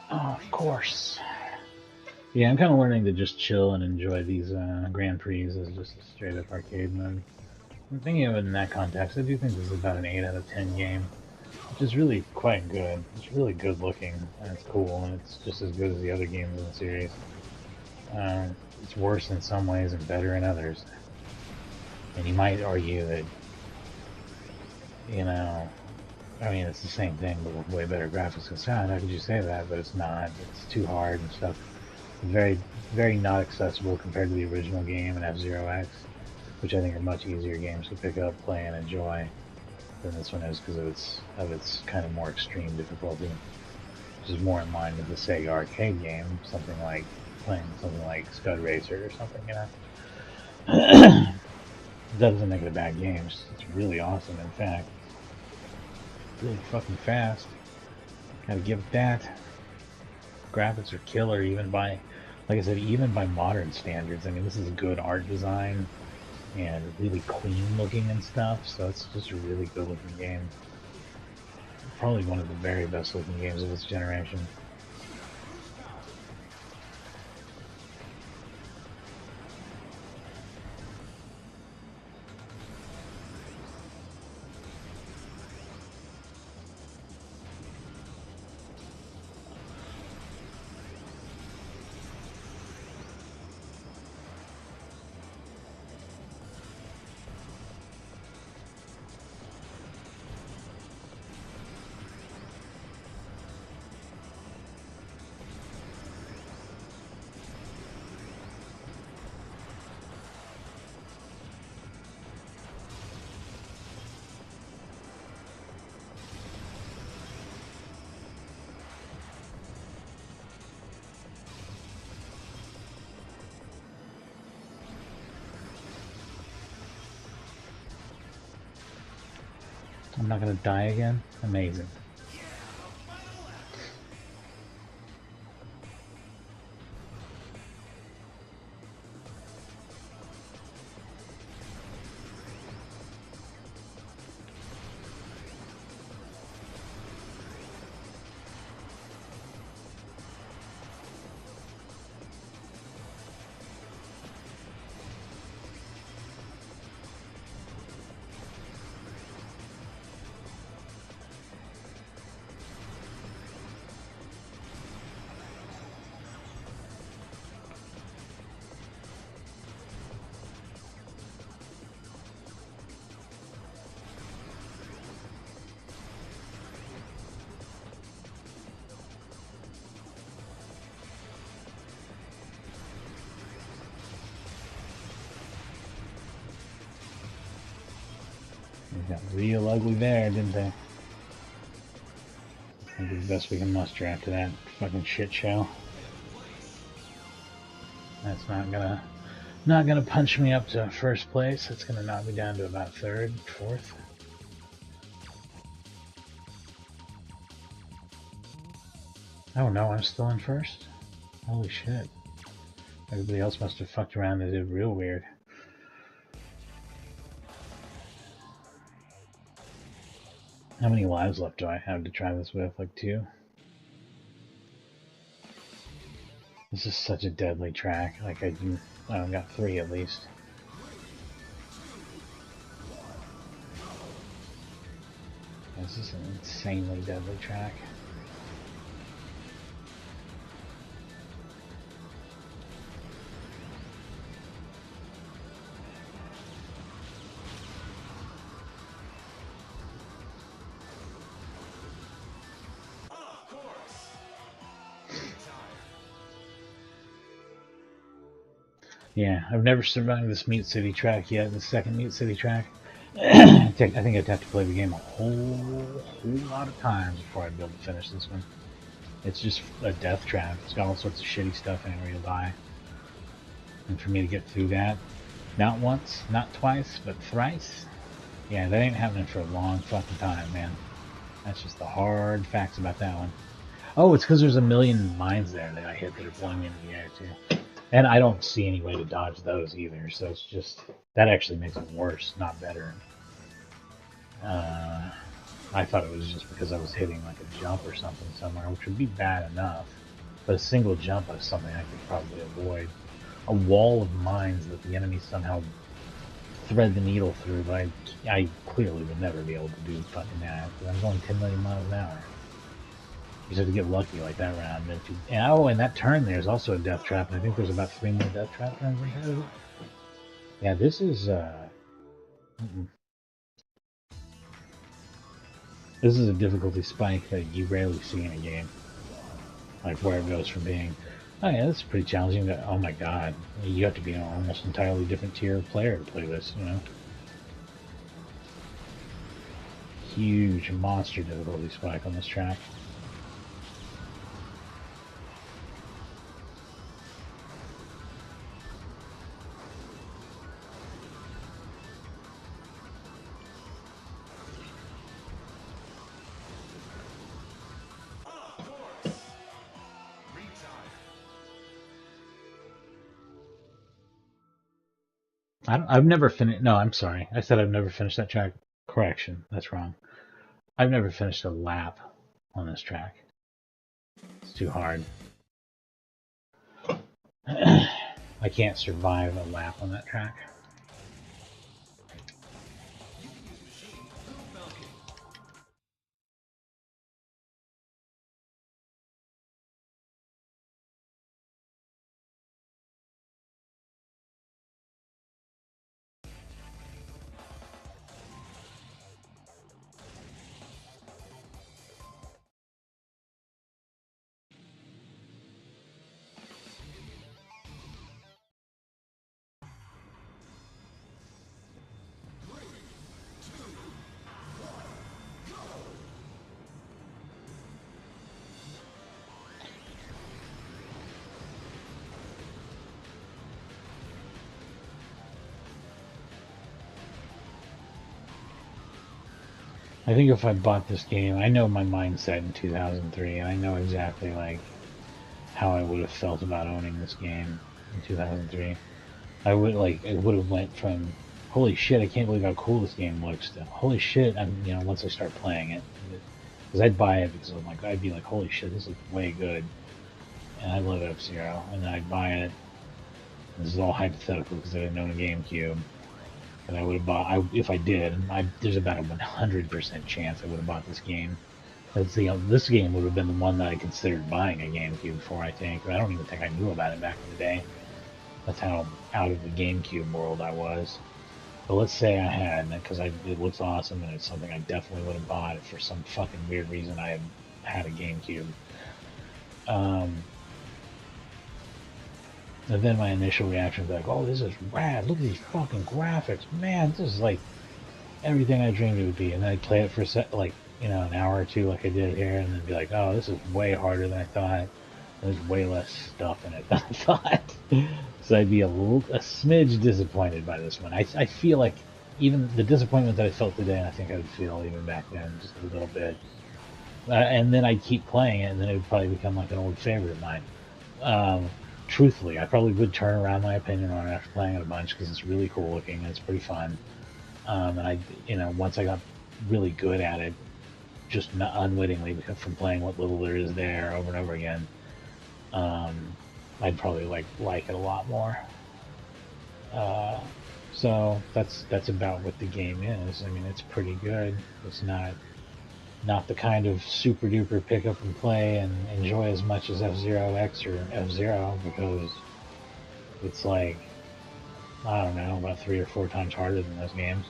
Oh, of course. Yeah, I'm kind of learning to just chill and enjoy these Grand Prix as just a straight up arcade mode. I'm thinking of it in that context. I do think this is about an 8 out of 10 game, which is really quite good. It's really good looking, and it's cool, and it's just as good as the other games in the series. It's worse in some ways and better in others. And you might argue that, you know, I mean, it's the same thing, but with way better graphics and sound. How could you say that? But it's not. It's too hard and stuff. Very, very not accessible compared to the original game and F-Zero X. which I think are much easier games to pick up, play, and enjoy than this one is because of its kind of more extreme difficulty, which is more in line with the Sega arcade game, something like playing something like Scud Racer or something, you know. That doesn't make it a bad game. It's really awesome, in fact. Really fucking fast. Gotta give it that. Graphics are killer, even by, like I said, even by modern standards. I mean, this is good art design and really clean looking and stuff, so it's just a really good looking game. Probably one of the very best looking games of its generation. I'm not gonna die again? Amazing. They got real ugly there, didn't they? I think it's the best we can muster after that fucking shit show. That's not gonna punch me up to first place. It's gonna knock me down to about third, fourth. Oh no, I'm still in first? Holy shit. Everybody else must have fucked around and did real weird. How many lives left do I have to try this with? Like 2? This is such a deadly track. Like I got 3 at least. This is an insanely deadly track. Yeah, I've never survived this Mute City track yet, the second Mute City track. I think I'd have to play the game a whole lot of times before I'd be able to finish this one. It's just a death trap. It's got all sorts of shitty stuff in it where you'll die. And for me to get through that, not once, not twice, but thrice, yeah, that ain't happening for a long fucking time, man. That's just the hard facts about that one. Oh, it's because there's a million mines there that I hit that are blowing me into the air, too. And I don't see any way to dodge those either, so it's just, that actually makes it worse, not better. I thought it was just because I was hitting like a jump or something somewhere, which would be bad enough. But a single jump is something I could probably avoid. A wall of mines that the enemy somehow thread the needle through, but I clearly would never be able to do fucking that, because I'm going 10 million miles an hour. You just have to get lucky like that round. And that turn there is also a death trap, and I think there's about 3 more death trap turns ahead of it. Yeah, this is this is a difficulty spike that you rarely see in a game. Like where it goes from being Oh yeah, that's pretty challenging. Oh my god, you have to be an almost entirely different tier of player to play this. You know, huge monster difficulty spike on this track. I've never finished. No, I'm sorry. I said I've never finished that track. Correction, that's wrong. I've never finished a lap on this track. It's too hard. I can't survive a lap on that track. I think if I bought this game, I know my mindset in 2003, and I know exactly like how I would have felt about owning this game in 2003. I would like it would have went from holy shit, I can't believe how cool this game looks to holy shit, I'm once I start playing it, because I'd buy it because I'm like I'd be like holy shit, this looks way good, and I love F-Zero, and then I'd buy it. This is all hypothetical because I didn't own a GameCube. And I would have bought, if I did, there's about a 100% chance I would have bought this game. This game would have been the one that I considered buying a GameCube for, I think. I don't even think I knew about it back in the day. That's how out of the GameCube world I was. But let's say I had, because it looks awesome and it's something I definitely would have bought for some fucking weird reason I had a GameCube. And then my initial reaction was like, oh, this is rad. Look at these fucking graphics. Man, this is like everything I dreamed it would be. And then I'd play it for an hour or two like I did here, and then be like, oh, this is way harder than I thought. There's way less stuff in it than I thought. So I'd be a smidge disappointed by this one. I feel like even the disappointment that I felt today, I think I would feel even back then, just a little bit. And then I'd keep playing it, and then it would probably become like an old favorite of mine. Truthfully, I probably would turn around my opinion on it after playing it a bunch because it's really cool looking and it's pretty fun. And once I got really good at it, just not unwittingly from playing what little there is there over and over again, I'd probably like it a lot more. So that's about what the game is. I mean, it's pretty good. It's not the kind of super duper pick up and play and enjoy as much as F-Zero X or F-Zero, because it's like, I don't know, about 3 or 4 times harder than those games.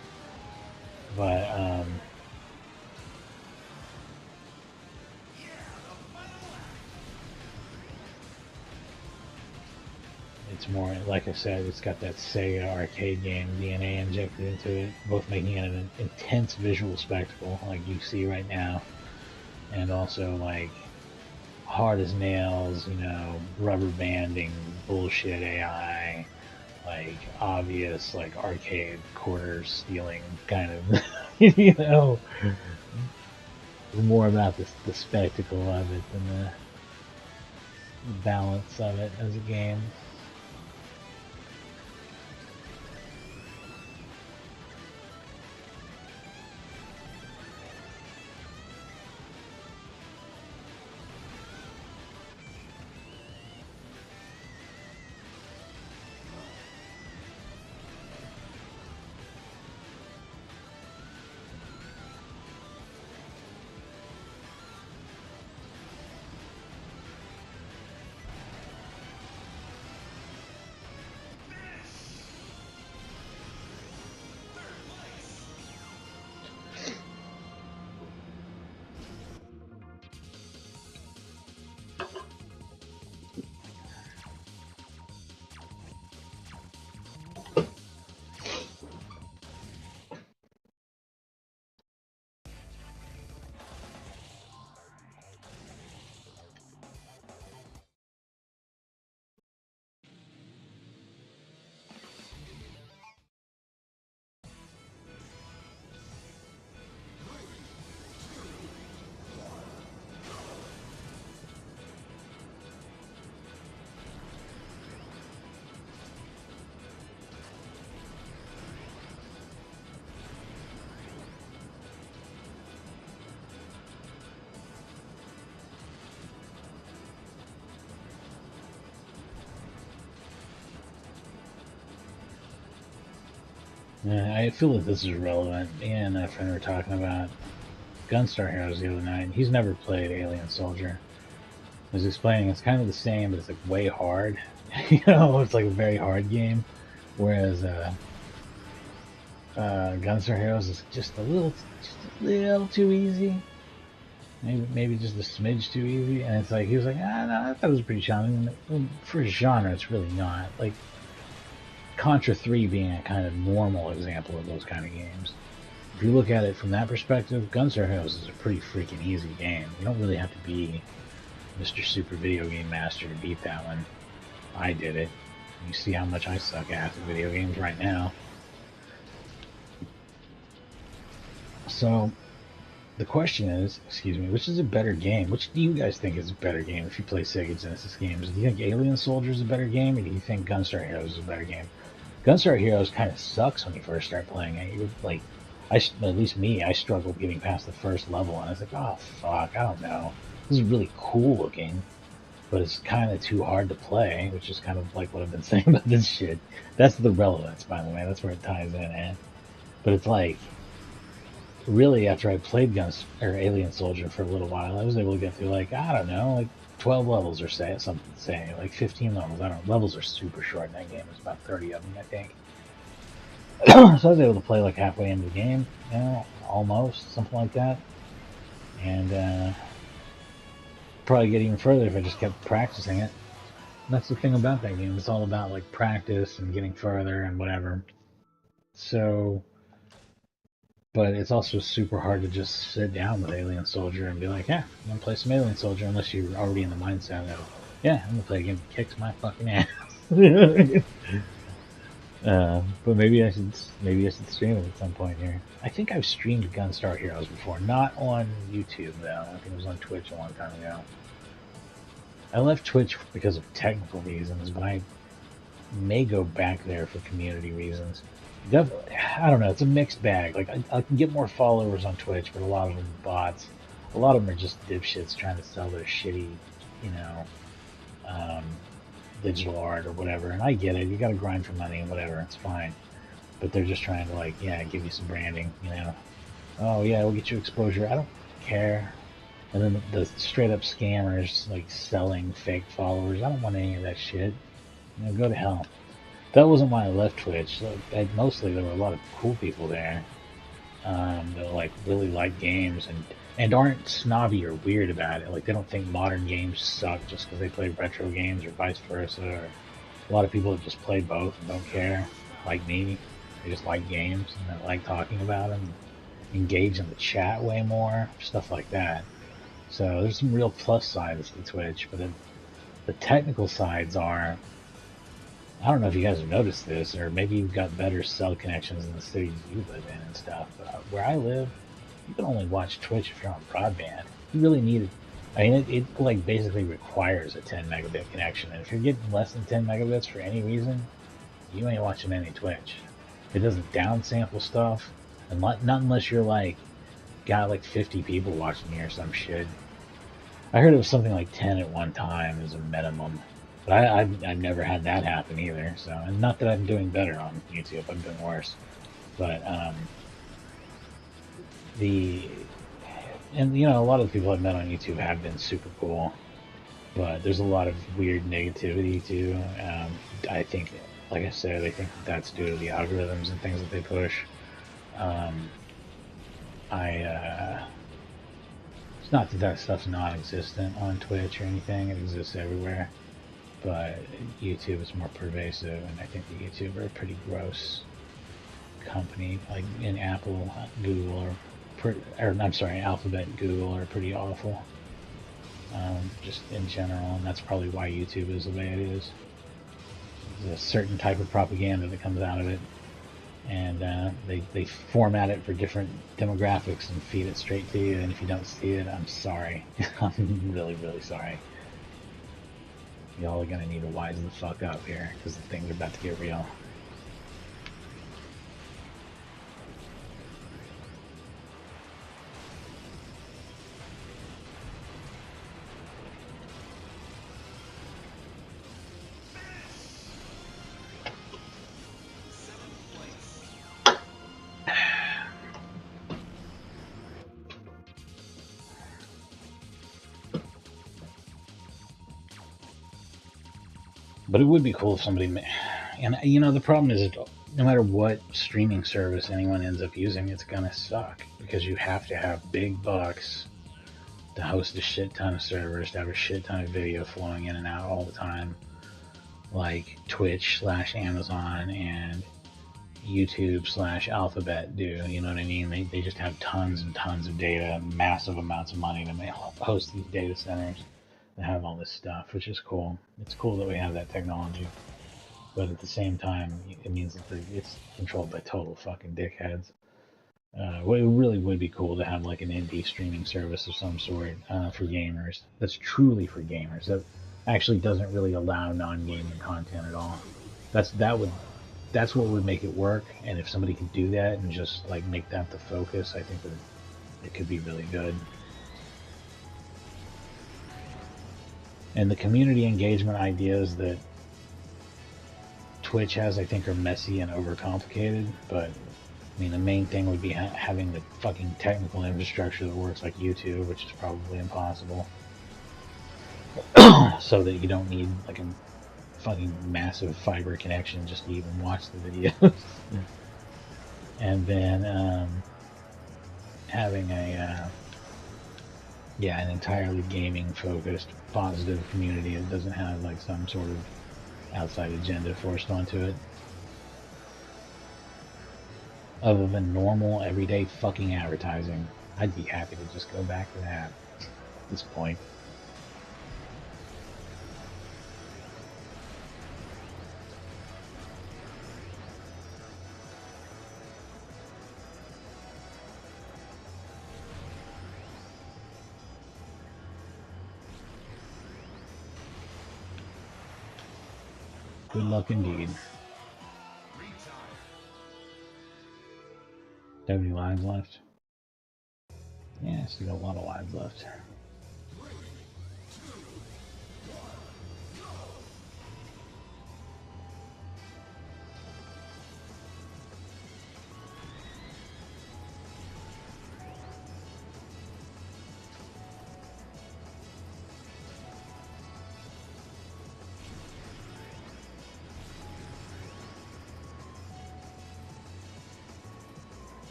But it's more, like I said, it's got that Sega arcade game DNA injected into it, both making it an intense visual spectacle like you see right now, and also like hard as nails, rubber banding bullshit AI, like obvious like arcade quarter stealing kind of more about the spectacle of it than the balance of it as a game. I feel that this is relevant. Me and a friend were talking about Gunstar Heroes the other night. He's never played Alien Soldier. I was explaining it's kind of the same, but it's like way hard. You know, it's like a very hard game. Whereas Gunstar Heroes is just a little too easy. Maybe just a smidge too easy. And it's like he was like, ah, no, I thought it was pretty challenging. For a genre, it's really not. Like Contra 3 being a kind of normal example of those kind of games. If you look at it from that perspective, Gunstar Heroes is a pretty freaking easy game. You don't really have to be Mr. Super Video Game Master to beat that one. I did it. You see how much I suck at video games right now. So, the question is, excuse me, which is a better game? Which do you guys think is a better game if you play Sega Genesis games? Do you think Alien Soldier is a better game, or do you think Gunstar Heroes is a better game? Gunstar Heroes kind of sucks when you first start playing it. You're like, at least me, I struggled getting past the first level, and I was like, oh fuck, I don't know. This is really cool looking, but it's kind of too hard to play, which is kind of like what I've been saying about this shit. That's the relevance, by the way. That's where it ties in at. But it's like, really, after I played Alien Soldier for a little while, I was able to get through like, I don't know, like 12 levels or say like 15 levels. I don't know. Levels are super short in that game. There's about 30 of them, I think. So I was able to play like halfway into the game, you know, almost, something like that. And probably get even further if I just kept practicing it. And that's the thing about that game. It's all about like practice and getting further and whatever. So, but it's also super hard to just sit down with Alien Soldier and be like, yeah, I'm gonna play some Alien Soldier, unless you're already in the mindset of, yeah, I'm gonna play a game that kicks my fucking ass. But maybe I should stream it at some point here. I think I've streamed Gunstar Heroes before, not on YouTube though. I think it was on Twitch a long time ago. I left Twitch because of technical reasons, but I may go back there for community reasons. I don't know. It's a mixed bag. Like I can get more followers on Twitch, but a lot of them are bots. A lot of them are just dipshits trying to sell their shitty, you know, digital art or whatever. And I get it. You got to grind for money and whatever. It's fine. But they're just trying to like, yeah, give you some branding. You know, oh yeah, we'll get you exposure. I don't care. And then the straight up scammers like selling fake followers. I don't want any of that shit. You know, go to hell. That wasn't why I left Twitch. Mostly there were a lot of cool people there that like really like games and aren't snobby or weird about it. Like they don't think modern games suck just because they play retro games or vice versa. Or a lot of people that just play both and don't care, like me. They just like games and they like talking about them, engage in the chat way more, stuff like that. So there's some real plus sides to Twitch, but the technical sides are, I don't know if you guys have noticed this, or maybe you've got better cell connections in the cities you live in and stuff. But where I live, you can only watch Twitch if you're on broadband. You really need it. I mean, it like basically requires a 10 megabit connection, and if you're getting less than 10 megabits for any reason, you ain't watching any Twitch. It doesn't downsample stuff, and not unless you're like got like 50 people watching you or some shit. I heard it was something like 10 at one time as a minimum. But I've never had that happen either. So, and not that I'm doing better on YouTube, I'm doing worse. But and you know, a lot of the people I've met on YouTube have been super cool, but there's a lot of weird negativity too. I think, like I said, I think that's due to the algorithms and things that they push. It's not that stuff's non-existent on Twitch or anything; it exists everywhere. But YouTube is more pervasive, and I think the YouTube are a pretty gross company. Like in Apple, Google, or I'm sorry, Alphabet and Google are pretty awful, just in general, and that's probably why YouTube is the way it is. There's a certain type of propaganda that comes out of it, and they format it for different demographics and feed it straight to you. And if you don't see it, I'm sorry. I'm really, really sorry. Y'all are gonna need to wise the fuck up here, because the things are about to get real. But it would be cool if somebody, and you know, the problem is, no matter what streaming service anyone ends up using, it's gonna suck because you have to have big bucks to host a shit ton of servers, to have a shit ton of video flowing in and out all the time, like Twitch / Amazon and YouTube / Alphabet do. You know what I mean? They just have tons and tons of data, massive amounts of money to host these data centers that have all this stuff, which is cool. It's cool that we have that technology. But at the same time, it means that it's controlled by total fucking dickheads. Well, it really would be cool to have like an indie streaming service of some sort for gamers. That's truly for gamers. That actually doesn't really allow non-gaming content at all. That's what would make it work. And if somebody could do that and just like make that the focus, I think that it could be really good. And the community engagement ideas that Twitch has, I think, are messy and overcomplicated, but I mean, the main thing would be having the fucking technical infrastructure that works like YouTube, which is probably impossible. So that you don't need like a fucking massive fiber connection just to even watch the videos. And then having an entirely gaming focused positive community that doesn't have like some sort of outside agenda forced onto it. Other than normal, everyday fucking advertising, I'd be happy to just go back to that at this point. Good luck indeed. Do you have any lives left? Yeah, still got a lot of lives left.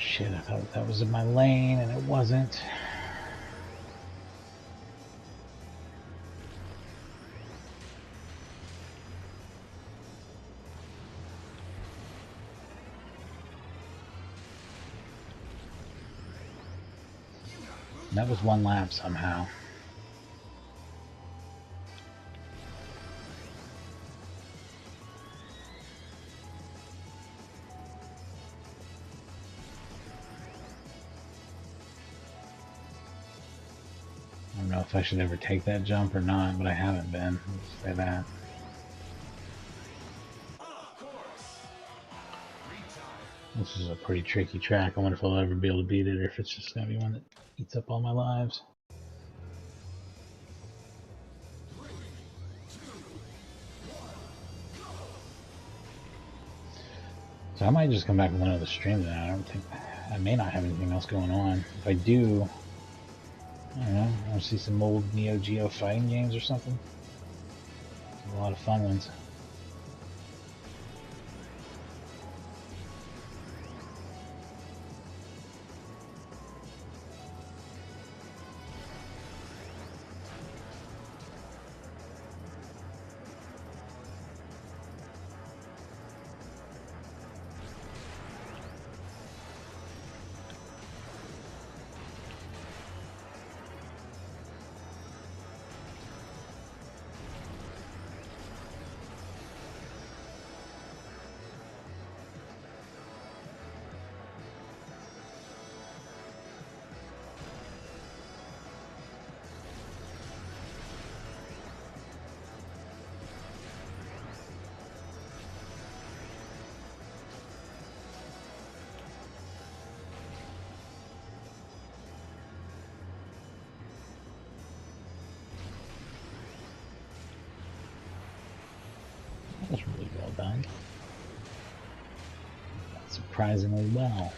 Shit, I thought that was in my lane and it wasn't. That was one lap somehow. I don't know if I should ever take that jump or not, but I haven't been. Let's say that. This is a pretty tricky track. I wonder if I'll ever be able to beat it or if it's just going to be one that eats up all my lives. So I might just come back with another stream tonight. I don't think I may not have anything else going on. If I do, I don't know. I want to see some old Neo Geo fighting games or something. A lot of fun ones. done. Surprisingly well.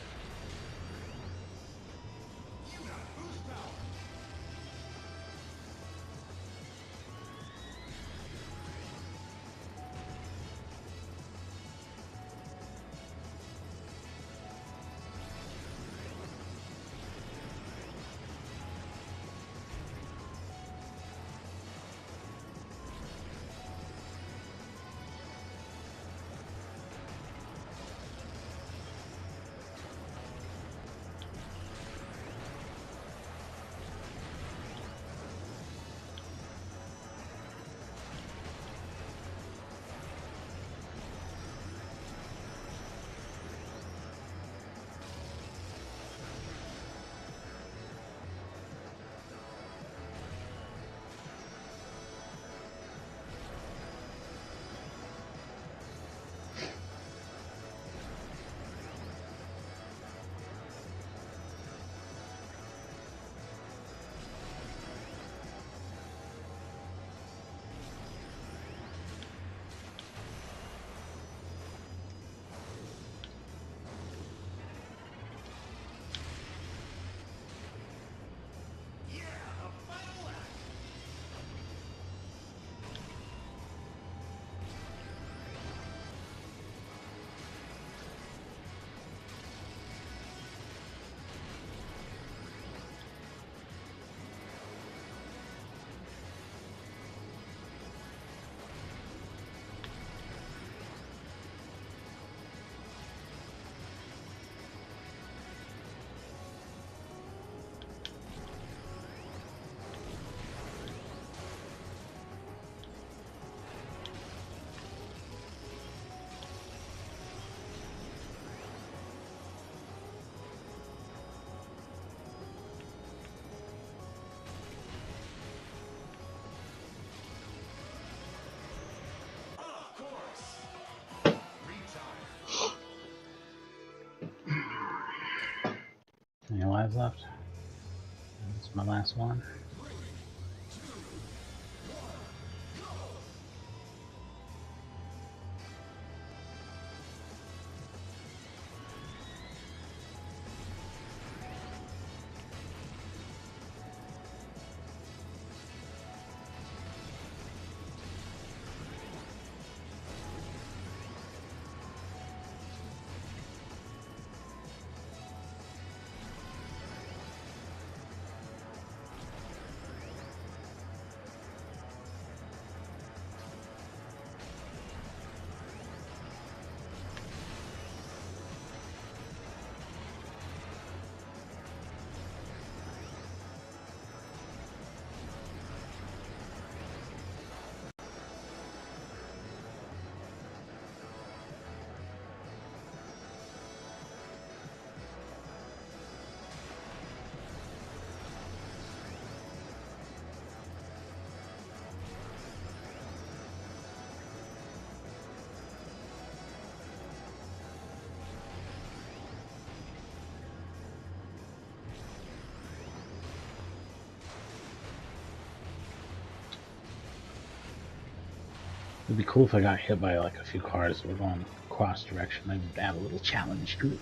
Any lives left? This is my last one. It'd be cool if I got hit by like a few cars that were going cross direction. I'd add a little challenge to it.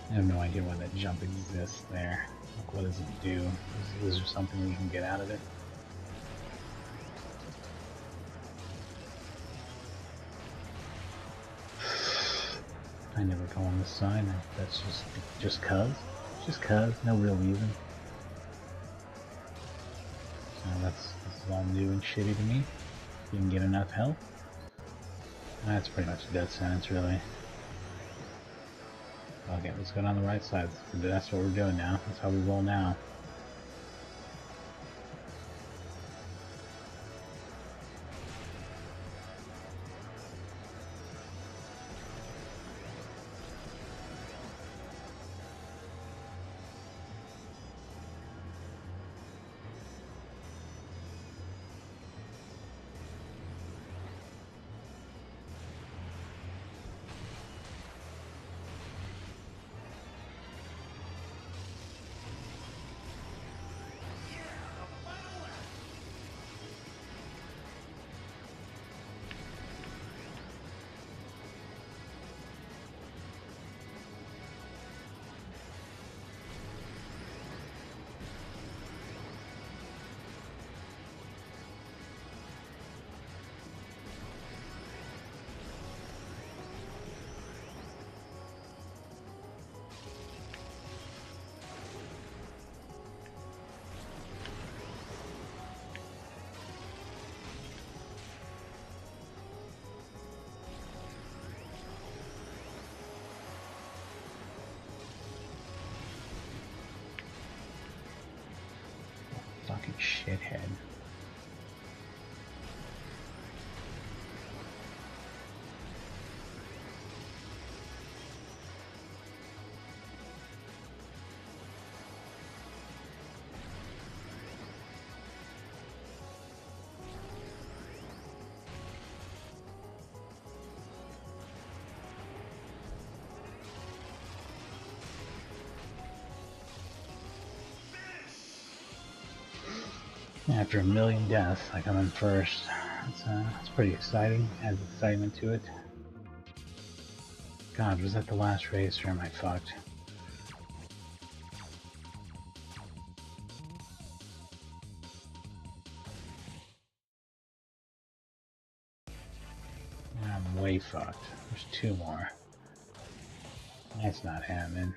I have no idea why that jump exists there. Like, what does it do? Is there something we can get out of it? I never go on this side. That's just cuz. Just cuz. No real reason. So this is all new and shitty to me. Didn't get enough health. That's pretty much a death sentence, really. Okay, let's go down the right side. That's what we're doing now. That's how we roll now. shithead. After a million deaths, I come in first. It's pretty exciting. Adds excitement to it. God, was that the last race, or am I fucked? I'm way fucked. There's 2 more. That's not happening.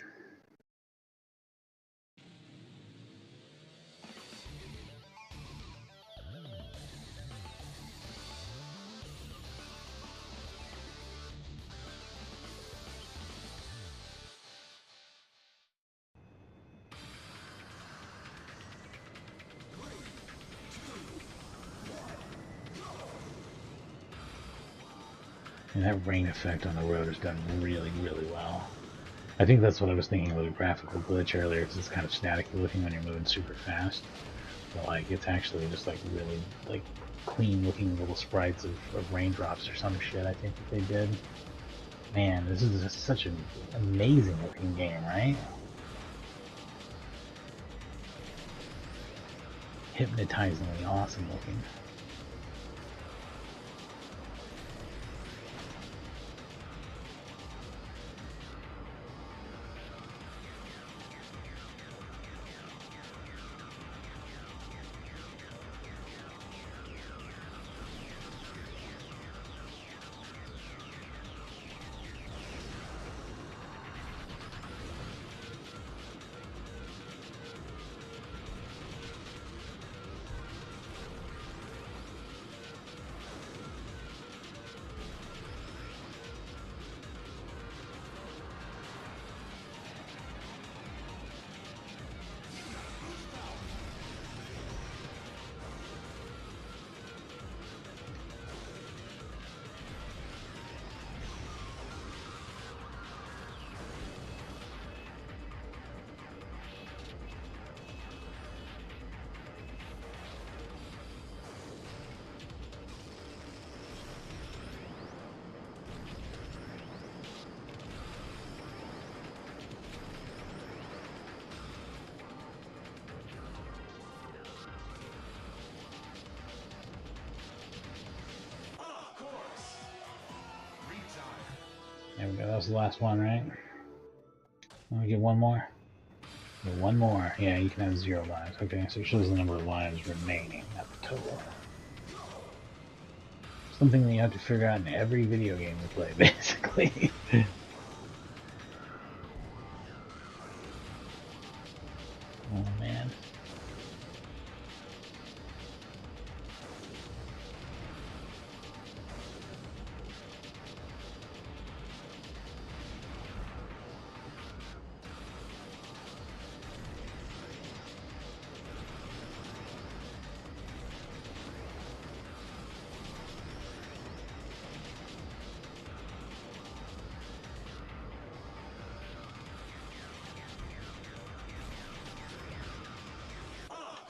And that rain effect on the road is done really, really well. I think that's what I was thinking with a graphical glitch earlier, because it's kind of static looking when you're moving super fast. But like, it's actually just like really like clean looking little sprites of raindrops or some shit I think that they did. Man, this is just such an amazing looking game, right? Hypnotizingly awesome looking. There we go, that was the last one, right? Let me get one more. Get one more. Yeah, you can have 0 lives. Okay, so it shows the number of lives remaining, not the total. Something that you have to figure out in every video game you play, basically. Oh man.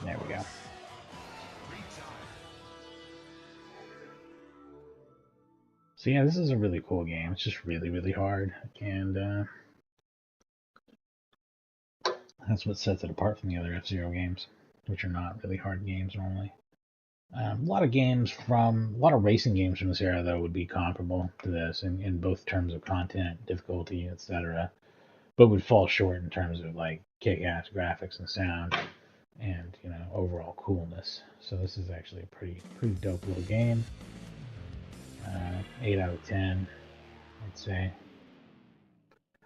There we go. So yeah, this is a really cool game. It's just really, really hard, and that's what sets it apart from the other F-Zero games, which are not really hard games normally. A lot of racing games from this era, though, would be comparable to this in both terms of content, difficulty, etc., but would fall short in terms of like kick-ass graphics and sound, and overall coolness. So this is actually a pretty dope little game. 8 out of 10, I'd say.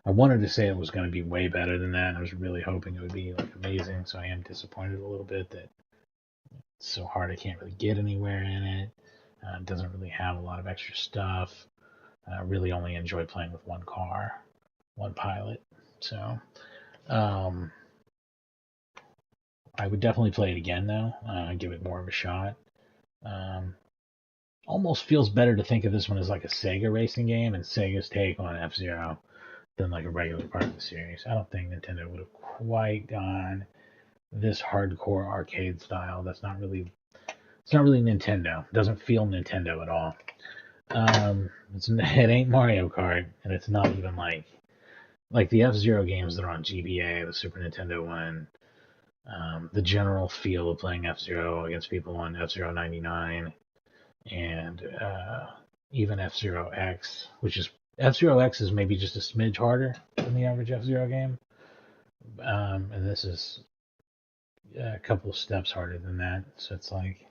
I wanted to say it was going to be way better than that. I was really hoping it would be like amazing, so I am disappointed a little bit that it's so hard I can't really get anywhere in it. It doesn't really have a lot of extra stuff. I really only enjoy playing with one car, one pilot. So, I would definitely play it again though. Give it more of a shot. Almost feels better to think of this one as like a Sega racing game and Sega's take on F-Zero than like a regular part of the series. I don't think Nintendo would have quite gone this hardcore arcade style. It's not really Nintendo. It doesn't feel Nintendo at all. It ain't Mario Kart, and it's not even like the F-Zero games that are on GBA, the Super Nintendo one. The general feel of playing F-Zero against people on F-Zero 99 and even F-Zero X, which is F-Zero X is maybe just a smidge harder than the average F-Zero game. And this is a couple of steps harder than that. So it's like,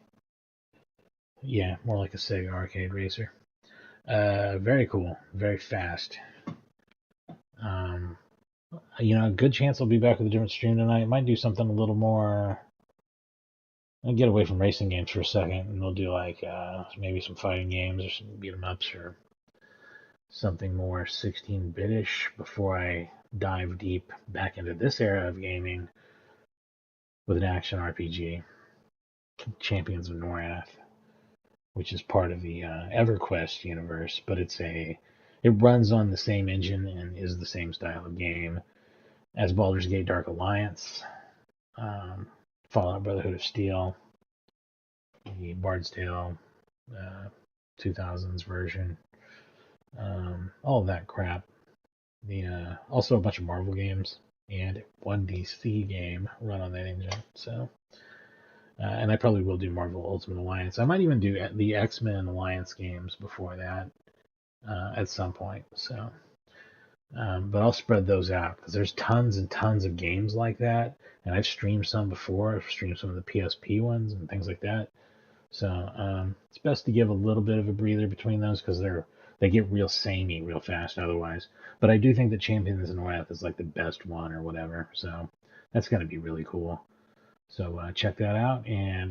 yeah, more like a Sega arcade racer. Very cool, very fast. A good chance I'll be back with a different stream tonight. Might do something a little more. I'll get away from racing games for a second, and we'll do like maybe some fighting games or some beat 'em ups or something more 16-bit-ish before I dive deep back into this era of gaming with an action RPG, Champions of Norath, which is part of the EverQuest universe, but it runs on the same engine and is the same style of game as Baldur's Gate Dark Alliance, Fallout Brotherhood of Steel, the Bard's Tale 2000s version, all of that crap. Also a bunch of Marvel games and one DC game run on that engine. So, and I probably will do Marvel Ultimate Alliance. I might even do the X-Men Alliance games before that at some point. So, but I'll spread those out because there's tons and tons of games like that, and I've streamed some before. I've streamed some of the PSP ones and things like that. So it's best to give a little bit of a breather between those because they get real samey real fast otherwise. But I do think that Champions of Norath is like the best one or whatever. So that's going to be really cool. So check that out and